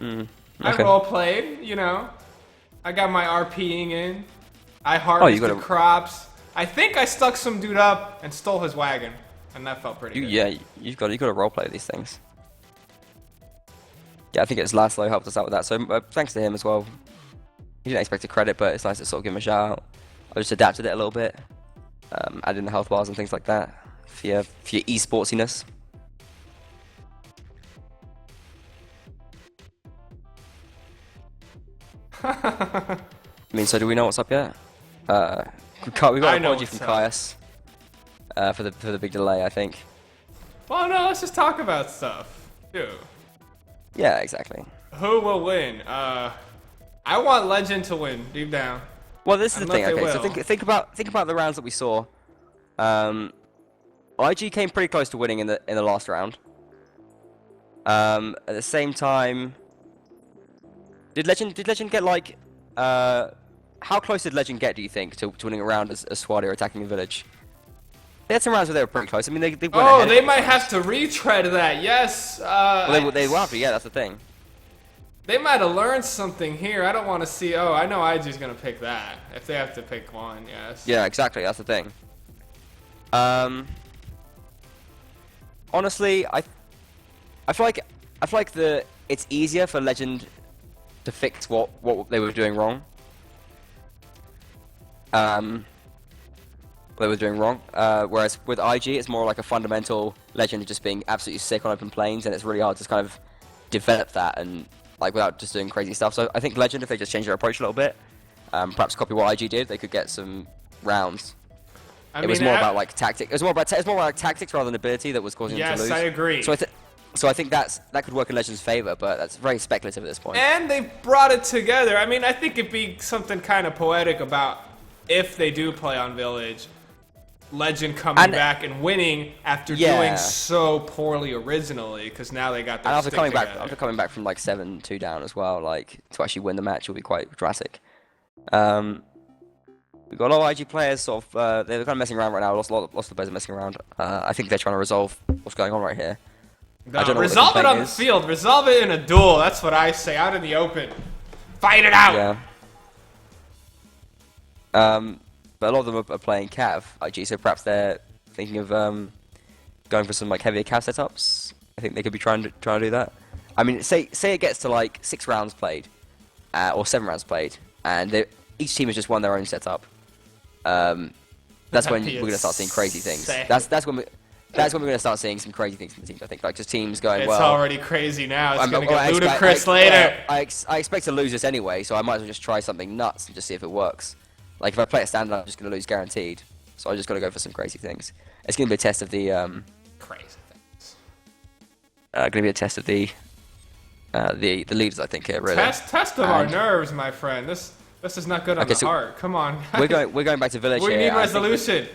Okay. I role-played, I got my RPing in. I harvested crops. I think I stuck some dude up and stole his wagon. And that felt pretty good. Yeah, you've got to roleplay these things. Yeah, I think it's Laszlo helped us out with that. So thanks to him as well. He didn't expect a credit, but it's nice to sort of give him a shout out. I just adapted it a little bit. Added in the health bars and things like that. For your esportsiness. I mean, so do we know what's up yet? We got an apology from Caius for the big delay, I think. Well, no, let's just talk about stuff. Dude. Yeah, exactly. Who will win? I want Legend to win, deep down. Well, this is the thing. Okay, so think about the rounds that we saw. IG came pretty close to winning in the last round. At the same time, did Legend get like how close did Legend get, do you think, to winning a round as Swadia attacking a village? They had some rounds where they were pretty close. I mean, they went ahead they might have to retread that. Yes. Well, they will have to. Yeah, that's the thing. They might have learned something here. I don't want to see. Oh, I know IG's gonna pick that. If they have to pick one, yes. Yeah, exactly. That's the thing. Honestly, I feel like it's easier for Legend to fix what they were doing wrong. Whereas with IG, it's more like a fundamental Legend just being absolutely sick on open planes, and it's really hard to kind of develop that and like without just doing crazy stuff. So I think Legend, if they just change their approach a little bit, perhaps copy what IG did, they could get some rounds. It was more about like tactics. It was more about like tactics rather than ability that was causing them to lose. Yes, I agree. So I think that could work in Legend's favor, but that's very speculative at this point. And they brought it together. I mean, I think it'd be something kind of poetic about if they do play on Village, Legend coming back and winning after doing so poorly originally, because now they got their and stick together. after coming back from like 7-2 down as well, like to actually win the match will be quite drastic. We've got a lot of IG players sort of, they're kind of messing around right now. Lots of the players are messing around. I think they're trying to resolve what's going on right here. No, resolve it on the field. Resolve it in a duel. That's what I say. Out in the open. Fight it out. Yeah. But a lot of them are playing Cav, IG, so perhaps they're thinking of going for some like heavier Cav setups. I think they could be trying to do that. I mean, say it gets to like 6 rounds played, or 7 rounds played, and each team has just won their own setup. That's when we're gonna start seeing crazy things. That's when we're gonna start seeing some crazy things from the teams. I think like just teams going it's well. It's already crazy now. It's gonna get ludicrous later. I expect to lose this anyway, so I might as well just try something nuts and just see if it works. Like if I play a standard, I'm just gonna lose guaranteed. So I just gotta go for some crazy things. It's gonna be a test of the crazy things. Gonna be a test of the leaders, I think here. Really. Test of our nerves, my friend. This is not good on the heart. Come on. we're going back to Village here. We need resolution.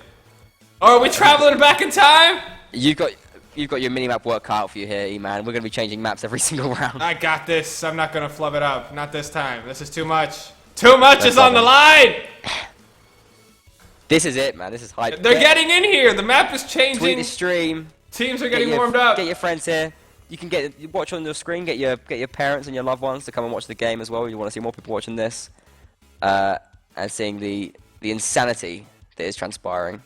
Oh, are we traveling back in time? You've got your mini-map work cut out for you here, E-Man. We're going to be changing maps every single round. I got this. I'm not going to flub it up. Not this time. This is too much. Too much is on the line! This is it, man. This is hype. They're getting in here. The map is changing. Tweet the stream. Teams are getting warmed up. Get your friends here. You can watch on your screen. Get your parents and your loved ones to come and watch the game as well. You want to see more people watching this. And seeing the insanity that is transpiring.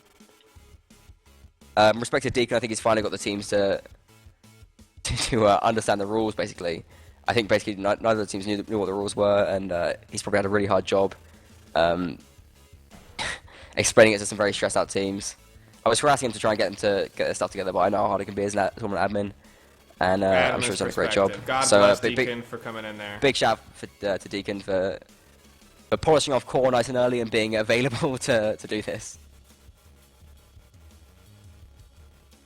Respect to Deacon, I think he's finally got the teams to understand the rules, basically. I think basically neither of the teams knew what the rules were, and he's probably had a really hard job explaining it to some very stressed out teams. I was harassing him to try and get them to get their stuff together, but I know how hard it can be as a tournament admin. And I'm sure he's done a great job. God bless Deacon for coming in there. Big shout out to Deacon for polishing off core nice and early and being available to do this.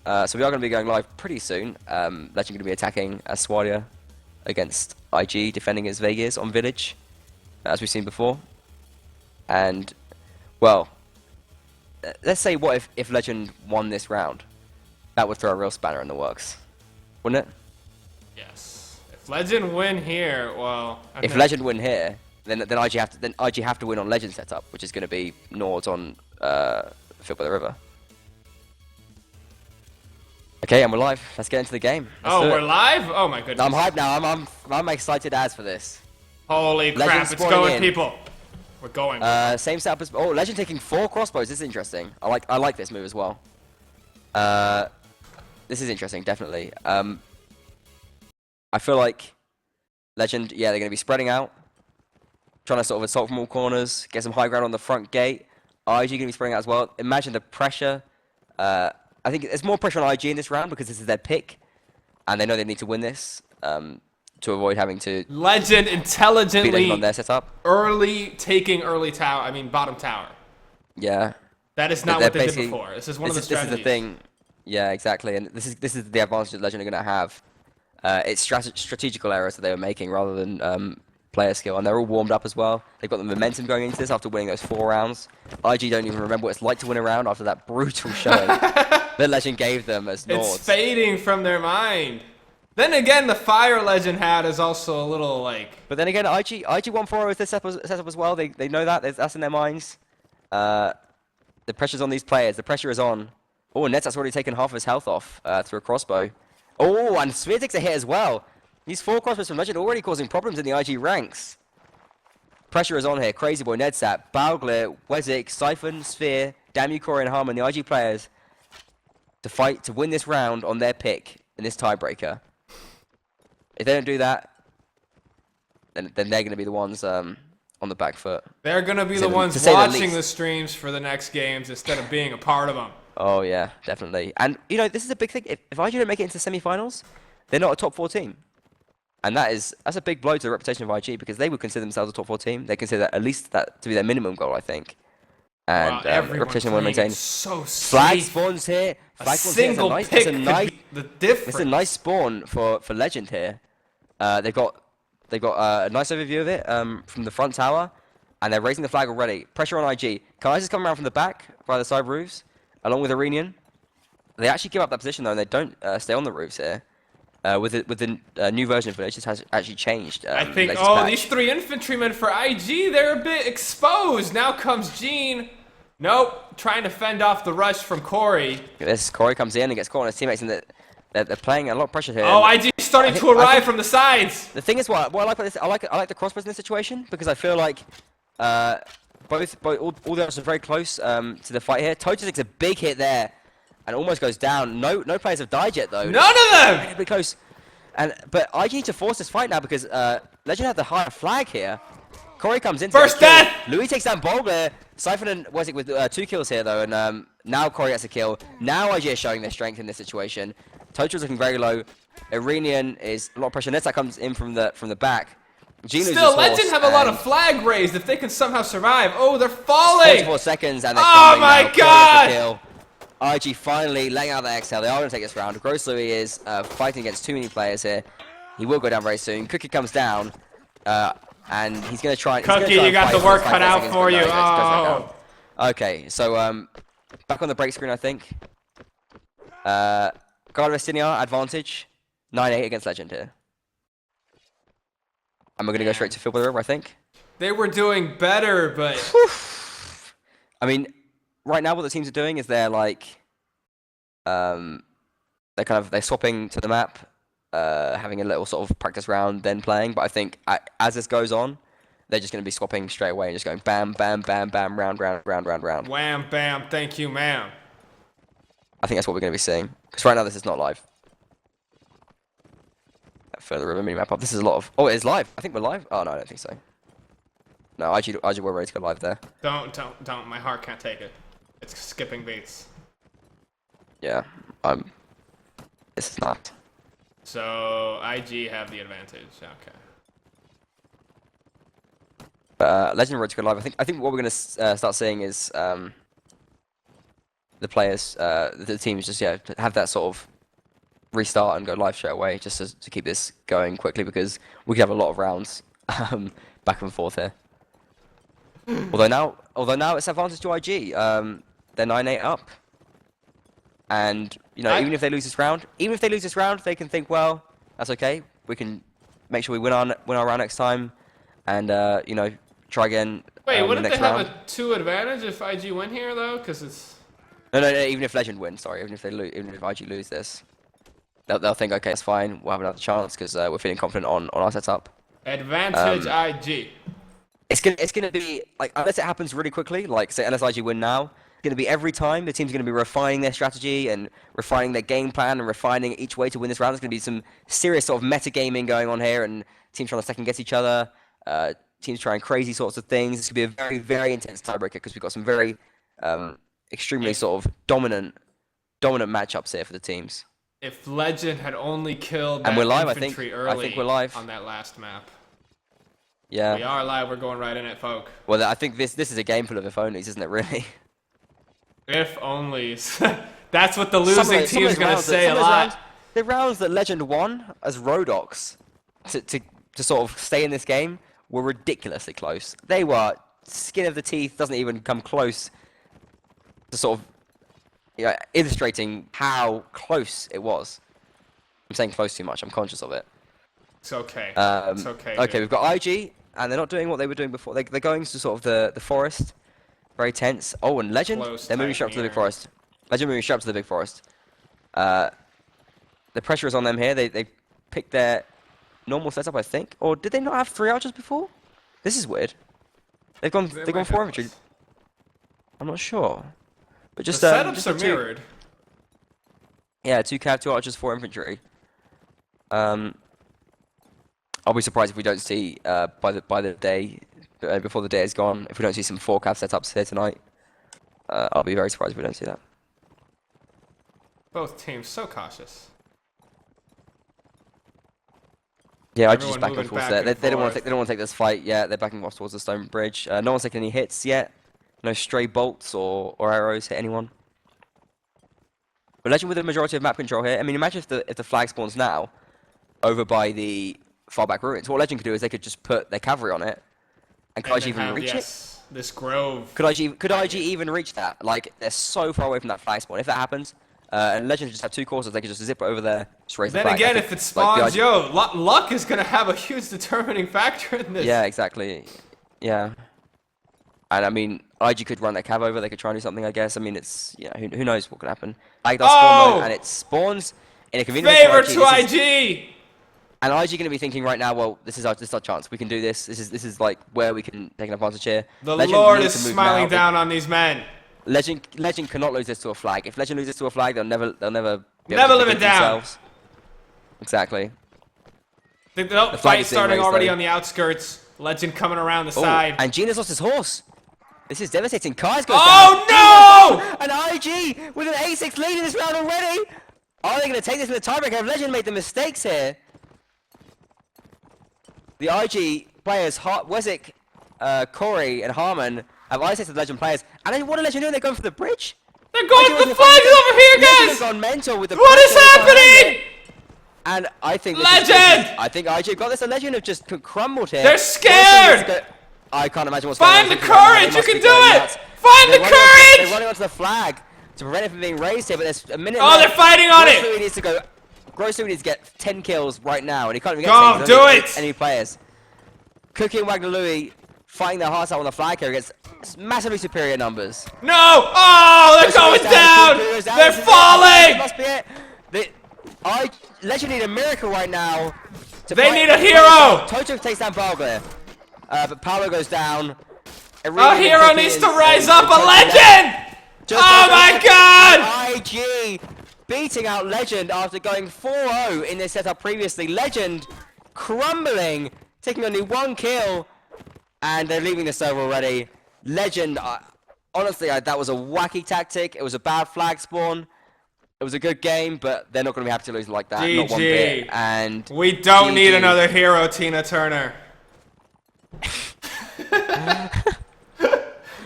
So we are going to be going live pretty soon. Legend going to be attacking Aswadia against IG, defending his Vegas on Village, as we've seen before. And, well, let's say what if Legend won this round? That would throw a real spanner in the works, wouldn't it? Yes. If Legend win here, well... If Legend win here, then IG have to win on Legend setup, which is going to be Nords on Field by the River. Okay, and we're live. Let's get into the game. We're live? Oh my goodness. I'm hyped now. I'm excited as for this. Holy crap, it's going, people. We're going. Same setup as... Oh, Legend taking 4 crossbows. This is interesting. I like this move as well. This is interesting, definitely. I feel like Legend, yeah, they're going to be spreading out. Trying to sort of assault from all corners. Get some high ground on the front gate. IG going to be spreading out as well. Imagine the pressure. I think there's more pressure on IG in this round because this is their pick. And they know they need to win this to avoid having to... Legend intelligently on their setup. Taking bottom tower. Yeah. That is not what they did before. This is one of the strategies. This is the thing. Yeah, exactly. And this is the advantage that Legend are going to have. It's strategical errors that they were making rather than player skill. And they're all warmed up as well. They've got the momentum going into this after winning those 4 rounds. IG don't even remember what it's like to win a round after that brutal showing that Legend gave them as Nords. It's fading from their mind. Then again, the fire Legend had is also a little like... But then again, IG won 4-0 with this setup as well. They know that. That's in their minds. The pressure's on these players. The pressure is on. Oh, and Netzat's already taken half of his health off through a crossbow. Oh, and Sphere takes a hit as well. These 4 crossbows from Legend already causing problems in the IG ranks. Pressure is on here. Crazy Boy, Nedzat, Balglir, Wezik, Siphon, Sphere, Damu, Corey, and Harmon, the IG players, to fight to win this round on their pick in this tiebreaker. If they don't do that, then they're going to be the ones on the back foot. They're gonna be To the the- ones to say the watching least. the streams for the next games instead of being a part of them. Oh yeah, definitely. And you know, this is a big thing. If IG don't make it into semi-finals, they're not a top 4 team, and that's a big blow to the reputation of IG because they would consider themselves a top 4 team. They consider at least that to be their minimum goal, I think. And Wow, everyone reputation want to playing maintain. it so Flag safe. spawns here. A Flag spawns here. single That's pick a could nice. be the difference. It's a nice spawn for Legend here. They've got a nice overview of it from the front tower, and they're raising the flag already. Pressure on IG. Kai's is coming around from the back by the side roofs, along with Iranian. They actually give up that position though, and they don't stay on the roofs here. With the new version of Village, this has actually changed. I think, latest oh, patch. these 3 infantrymen for IG, they're a bit exposed. Now comes Gene. Nope, trying to fend off the rush from Corey. This Corey comes in and gets caught on his teammates, and they're playing a lot of pressure here. Oh, IG starting to arrive from the sides. The thing is, what I like about this, I like the crossbows in this situation because I feel like both all the others are very close to the fight here. Toto takes a big hit there and almost goes down. No players have died yet though. None of them. Pretty close. But IG need to force this fight now because Legend have the higher flag here. Corey comes in. First death! Louis takes down Bulger. Siphon was it with 2 kills here though, and now Corey gets a kill. Now IG is showing their strength in this situation. Total's looking very low. Iranian is a lot of pressure. Nets that comes in from the back. Gene Still, Legend have a lot of flag raised if they can somehow survive. Oh, they're falling. 44 seconds and they're Oh coming my now. God! Kill. IG finally laying out the exhale. They are going to take this round. Gross Louis is fighting against too many players here. He will go down very soon. Cookie comes down. And he's going to try. Cookie, you got the work cut out for you. Oh. Okay, so back on the break screen, I think. God of Istiniar, advantage. 9-8 against Legend here. And we're going to go straight to Field River, I think. They were doing better, but... I mean, right now what the teams are doing is they're like... they're swapping to the map. Having a little sort of practice round, then playing. But I think as this goes on, they're just going to be swapping straight away and just going bam, bam, bam, bam, round. Wham, bam, thank you, ma'am. I think that's what we're going to be seeing. Because right now this is not live. That further river mini-map up. This is a lot of... Oh, it is live. I think we're live. Oh, no, I don't think so. No, IG we're ready to go live there. Don't. My heart can't take it. It's skipping beats. Yeah, this is not... So, IG have the advantage. Okay. Legend Road to go live. I think what we're gonna start seeing is the players, the teams, just have that sort of restart and go live straight away, just to keep this going quickly because we could have a lot of rounds back and forth here. Although now it's advantage to IG. They're 9-8 up. And you know, even if they lose this round, they can think, well, that's okay. We can make sure we win our round next time, and you know, try again. Wait, wouldn't the they next have round. a 2 advantage if IG win here though? Because it's No. Even if Legend wins, sorry. Even if IG lose this, they'll think, okay, it's fine. We'll have another chance because we're feeling confident on our setup. advantage IG. It's gonna be like, unless it happens really quickly, like say unless IG win now. It's going to be every time the team's going to be refining their strategy and refining their game plan and refining each way to win this round. There's going to be some serious sort of metagaming going on here and teams trying to second guess each other, teams trying crazy sorts of things. It's going to be a very, very intense tiebreaker because we've got some very extremely sort of dominant matchups here for the teams. If Legend had only killed that And we're live, infantry early I think we're live. on that last map. Yeah. We are live. We're going right in it, folk. Well, I think this is a game full of if onlys, isn't it, really? If onlys. That's what the losing team's going to say a lot. The rounds that Legend won as Rodox to sort of stay in this game were ridiculously close. They were skin of the teeth, doesn't even come close to sort of illustrating how close it was. I'm saying close too much, I'm conscious of it. It's okay. It's okay. Okay, dude. we've got IG, and they're not doing what they were doing before. They're going to sort of the forest. Very tense. Oh, and Legend, they're moving straight up to the big forest. Legend moving straight up to the big forest. The pressure is on them here. They picked their normal setup, I think. Or did they not have 3 archers before? This is weird. They've gone 4 infantry. I'm not sure. But just the setups just are 2. mirrored. Yeah, 2 cav, 2 archers, 4 infantry. I'll be surprised if we don't see by the day before the day is gone. If we don't see some 4-cav setups here tonight, I'll be very surprised if we don't see that. Both teams so cautious. Yeah, I Everyone just back moving and forth back there. and They don't want forth. to take this fight yet. They're backing off towards the stone bridge. No one's taking any hits yet. No stray bolts or arrows hit anyone. But Legend with the majority of map control here. I mean, imagine if the flag spawns now over by the far back ruins. What Legend could do is they could just put their cavalry on it. And could And IG then even have, reach it? yes, this grove. Could IG even reach that? Like, they're so far away from that flag spawn. If that happens, and Legend just have 2 courses, they could just zip it over there, just raise the Then flag. again, I think, if it like, spawns, yo, luck is gonna have a huge determining factor in this. Yeah, exactly. Yeah. And I mean, IG could run their cav over. They could try and do something, I guess. I mean, it's, you know, who knows what could happen. Like, does spawn though, and it spawns in a convenient Favor place to IG. And IG going to be thinking right now, well, this is our chance. We can do this. This is like where we can take an advantage here. The Legend Lord needs is to move smiling now. down on these men. Legend cannot lose this to a flag. If Legend loses to a flag, they'll never be able Never to live it defeat down. themselves. Exactly. The flag fight is being starting raised, already though. on the outskirts. Legend coming around the Oh, side. and Gina's lost his horse. This is devastating. Kai's goes Oh down. no! And IG with an 8-6 lead in this round already. Are they going to take this in the tiebreaker? Have Legend made the mistakes here? The IG players, Wezzik, Corey, and Harmon have isolated the Legend players. And then what are Legend doing? They're going for the bridge? They're going Legend for the with flags over here, Legend has guys! gone mental with the What is pressure they're trying to happening? get. And I think Legend! I think IG got this. The Legend have just crumbled here. They're scared! I can't imagine what's Find going the on. Right now. courage! They You must can be do going it! nuts. Find the They're courage! running onto the flag to prevent it from being raised here, but there's a minute Oh, left. they're fighting on it! Gross needs to go. Gross needs to get 10 kills right now, and he can't even get Go, 10 'cause do there's only it! Enemy players. Cookie and Wagner Louis fighting their hearts out on the flag here against massively superior numbers. No! Oh, they're going down! They're falling! Must be it. Legend need a miracle right now. They need a hero! Toto takes down Balga, but Paolo goes down. A hero needs to rise up, a legend! Oh my god! IG beating out Legend after going 4-0 in this setup previously. Legend crumbling, taking only 1 kill, and they're leaving the server already. Legend, honestly, that was a wacky tactic. It was a bad flag spawn. It was a good game, but they're not going to be happy to lose like that. Not one bit. GG. And We don't need GG. another hero, Tina Turner.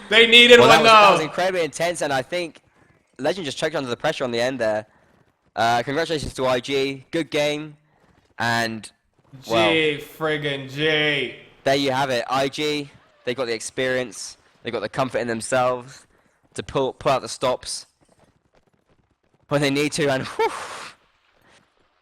They needed Well, one that was though. incredibly intense, and I think Legend just choked under the pressure on the end there. Congratulations to IG. Good game. And, well, G friggin' G. there you have it. IG, they got the experience. They got the comfort in themselves to pull out the stops when they need to, and whew,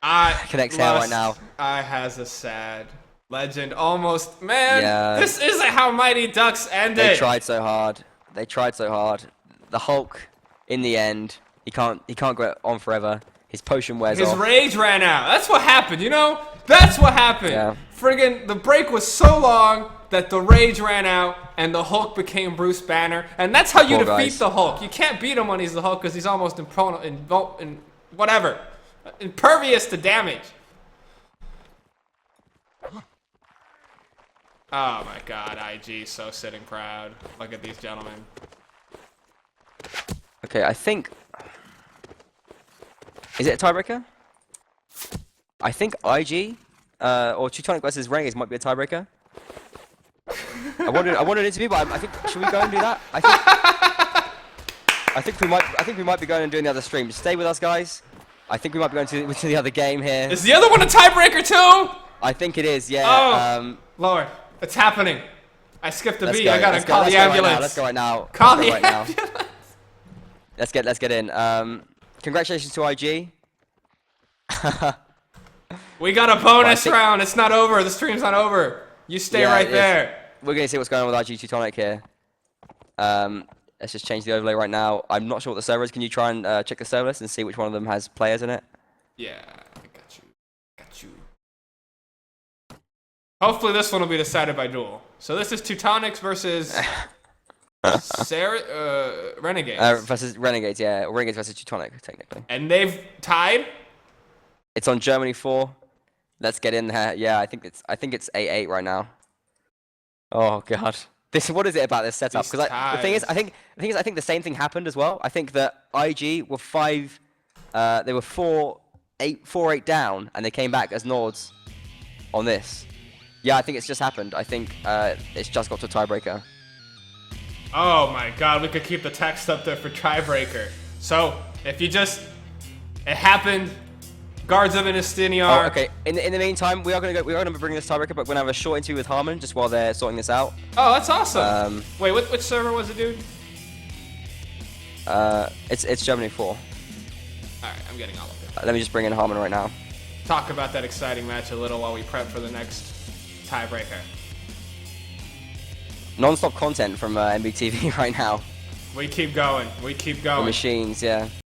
I can exhale right now. I has a sad Legend almost. Man, Yeah. this isn't how Mighty Ducks ended. They tried so hard. They tried so hard. The Hulk, in the end, he can't go on forever. His potion wears His off. rage ran out. That's what happened, you know? That's what happened. Yeah. Friggin' the break was so long that the rage ran out and the Hulk became Bruce Banner. And that's how you Poor defeat guys. the Hulk. You can't beat him when he's the Hulk because he's almost impervious to damage. Oh my god, IG so sitting proud. Look at these gentlemen. Okay, I think... Is it a tiebreaker? I think IG or Teutonic versus Renegades might be a tiebreaker. I wanted it to be, but I think should we go and do that? I think we might be going and doing the other stream. Stay with us, guys. I think we might be going to the other game here. Is the other one a tiebreaker too? I think it is. Yeah. Oh, Lord, it's happening. I skipped a Let's beat. go, I gotta let's go, call let's the go right now, ambulance. Let's go right now. Call Let's the go right now. ambulance. Let's get in. Congratulations to IG. We got a bonus think- round. It's not over. The stream's not over. You stay Yeah, right it is. there. We're gonna see what's going on with IG Teutonic here. Let's just change the overlay right now. I'm not sure what the server is. Can you try and check the server list and see which one of them has players in it? Yeah, I got you. Got you. Hopefully this one will be decided by duel. So this is Teutonics versus Renegades. Versus Renegades, yeah. Or Renegades versus Teutonic, technically. And they've tied? It's on Germany 4. Let's get in there. Yeah, I think it's 8-8 right now. Oh god. What is it about this setup? These Because the thing is, ties. I think the same thing happened as well. I think that IG were they were 4-8 down, and they came back as Nords on this. Yeah, I think it's just happened. I think it's just got to a tiebreaker. Oh my god, we could keep the text up there for tiebreaker. So, if you just... It happened. Guards up in Istiniar. Oh, okay. In the meantime, we are gonna bring this tiebreaker, but we're gonna have a short interview with Harmon just while they're sorting this out. Oh, that's awesome. Wait, which server was it, dude? It's Germany 4. Alright, I'm getting all of it. Let me just bring in Harmon right now. Talk about that exciting match a little while we prep for the next tiebreaker. Non-stop content from MBTV right now. We keep going. We keep The going. machines, yeah.